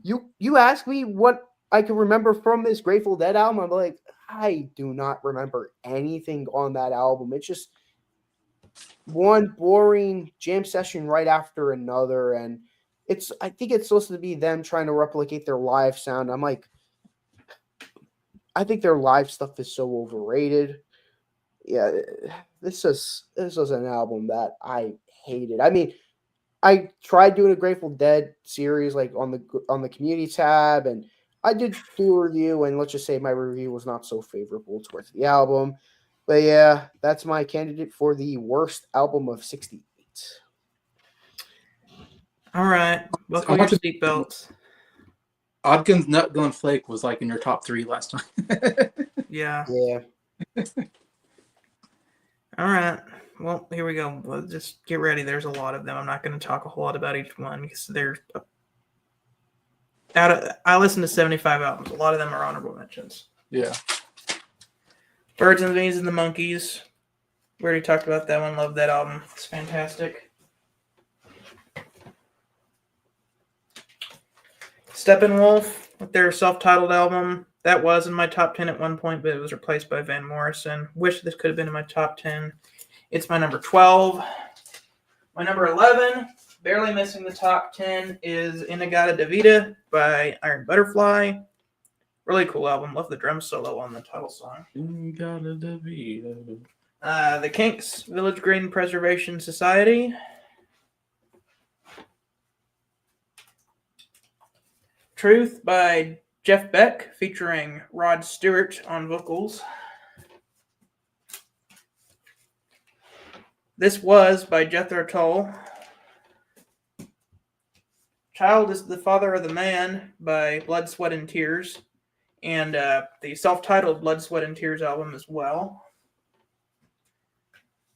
You ask me what I can remember from this Grateful Dead album. I'm like, I do not remember anything on that album. It's just one boring jam session right after another, and I think it's supposed to be them trying to replicate their live sound. I'm like, I think their live stuff is so overrated. Yeah, this was an album that I hated. I mean, I tried doing a Grateful Dead series like on the community tab, and I did do a review, and let's just say my review was not so favorable towards the album. But yeah, that's my candidate for the worst album of '68. All right, buckle I your want to- seatbelts. Ogden's Nut Gun Flake was like in your top 3 last time. Yeah. Yeah. All right. Well, here we go. Well, just get ready. There's a lot of them. I'm not going to talk a whole lot about each one because they're I listened to 75 albums. A lot of them are honorable mentions. Yeah. Birds and the Bees and the Monkeys. We already talked about that one. Love that album. It's fantastic. Steppenwolf with their self-titled album. That was in my top 10 at one point, but it was replaced by Van Morrison. Wish this could have been in my top 10. It's my number 12. My number 11, barely missing the top 10, is In-A-Gadda-Da-Vida by Iron Butterfly. Really cool album. Love the drum solo on the title song. The Kinks, Village Green Preservation Society. Truth by Jeff Beck, featuring Rod Stewart on vocals. This Was by Jethro Tull. Child is the Father of the Man by Blood, Sweat, and Tears. And the self-titled Blood, Sweat, and Tears album as well.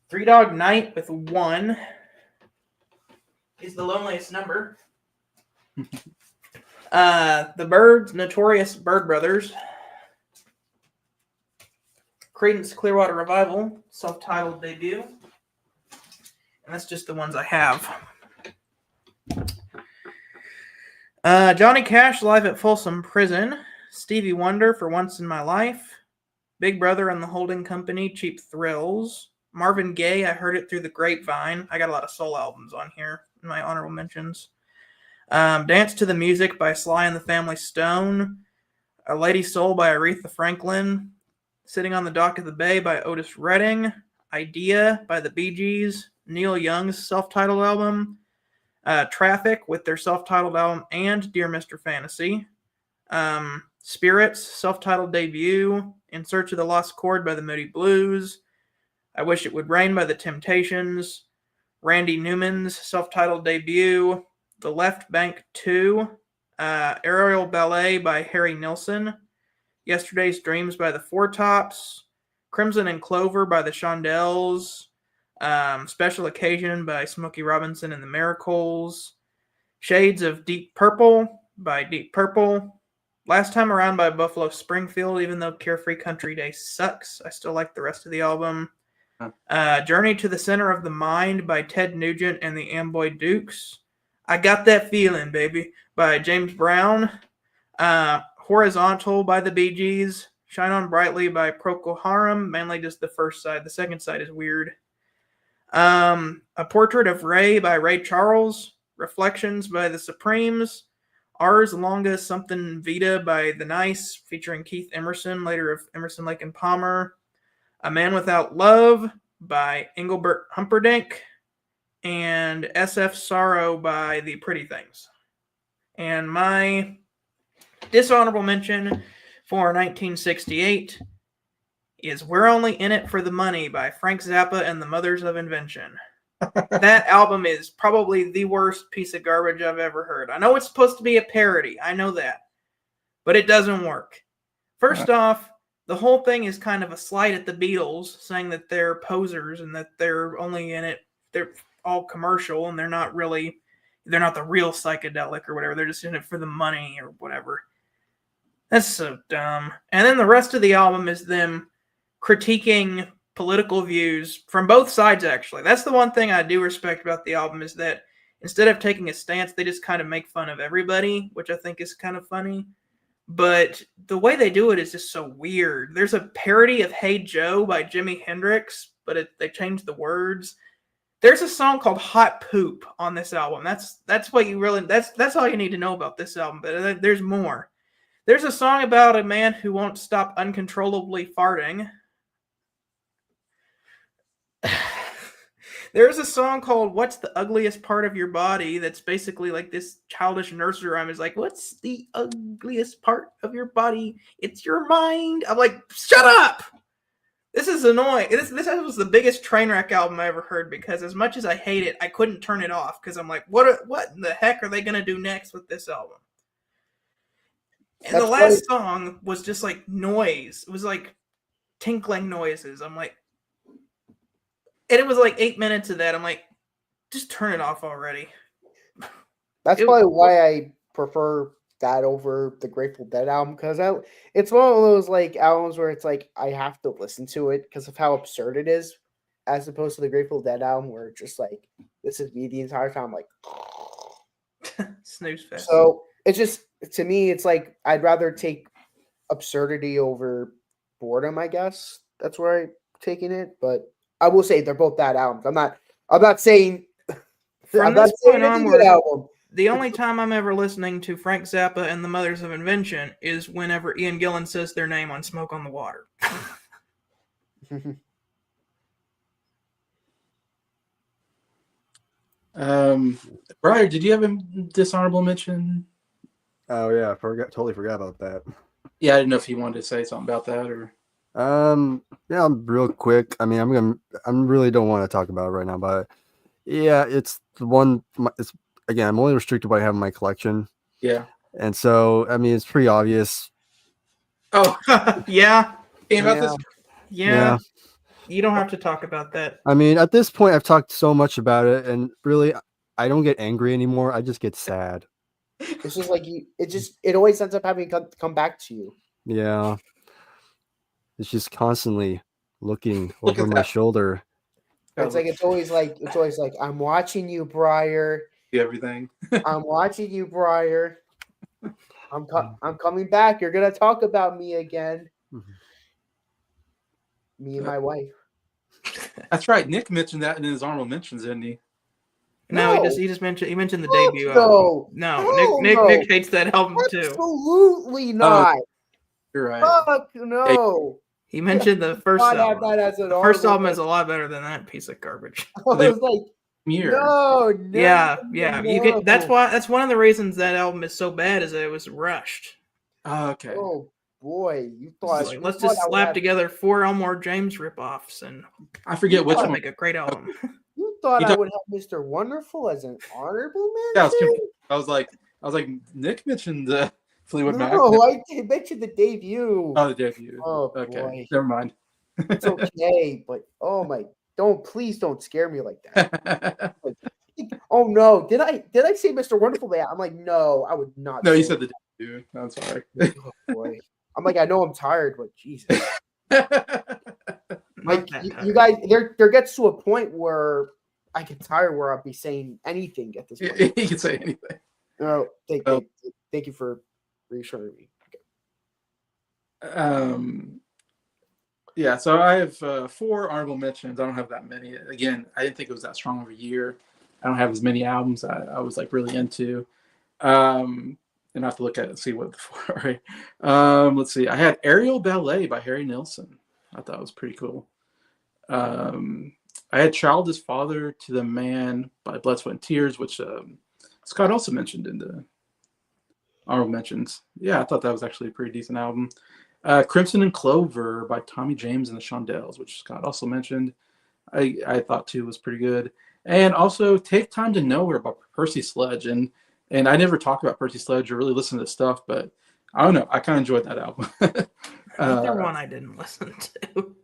Three Dog Night with One is the loneliest number. The Byrds, Notorious Byrd Brothers. Creedence Clearwater Revival, self-titled debut. And that's just the ones I have. Johnny Cash live at Folsom Prison. Stevie Wonder, For Once in My Life. Big Brother and the Holding Company, Cheap Thrills. Marvin Gaye, I Heard It Through the Grapevine. I got a lot of soul albums on here in my honorable mentions. Dance to the Music by Sly and the Family Stone. A Lady Soul by Aretha Franklin. Sitting on the Dock of the Bay by Otis Redding. Idea by the Bee Gees. Neil Young's self-titled album. Traffic with their self-titled album and Dear Mr. Fantasy. Spirits, self-titled debut. In Search of the Lost Chord by the Moody Blues. I Wish It Would Rain by the Temptations. Randy Newman's self-titled debut. The Left Bank 2. Aerial Ballet by Harry Nilsson. Yesterday's Dreams by the Four Tops. Crimson and Clover by the Shondells. Special Occasion by Smokey Robinson and the Miracles. Shades of Deep Purple by Deep Purple. Last Time Around by Buffalo Springfield. Even though Carefree Country Day sucks, I still like the rest of the album. Journey to the Center of the Mind by Ted Nugent and the Amboy Dukes. I Got That Feeling, Baby by James Brown. Horizontal by the Bee Gees. Shine On Brightly by Procol Harum. Mainly just the first side. The second side is weird. A Portrait of Ray by Ray Charles. Reflections by the Supremes. Ars Longa Something Vita by The Nice, featuring Keith Emerson, later of Emerson, Lake and Palmer. A Man Without Love by Engelbert Humperdinck. And SF Sorrow by The Pretty Things. And my dishonorable mention for 1968 is We're Only In It for the Money by Frank Zappa and the Mothers of Invention. That album is probably the worst piece of garbage I've ever heard. I know it's supposed to be a parody. I know that. But it doesn't work. First off, the whole thing is kind of a slight at the Beatles, saying that they're posers and that they're only in it, they're all commercial and they're not the real psychedelic or whatever. They're just in it for the money or whatever. That's so dumb. And then the rest of the album is them critiquing political views from both sides, actually. That's the one thing I do respect about the album, is that instead of taking a stance, they just kind of make fun of everybody, which I think is kind of funny. but the way they do it is just so weird. There's a parody of Hey Joe by Jimi Hendrix, but they changed the words. There's a song called Hot Poop on this album. That's what you really that's all you need to know about this album, but there's more. There's a song about a man who won't stop uncontrollably farting. There's a song called What's the Ugliest Part of Your Body that's basically like this childish nursery rhyme is like, what's the ugliest part of your body? It's your mind. I'm like, shut up! This is annoying. This was the biggest train wreck album I ever heard because as much as I hate it, I couldn't turn it off because I'm like, what in the heck are they going to do next with this album? And the last song was just like noise. It was like tinkling noises. I'm like, and it was like 8 minutes of that. I'm like, just turn it off already. That's probably why I prefer that over the Grateful Dead album, because it's one of those like albums where it's like I have to listen to it because of how absurd it is, as opposed to the Grateful Dead album where it's just like this is me the entire time, like snooze fest. So it's just, to me, it's like I'd rather take absurdity over boredom. I guess that's where I'm taking it. But I will say they're both bad albums. I'm not saying from I'm this not saying point it's a onward, good album. The only time I'm ever listening to Frank Zappa and the Mothers of Invention is whenever Ian Gillan says their name on Smoke on the Water. Brian, did you have a dishonorable mention? Oh yeah, totally forgot about that. Yeah, I didn't know if you wanted to say something about that or. Yeah, real quick. I mean, I really don't want to talk about it right now, but yeah, it's the one. It's again, I'm only restricted to what I have in my collection. Yeah. And so, I mean, it's pretty obvious. Oh, yeah. Yeah. You don't have to talk about that. I mean, at this point, I've talked so much about it, and really, I don't get angry anymore. I just get sad. It's just like it always ends up having to come back to you. Yeah. It's just constantly looking over my shoulder. It's always like I'm watching you, Briar. Everything. I'm watching you, Briar. I'm coming back. You're gonna talk about me again. Mm-hmm. Me and my wife. That's right. Nick mentioned that in his honorable mentions, didn't he? No, he mentioned the debut album. No, Nick hates that album too. Absolutely not. You're right. Fuck no. He mentioned the first album. The first album is a lot better than that piece of garbage. I was like, no. Yeah. You get that's one of the reasons that album is so bad is that it was rushed. Oh, okay. Oh boy, you thought like, let's just slap together 4 Elmore James ripoffs and I forget which one. Make a great album. You thought I would have Mr. Wonderful as an honorable mention? Yeah, I was like, Nick mentioned the Fleetwood Mac. No, I did mention the debut. Oh, the debut. Oh, okay. Boy. Never mind. It's okay, but please don't scare me like that. Oh no, did I say Mr. Wonderful? I'm like, no, I would not. No, you said the debut. I'm sorry. Oh, boy. I'm like, I know I'm tired, but Jesus. Like you guys, there gets to a point where I get tired where I'll be saying anything at this point. You can say anything. No, thank you for reassuring me. Okay. Yeah, so I have 4 honorable mentions. I don't have that many. Again, I didn't think it was that strong of a year. I don't have as many albums I was like really into. And I have to look at it and see what the 4 are. Right? Let's see. I had Aerial Ballet by Harry Nilsson. I thought it was pretty cool. I had Child is Father to the Man by Blood, Sweat, and Tears, which Scott also mentioned in the honorable mentions. Yeah, I thought that was actually a pretty decent album. Crimson and Clover by Tommy James and the Shondells, which Scott also mentioned. I thought too was pretty good. And also Take Time to Know Her by Percy Sledge. And I never talked about Percy Sledge or really listened to stuff, but I don't know. I kind of enjoyed that album. Another one I didn't listen to.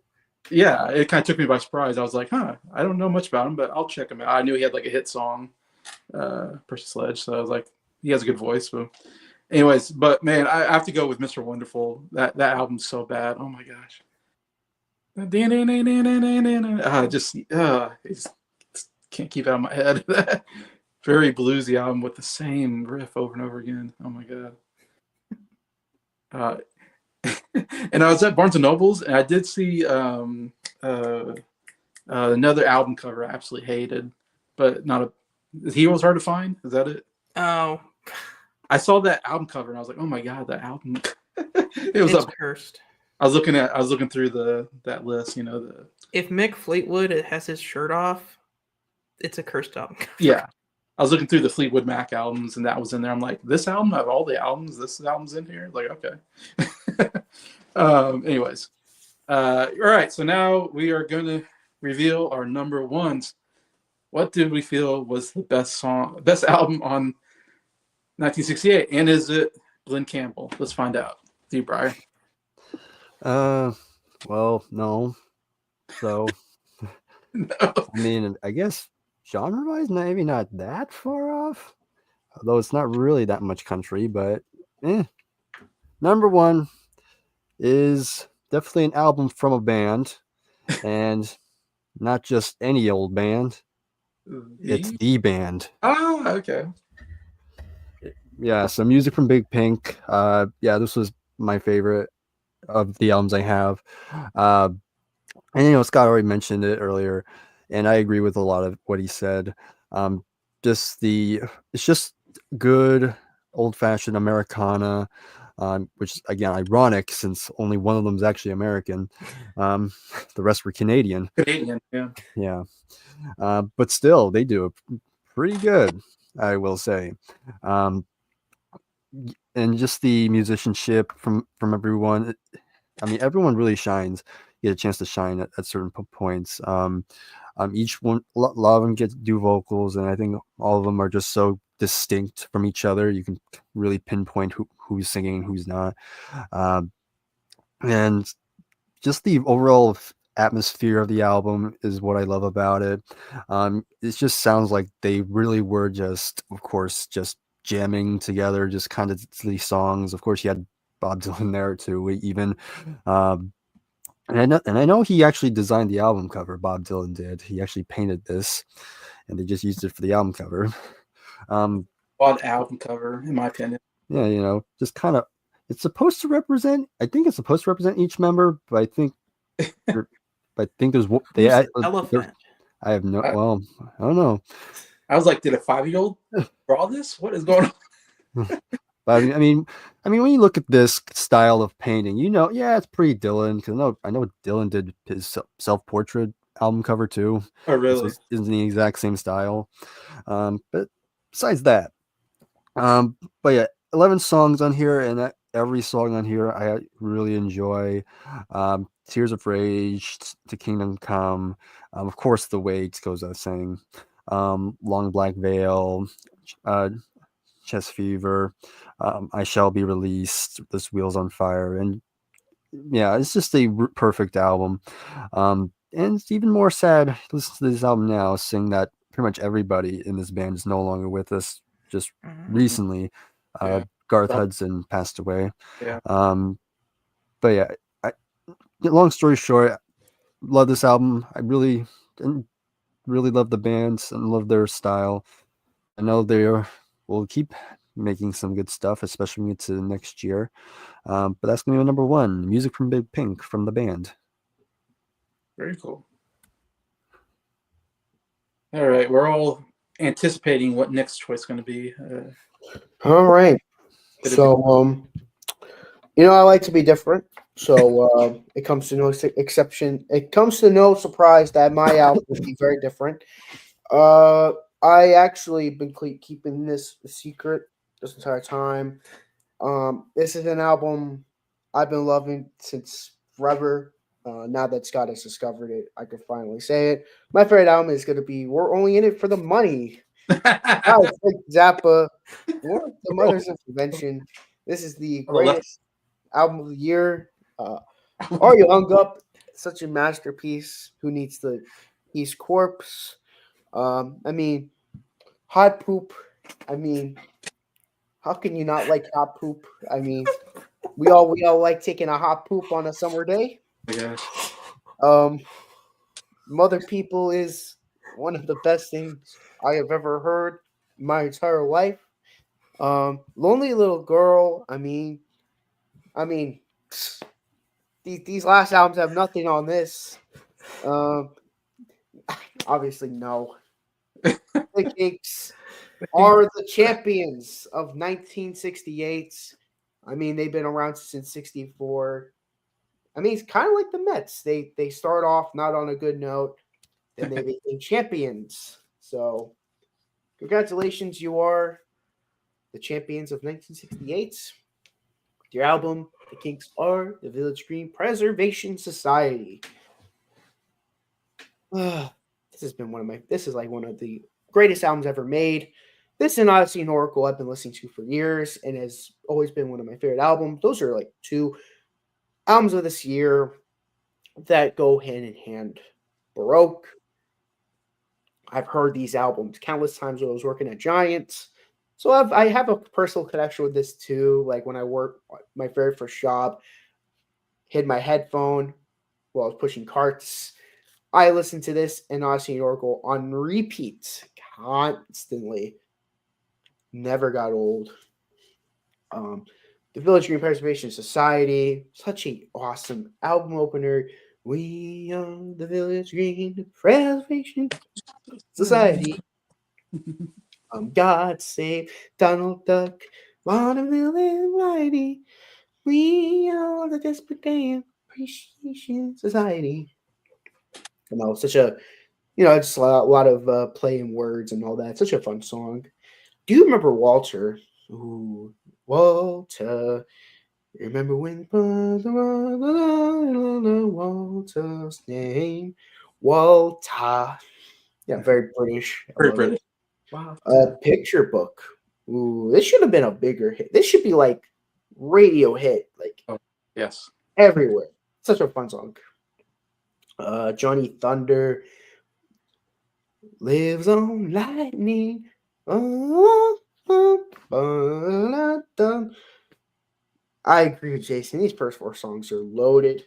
Yeah, it kind of took me by surprise. I was like, I don't know much about him, but I'll check him out. I knew he had like a hit song, Percy Sledge. So I was like, he has a good voice. So anyways, but man, I have to go with Mr. Wonderful. That album's so bad. Oh my gosh. Just can't keep it out of my head. Very bluesy album with the same riff over and over again. Oh my God. Uh, and I was at Barnes and Nobles, and I did see another album cover I absolutely hated, but not a. Is Heroes Hard to Find? Is that it? Oh, I saw that album cover and I was like, oh my god, that album. It was it's up. cursed. I was looking through that list. You know the. If Mick Fleetwood has his shirt off, it's a cursed album cover. Yeah, I was looking through the Fleetwood Mac albums, and that was in there. I'm like, this album of all the albums, this album's in here. Like, okay. Anyways, all right. So now we are going to reveal our number ones. What did we feel was the best album on 1968, and is it Glenn Campbell? Let's find out. Do you, Brian? Well, no. So, No. I mean, I guess genre-wise, maybe not that far off. Although it's not really that much country, but number one is definitely an album from a band, and not just any old band. It's the band. Oh, okay. Yeah, so music from Big Pink. Yeah, this was my favorite of the albums I have. And Scott already mentioned it earlier, and I agree with a lot of what he said. It's just good old-fashioned Americana, which is again ironic since only one of them is actually American. The rest were Canadian. Canadian, yeah. Yeah. But still, they do it pretty good, I will say. And just the musicianship from everyone. I mean, everyone really shines. You get a chance to shine at certain points. Each one, a lot of them get to do vocals, and I think all of them are just so distinct from each other. You can really pinpoint who's singing and who's not. And just the overall atmosphere of the album is what I love about it. It just sounds like they really were just jamming together, just kind of these songs. Of course, you had Bob Dylan there too, even. And I know he actually designed the album cover. Bob Dylan did. He actually painted this, and they just used it for the album cover. Odd album cover, in my opinion. Yeah, just kind of. It's supposed to represent. I think it's supposed to represent each member, but I think there's Elephant. I have no. Well, I don't know. I was like, did a 5-year-old draw this? What is going on? But I mean, when you look at this style of painting, it's pretty Dylan. Because I know Dylan did his self-portrait album cover too. Oh, really? It's in the exact same style. But besides that, but yeah, 11 songs on here, and every song on here I really enjoy. Tears of Rage, To Kingdom Come, of course, The Wait goes without saying. Long Black Veil, Chest Fever, I Shall Be Released, This Wheels on Fire, and yeah, it's just a perfect album. And it's even more sad to listen to this album now, seeing that pretty much everybody in this band is no longer with us. Just recently, Garth Hudson passed away. Yeah. But yeah, long story short, love this album. I really love the bands and love their style. I know they will keep making some good stuff, especially when we get to next year. But that's going to be my number one, music from Big Pink from the band. Very cool. All right, we're all anticipating what next choice is going to be. All right. So, I like to be different. So it comes to no exception. It comes to no surprise that my album will be very different. I actually been keeping this a secret this entire time. This is an album I've been loving since forever. Now that Scott has discovered it, I can finally say it. My favorite album is going to be "We're Only in It for the Money." Frank Zappa, one of the Mothers of Invention. This is the greatest album of the year. Are You Hung Up? Such a masterpiece. Who Needs the Peace Corpse? I mean, Hot Poop. I mean, how can you not like hot poop? I mean, we all like taking a hot poop on a summer day. Yeah. Mother People is one of the best things I have ever heard in my entire life. Lonely Little Girl. I mean, I mean, these last albums have nothing on this. Obviously, no. The Kinks are the champions of 1968. I mean, they've been around since 64. I mean, it's kind of like the Mets. They start off not on a good note, then they became champions. So, congratulations, you are the champions of 1968. Your album, The Kinks are the Village Green Preservation Society. This has been this is like one of the greatest albums ever made. This and Odyssey and Oracle I've been listening to for years and has always been one of my favorite albums. Those are like two albums of this year that go hand in hand. Baroque. I've heard these albums countless times when I was working at Giants. So I have a personal connection with this too. Like when I worked my very first job, hid my headphone while I was pushing carts. I listened to this and Odyssey and Oracle on repeat constantly. Never got old. The Village Green Preservation Society, such an awesome album opener. We are the Village Green Preservation Society. God save Donald Duck, Vaudeville and Whitey. We are the Desperate Dan Appreciation Society. You know, such a, just a lot of playing words and all that. Such a fun song. Do you remember Walter? Ooh, Walter. Remember when Walter's name? Walter. Yeah, very British. Very British. Wow. Picture Book. Ooh, this should have been a bigger hit. This should be like radio hit, like yes, everywhere. Such a fun song. Johnny Thunder lives on lightning. I agree with Jason. These first four songs are loaded.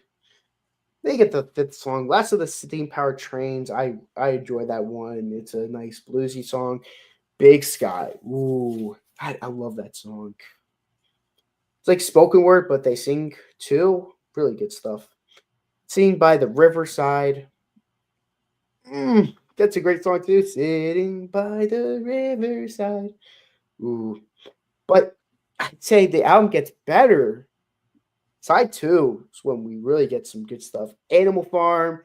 They get the fifth song, Last of the Steam Powered Trains. I enjoy that one. It's a nice bluesy song. Big Sky. Ooh, I love that song. It's like spoken word, but they sing too. Really good stuff. Seen by the Riverside. That's a great song too. Sitting by the riverside. Ooh. But I'd say the album gets better. Side 2 is when we really get some good stuff. Animal Farm.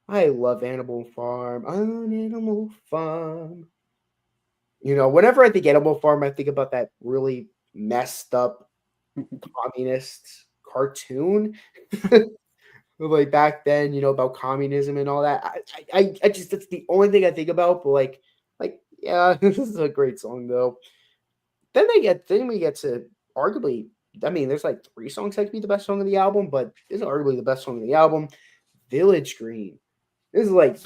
I love Animal Farm. On Animal Farm. You know, whenever I think Animal Farm, I think about that really messed up communist cartoon. Like back then, about communism and all that. I just, that's the only thing I think about. But like, yeah, this is a great song though. Then we get to arguably, I mean, there's like 3 songs that could be the best song of the album, but this is arguably the best song of the album. Village Green. This is like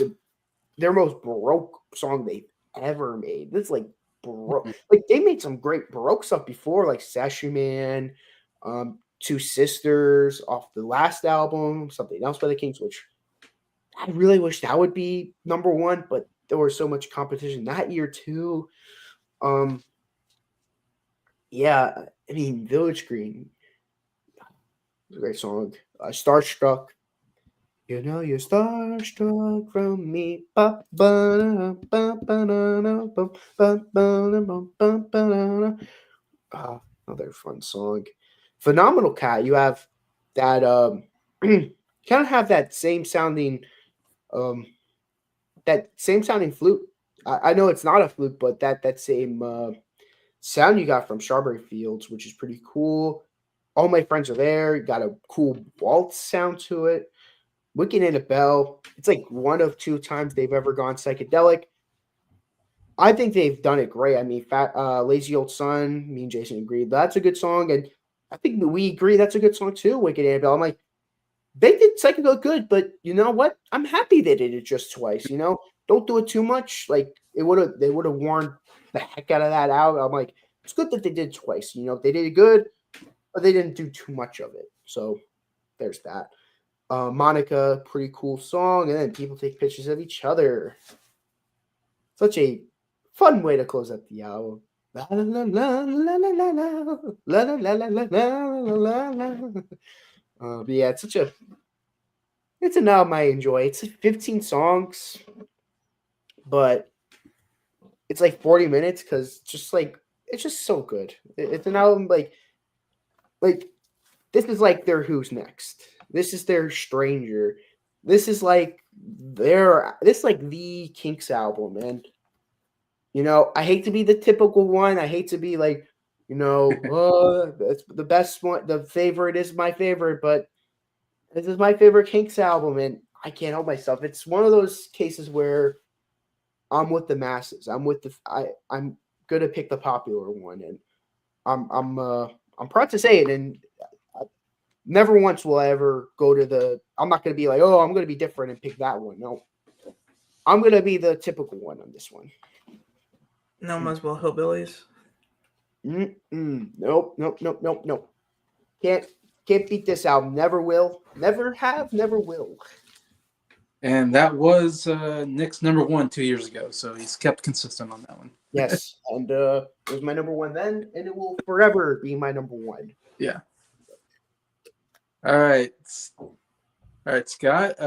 their most Baroque song they've ever made. This is like Baroque. Like they made some great Baroque stuff before, like Sashay Man, Two Sisters off the last album, Something Else by the Kinks, which I really wish that would be number 1, but there was so much competition that year too. Yeah, I mean, Village Green, a great song. Starstruck. You know you're starstruck from me. Another fun song. Phenomenal Cat. You have that kind of have that same sounding flute. I know it's not a flute, but that same sound you got from Strawberry Fields, which is pretty cool. All My Friends Are There. You got a cool waltz sound to it. Wicked Annabelle. It's like one of 2 times they've ever gone psychedelic. I think they've done it great. I mean, Lazy Old Sun, me and Jason agreed. That's a good song. And I think we agree that's a good song too, Wicked Annabelle. I'm like, they did psychedelic good, but you know what? I'm happy they did it just twice, Don't do it too much. Like they would have worn the heck out of that out. I'm like, it's good that they did twice. They did it good, but they didn't do too much of it. So there's that. Monica, pretty cool song. And then People Take Pictures of Each Other. Such a fun way to close out the album. La la la la la la la la la la la la la la la. But yeah, it's an album I enjoy. It's like 15 songs, but it's like 40 minutes because just like it's just so good. It's an album like this is like their Who's Next. This is their Stranger. This is like the Kinks album. And I hate to be the typical one. I hate to be like, that's the best one. The favorite is my favorite, but this is my favorite Kinks album, and I can't help myself. It's one of those cases where I'm with the masses. I'm gonna pick the popular one, and I'm proud to say it. And never once will I ever go to the. I'm not gonna be like, oh, I'm gonna be different and pick that one. No, I'm gonna be the typical one on this one. No Muswell Hillbillies. Nope. Can't beat this album. Never will. Never have. Never will. And that was Nick's number 1 2 years ago, so he's kept consistent on that one. Yes, and it was my number 1 then, and it will forever be my number 1. Yeah. All right, Scott.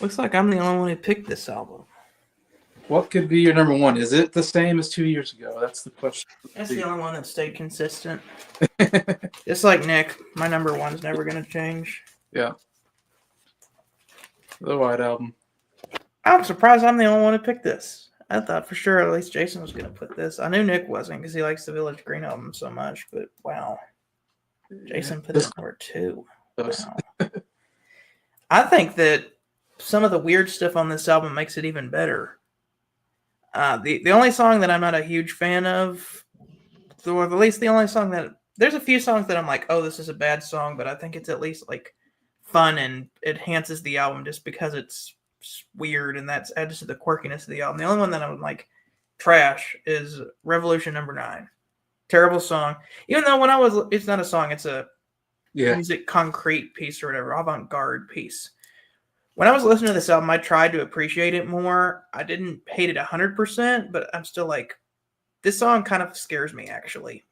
Looks like I'm the only one who picked this album. What could be your number 1? Is it the same as 2 years ago? That's the question. That's the only one that stayed consistent. Just like Nick, my number 1's never going to change. Yeah. The White Album. I'm surprised I'm the only one who picked this. I thought for sure at least Jason was going to put this. I knew Nick wasn't because he likes the Village Green album so much, but wow. Jason put this number 2. Wow. I think that some of the weird stuff on this album makes it even better. The only song that I'm not a huge fan of, or at least the only song that there's a few songs that I'm like, oh, this is a bad song, but I think it's at least like fun and it enhances the album just because it's weird and that's adds to the quirkiness of the album. The only one that I'm like trash is Revolution Number 9. Terrible song. Even though it's not a song, it's a music concrete piece or whatever, avant-garde piece. When I was listening to this album, I tried to appreciate it more. I didn't hate it 100%, but I'm still like, this song kind of scares me actually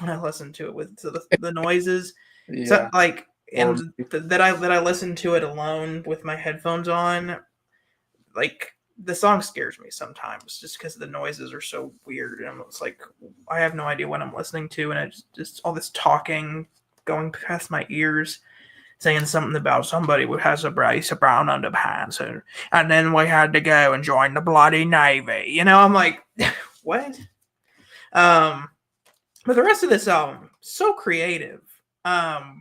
when I listen to it with the noises. Yeah. So, like, and that I listen to it alone with my headphones on. Like, the song scares me sometimes just because the noises are so weird. And it's like, I have no idea what I'm listening to, and it's just all this talking going past my ears. Saying something about somebody who has a brace of brown underpants, and then we had to go and join the bloody Navy. I'm like, what? But the rest of this album, so creative. Back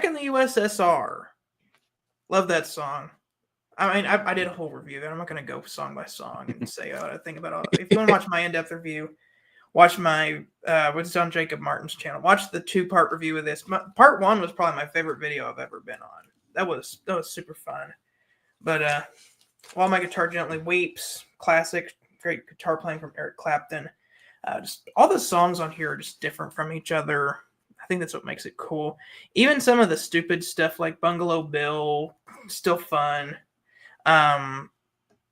in the USSR, love that song. I mean, I did a whole review there. I'm not going to go song by song and say I think about it. If you want to watch my in-depth review, watch my it's on Jacob Martin's channel. Watch the 2-part review of this. Part 1 was probably my favorite video I've ever been on. That was super fun. But While My Guitar Gently Weeps, classic, great guitar playing from Eric Clapton. Just all the songs on here are just different from each other. I think that's what makes it cool. Even some of the stupid stuff like Bungalow Bill, still fun.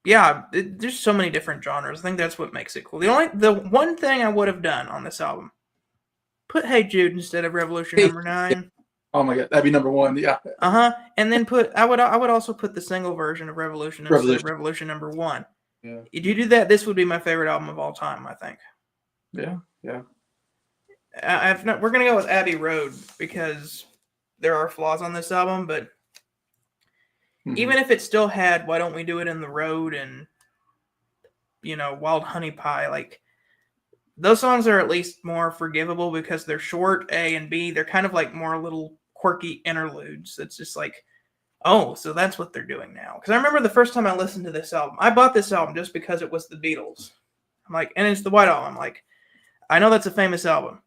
There's so many different genres. I think that's what makes it cool. The one thing I would have done on this album, put Hey Jude instead of Revolution Number 9. Oh my god, that'd be number 1. Yeah. And then I would also put the single version of Revolution instead of Revolution Number 1. Yeah. If you do that, this would be my favorite album of all time, I think. Yeah. We're gonna go with Abbey Road because there are flaws on this album, but even if it still had Why Don't We Do It in the Road and Wild Honey Pie, like those songs are at least more forgivable because they're short, A and B. They're kind of like more little quirky interludes. It's just like, oh, so that's what they're doing now. Because I remember the first time I listened to this album, I bought this album just because it was the Beatles. I'm like, and it's the White Album. I'm like, I know that's a famous album.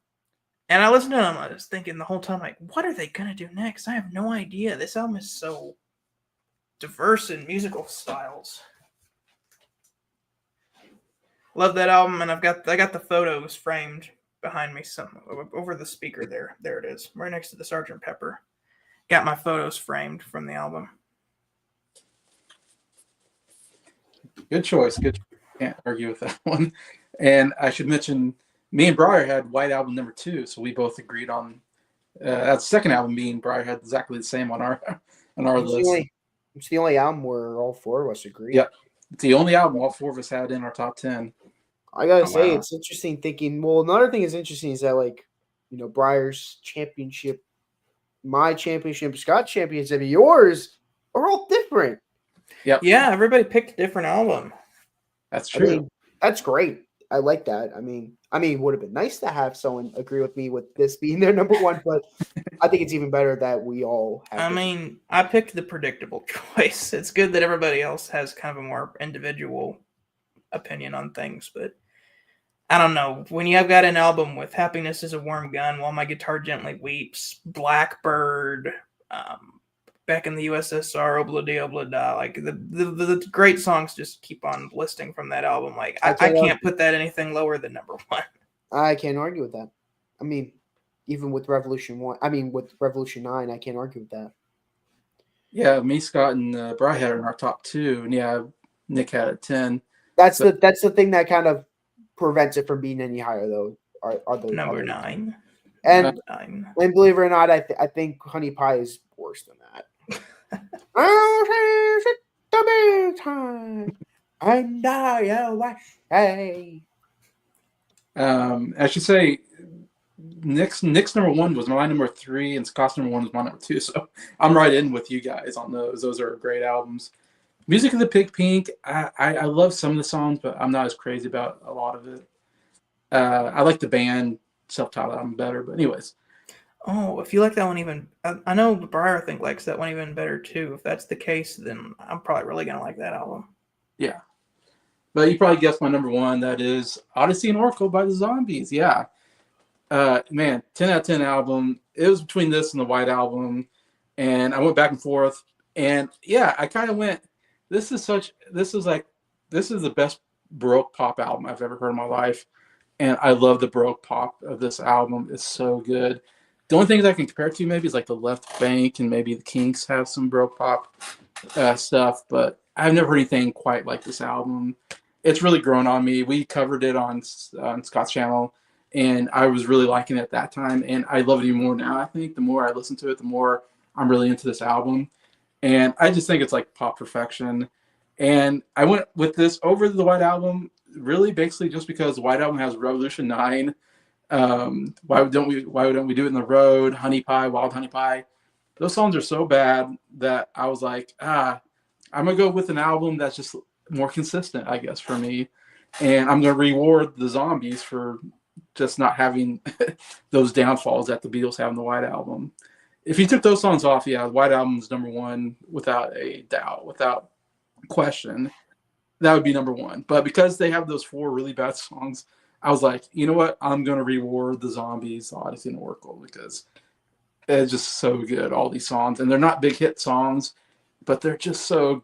And I listened to it and I was thinking the whole time, like, what are they going to do next? I have no idea. This album is so diverse in musical styles. Love that album, and I got the photos framed behind me over the speaker there. There it is, right next to the Sgt. Pepper. Got my photos framed from the album. Good choice. Good. Can't argue with that one. And I should mention, me and Briar had White Album number 2, so we both agreed on that second album. Me and Briar had exactly the same on our list. It's the only album where all four of us agree. Yeah, it's the only album all four of us had in our top 10. I gotta say, wow. it's interesting thinking. Well, another thing is interesting is that, like, you know, Briar's championship, my championship, Scott's championship, yours are all different. Yep. Yeah, everybody picked a different album. That's I true. mean, that's great. I like that. I mean, it would have been nice to have someone agree with me with this being their number one, but I think it's even better that we all have. I mean, I picked the predictable choice. It's good that everybody else has kind of a more individual opinion on things, but I don't know. When you have got an album with Happiness is a Warm Gun, While My Guitar Gently Weeps, Blackbird, Back in the USSR, Obla Di Obla Da, like the great songs just keep on listing from that album. Like I can't put that anything lower than number one. I can't argue with that. I mean, even with Revolution 1, with Revolution 9, I can't argue with that. Yeah, me, Scott, and Brian had it in our top 2, and yeah, Nick had it 10. That's the thing that kind of prevents it from being any higher, though. Are the Number others. 9. And 9. and believe it or not, I think Honey Pie is worse than that. And I should say Nick's number 1 was my number 3, and Scott's number 1 was my number 2. So I'm right in with you guys on those. Those are great albums. Music of the Pink, I love some of the songs, but I'm not as crazy about a lot of it. I like the band self-titled album better, but anyways. Oh, if you like that one even, I know Briar likes that one even better too. If that's the case, then I'm probably really gonna like that album. Yeah, but you probably guessed my number 1. That is Odyssey and Oracle by the Zombies. Yeah, man, 10 out of 10 album. It was between this and the White Album, and I went back and forth. And yeah, I kind of went. This is the best Baroque pop album I've ever heard in my life, and I love the Baroque pop of this album. It's so good. The only things I can compare it to maybe is like the Left Bank, and maybe the Kinks have some Baroque pop stuff, but I've never heard anything quite like this album. It's really grown on me. We covered it on Scott's channel, and I was really liking it at that time, and I love it even more now. I think the more I listen to it, the more I'm really into this album, and I just think it's like pop perfection. And I went with this over the White Album, really basically just because the White Album has Revolution 9. Why don't we do it in the road? Honey Pie, Wild Honey Pie. Those songs are so bad that I was like, I'm gonna go with an album that's just more consistent, I guess, for me. And I'm gonna reward the Zombies for just not having those downfalls that the Beatles have in the White Album. If you took those songs off, yeah, the White Album's number 1 without a doubt, without question. That would be number 1. But because they have those 4 really bad songs, I was like, you know what? I'm going to reward the Zombies, Odyssey and Oracle, because it's just so good, all these songs. And they're not big hit songs, but they're just so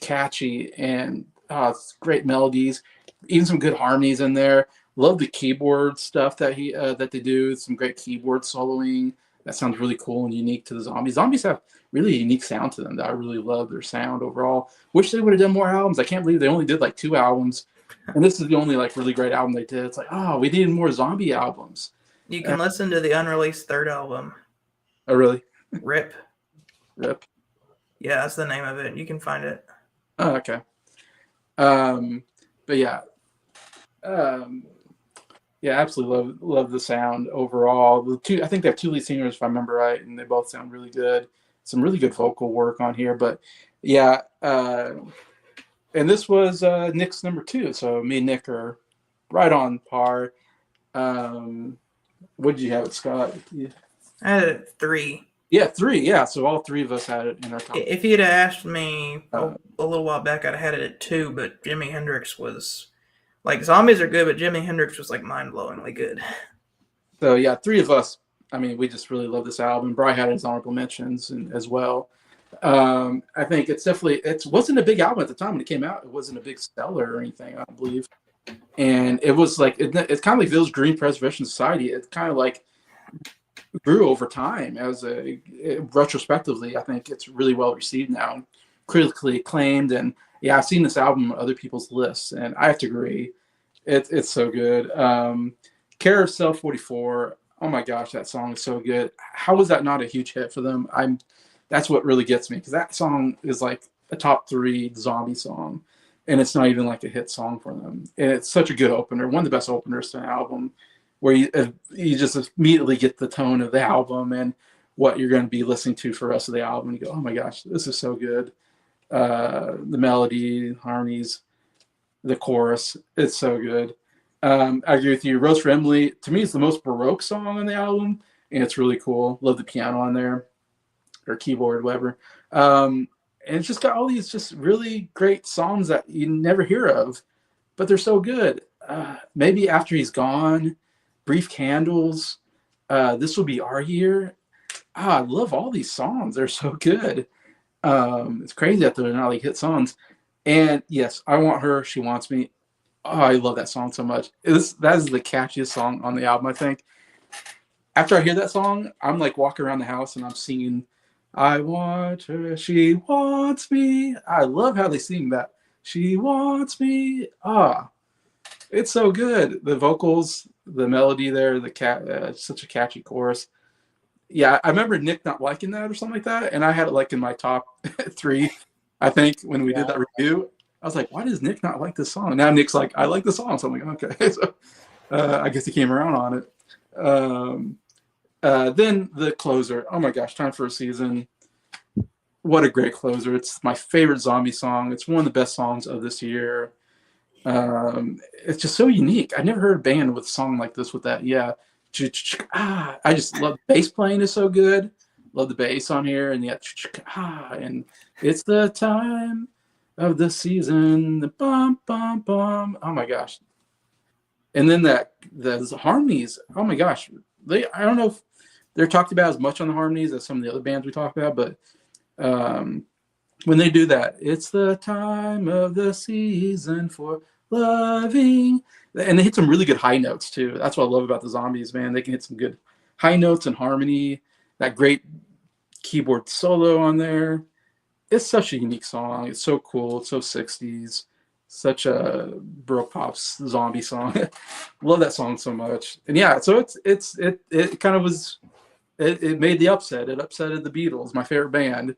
catchy, and it's great melodies, even some good harmonies in there. Love the keyboard stuff that they do. Some great keyboard soloing. That sounds really cool and unique to the Zombies. Zombies have really unique sound to them that I really love their sound overall. Wish they would have done more albums. I can't believe they only did like 2 albums. And this is the only like really great album they did. It's like, we needed more zombie albums. You can listen to the unreleased 3rd album. Oh, really? Rip. Rip. Yeah, that's the name of it. You can find it. Oh, okay. But yeah. Yeah, absolutely love the sound overall. I think they have 2 lead singers, if I remember right, and they both sound really good. Some really good vocal work on here. But yeah, and this was Nick's number 2, so me and Nick are right on par. What did you have it, Scott? Yeah. I had it 3. Yeah, 3. Yeah, so all 3 of us had it in our top. If you'd have asked me a little while back, I'd have had it at 2, but Jimi Hendrix was... Like, Zombies are good, but Jimi Hendrix was, like, mind-blowingly good. So, yeah, 3 of us, I mean, we just really love this album. Brian had his honorable mentions as well. I think it's definitely, it wasn't a big album at the time when it came out. It wasn't a big seller or anything, I don't believe. And it was like, it's kind of like Village Green Preservation Society. It kind of like grew over time retrospectively. I think it's really well received now. critically acclaimed. And yeah, I've seen this album on other people's lists, and I have to agree, it's so good. Care of Self 44. Oh my gosh, that song is so good. How was that not a huge hit for them? That's what really gets me, because that song is like a top 3 zombie song, and it's not even like a hit song for them. And it's such a good opener, one of the best openers to an album, where you just immediately get the tone of the album and what you're going to be listening to for the rest of the album. And you go, oh my gosh, this is so good. The melody, harmonies, the chorus, it's so good. I agree with you. Rose for Emily, to me, is the most Baroque song on the album, and it's really cool. Love the piano on there, or keyboard, whatever. And it's just got all these just really great songs that you never hear of, but they're so good. Maybe After He's Gone, Brief Candles, This Will Be Our Year. I love all these songs. They're so good. It's crazy that they're not like hit songs. And yes, I Want Her, She Wants Me. Oh, I love that song so much. That is the catchiest song on the album, I think. After I hear that song, I'm like walking around the house and I'm singing, I want her, she wants me. I love how they sing that. She wants me. It's so good. The vocals, the melody there, such a catchy chorus. Yeah, I remember Nick not liking that or something like that, and I had it like in my top 3, I think, when we did that review. I was like, why does Nick not like this song? Now Nick's like, I like the song. So I'm like, okay. So I guess he came around on it. Then the closer. Oh my gosh, Time for a Season. What a great closer. It's my favorite zombie song. It's one of the best songs of this year. It's just so unique. I never heard a band with a song like this with that. Yeah. I just love the bass playing is so good. Love the bass on here, and and it's the time of the season, the bum bum bum. Oh my gosh! And then the harmonies. Oh my gosh! I don't know if they're talked about as much on the harmonies as some of the other bands we talk about, but when they do that, it's the time of the season for loving, and they hit some really good high notes too. That's what I love about the Zombies, man. They can hit some good high notes and harmony. That great keyboard solo on there. It's such a unique song. It's so cool. It's so 60s. Such a Baroque Pops zombie song. Love that song so much. And yeah, so it kind of was, it made the upset. It upsetted the Beatles, my favorite band.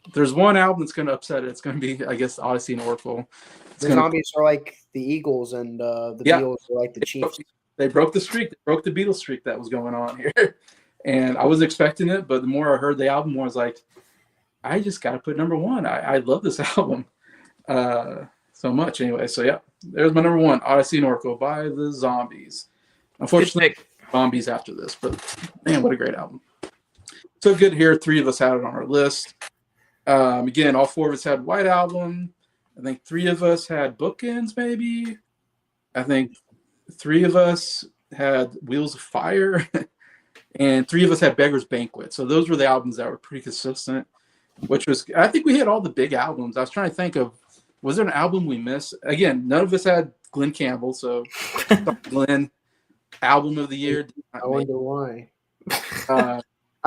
If there's one album that's going to upset it, it's going to be, I guess, Odyssey and Oracle. The Zombies are like the Eagles, and the Beatles are like the Chiefs. They broke the streak. They broke the Beatles streak that was going on here. And I was expecting it, but the more I heard the album, more I was like, I just got to put number 1. I love this album so much. Anyway, so yeah, there's my number 1, Odyssey and Oracle by the Zombies. Unfortunately, Zombies after this, but man, what a great album. So good here. 3 of us had it on our list. Again, all 4 of us had White Album. I think 3 of us had Bookends, maybe. I think 3 of us had Wheels of Fire. And 3 of us had Beggar's Banquet. So those were the albums that were pretty consistent, which was, I think we had all the big albums. I was trying to think of, was there an album we missed? Again, none of us had Glenn Campbell. So Glenn, album of the year. I wonder why. I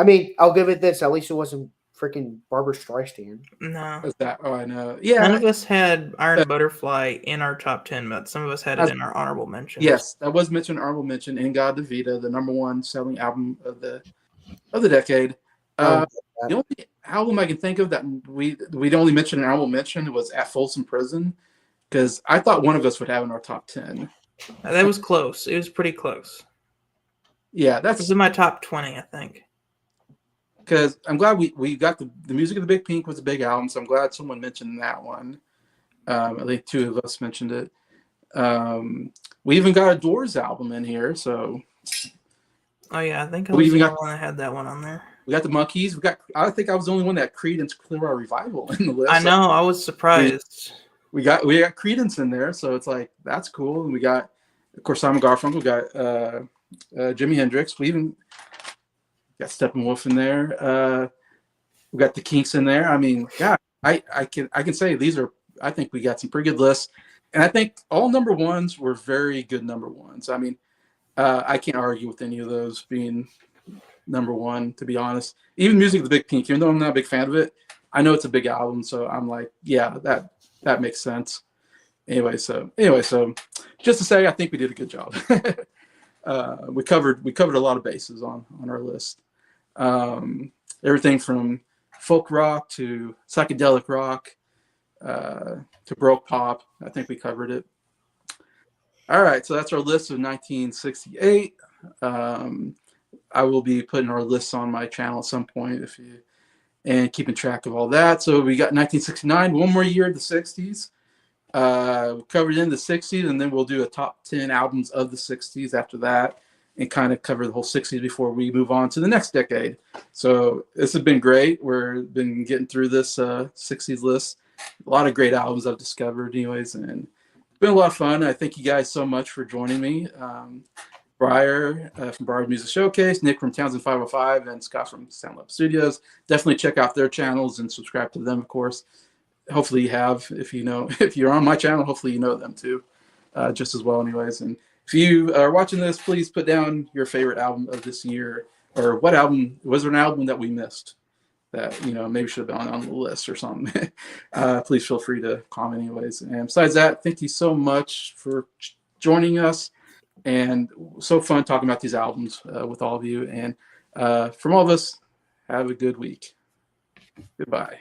mean, I'll give it this. At least it wasn't freaking Barbra Streisand. No. Was that? Oh, I know. Yeah. None of us had Iron Butterfly in our top 10, but some of us had it in our honorable mentions. Yes, that was mentioned. Honorable mention. In God the Vita, the number 1 selling album of the decade. The only album I can think of that we'd only mentioned an honorable mention was At Folsom Prison, because I thought one of us would have in our top 10. That was close. It was pretty close. Yeah, It was in my top 20, I think. Because I'm glad we got the Music of the Big Pink was a big album, so I'm glad someone mentioned that one. I think 2 of us mentioned it. We even got a Doors album in here, so. Oh yeah, I think I was the only one that had that one on there. We got the Monkees. I think I was the only one that had Creedence Clearwater Revival in the list. I know. I was surprised. We got Creedence in there, so it's like that's cool. And we got, of course, Simon Garfunkel. We got Jimi Hendrix. We even got Steppenwolf in there. We got the Kinks in there. I mean, yeah, I can say these are. I think we got some pretty good lists, and I think all number 1s were very good number 1s. I mean, I can't argue with any of those being number 1, to be honest. Even Music of the Big Pink, even though I'm not a big fan of it, I know it's a big album, so I'm like, yeah, that makes sense. Anyway, so just to say, I think we did a good job. We covered a lot of bases on our list. Everything from folk rock to psychedelic rock to Baroque pop. I think we covered it. All right, so that's our list of 1968. I will be putting our lists on my channel at some point and keeping track of all that. So we got 1969, one more year of the 60s. Covered in the 60s, and then we'll do a top 10 albums of the 60s after that, and kind of cover the whole 60s before we move on to the next decade. So this has been great. We've been getting through this 60s list. A lot of great albums I've discovered anyways, and it's been a lot of fun. I thank you guys so much for joining me. Briar from Briar's Music Showcase, Nick from Townsend 505, and Scott from Soundlab Studios. Definitely check out their channels and subscribe to them, of course. Hopefully you have, if you're on my channel, hopefully you know them too, just as well anyways. And if you are watching this, please put down your favorite album of this year, or what album, was there an album that we missed that, maybe should have been on the list or something. Please feel free to comment anyways. And besides that, thank you so much for joining us, and so fun talking about these albums with all of you. And from all of us, have a good week. Goodbye.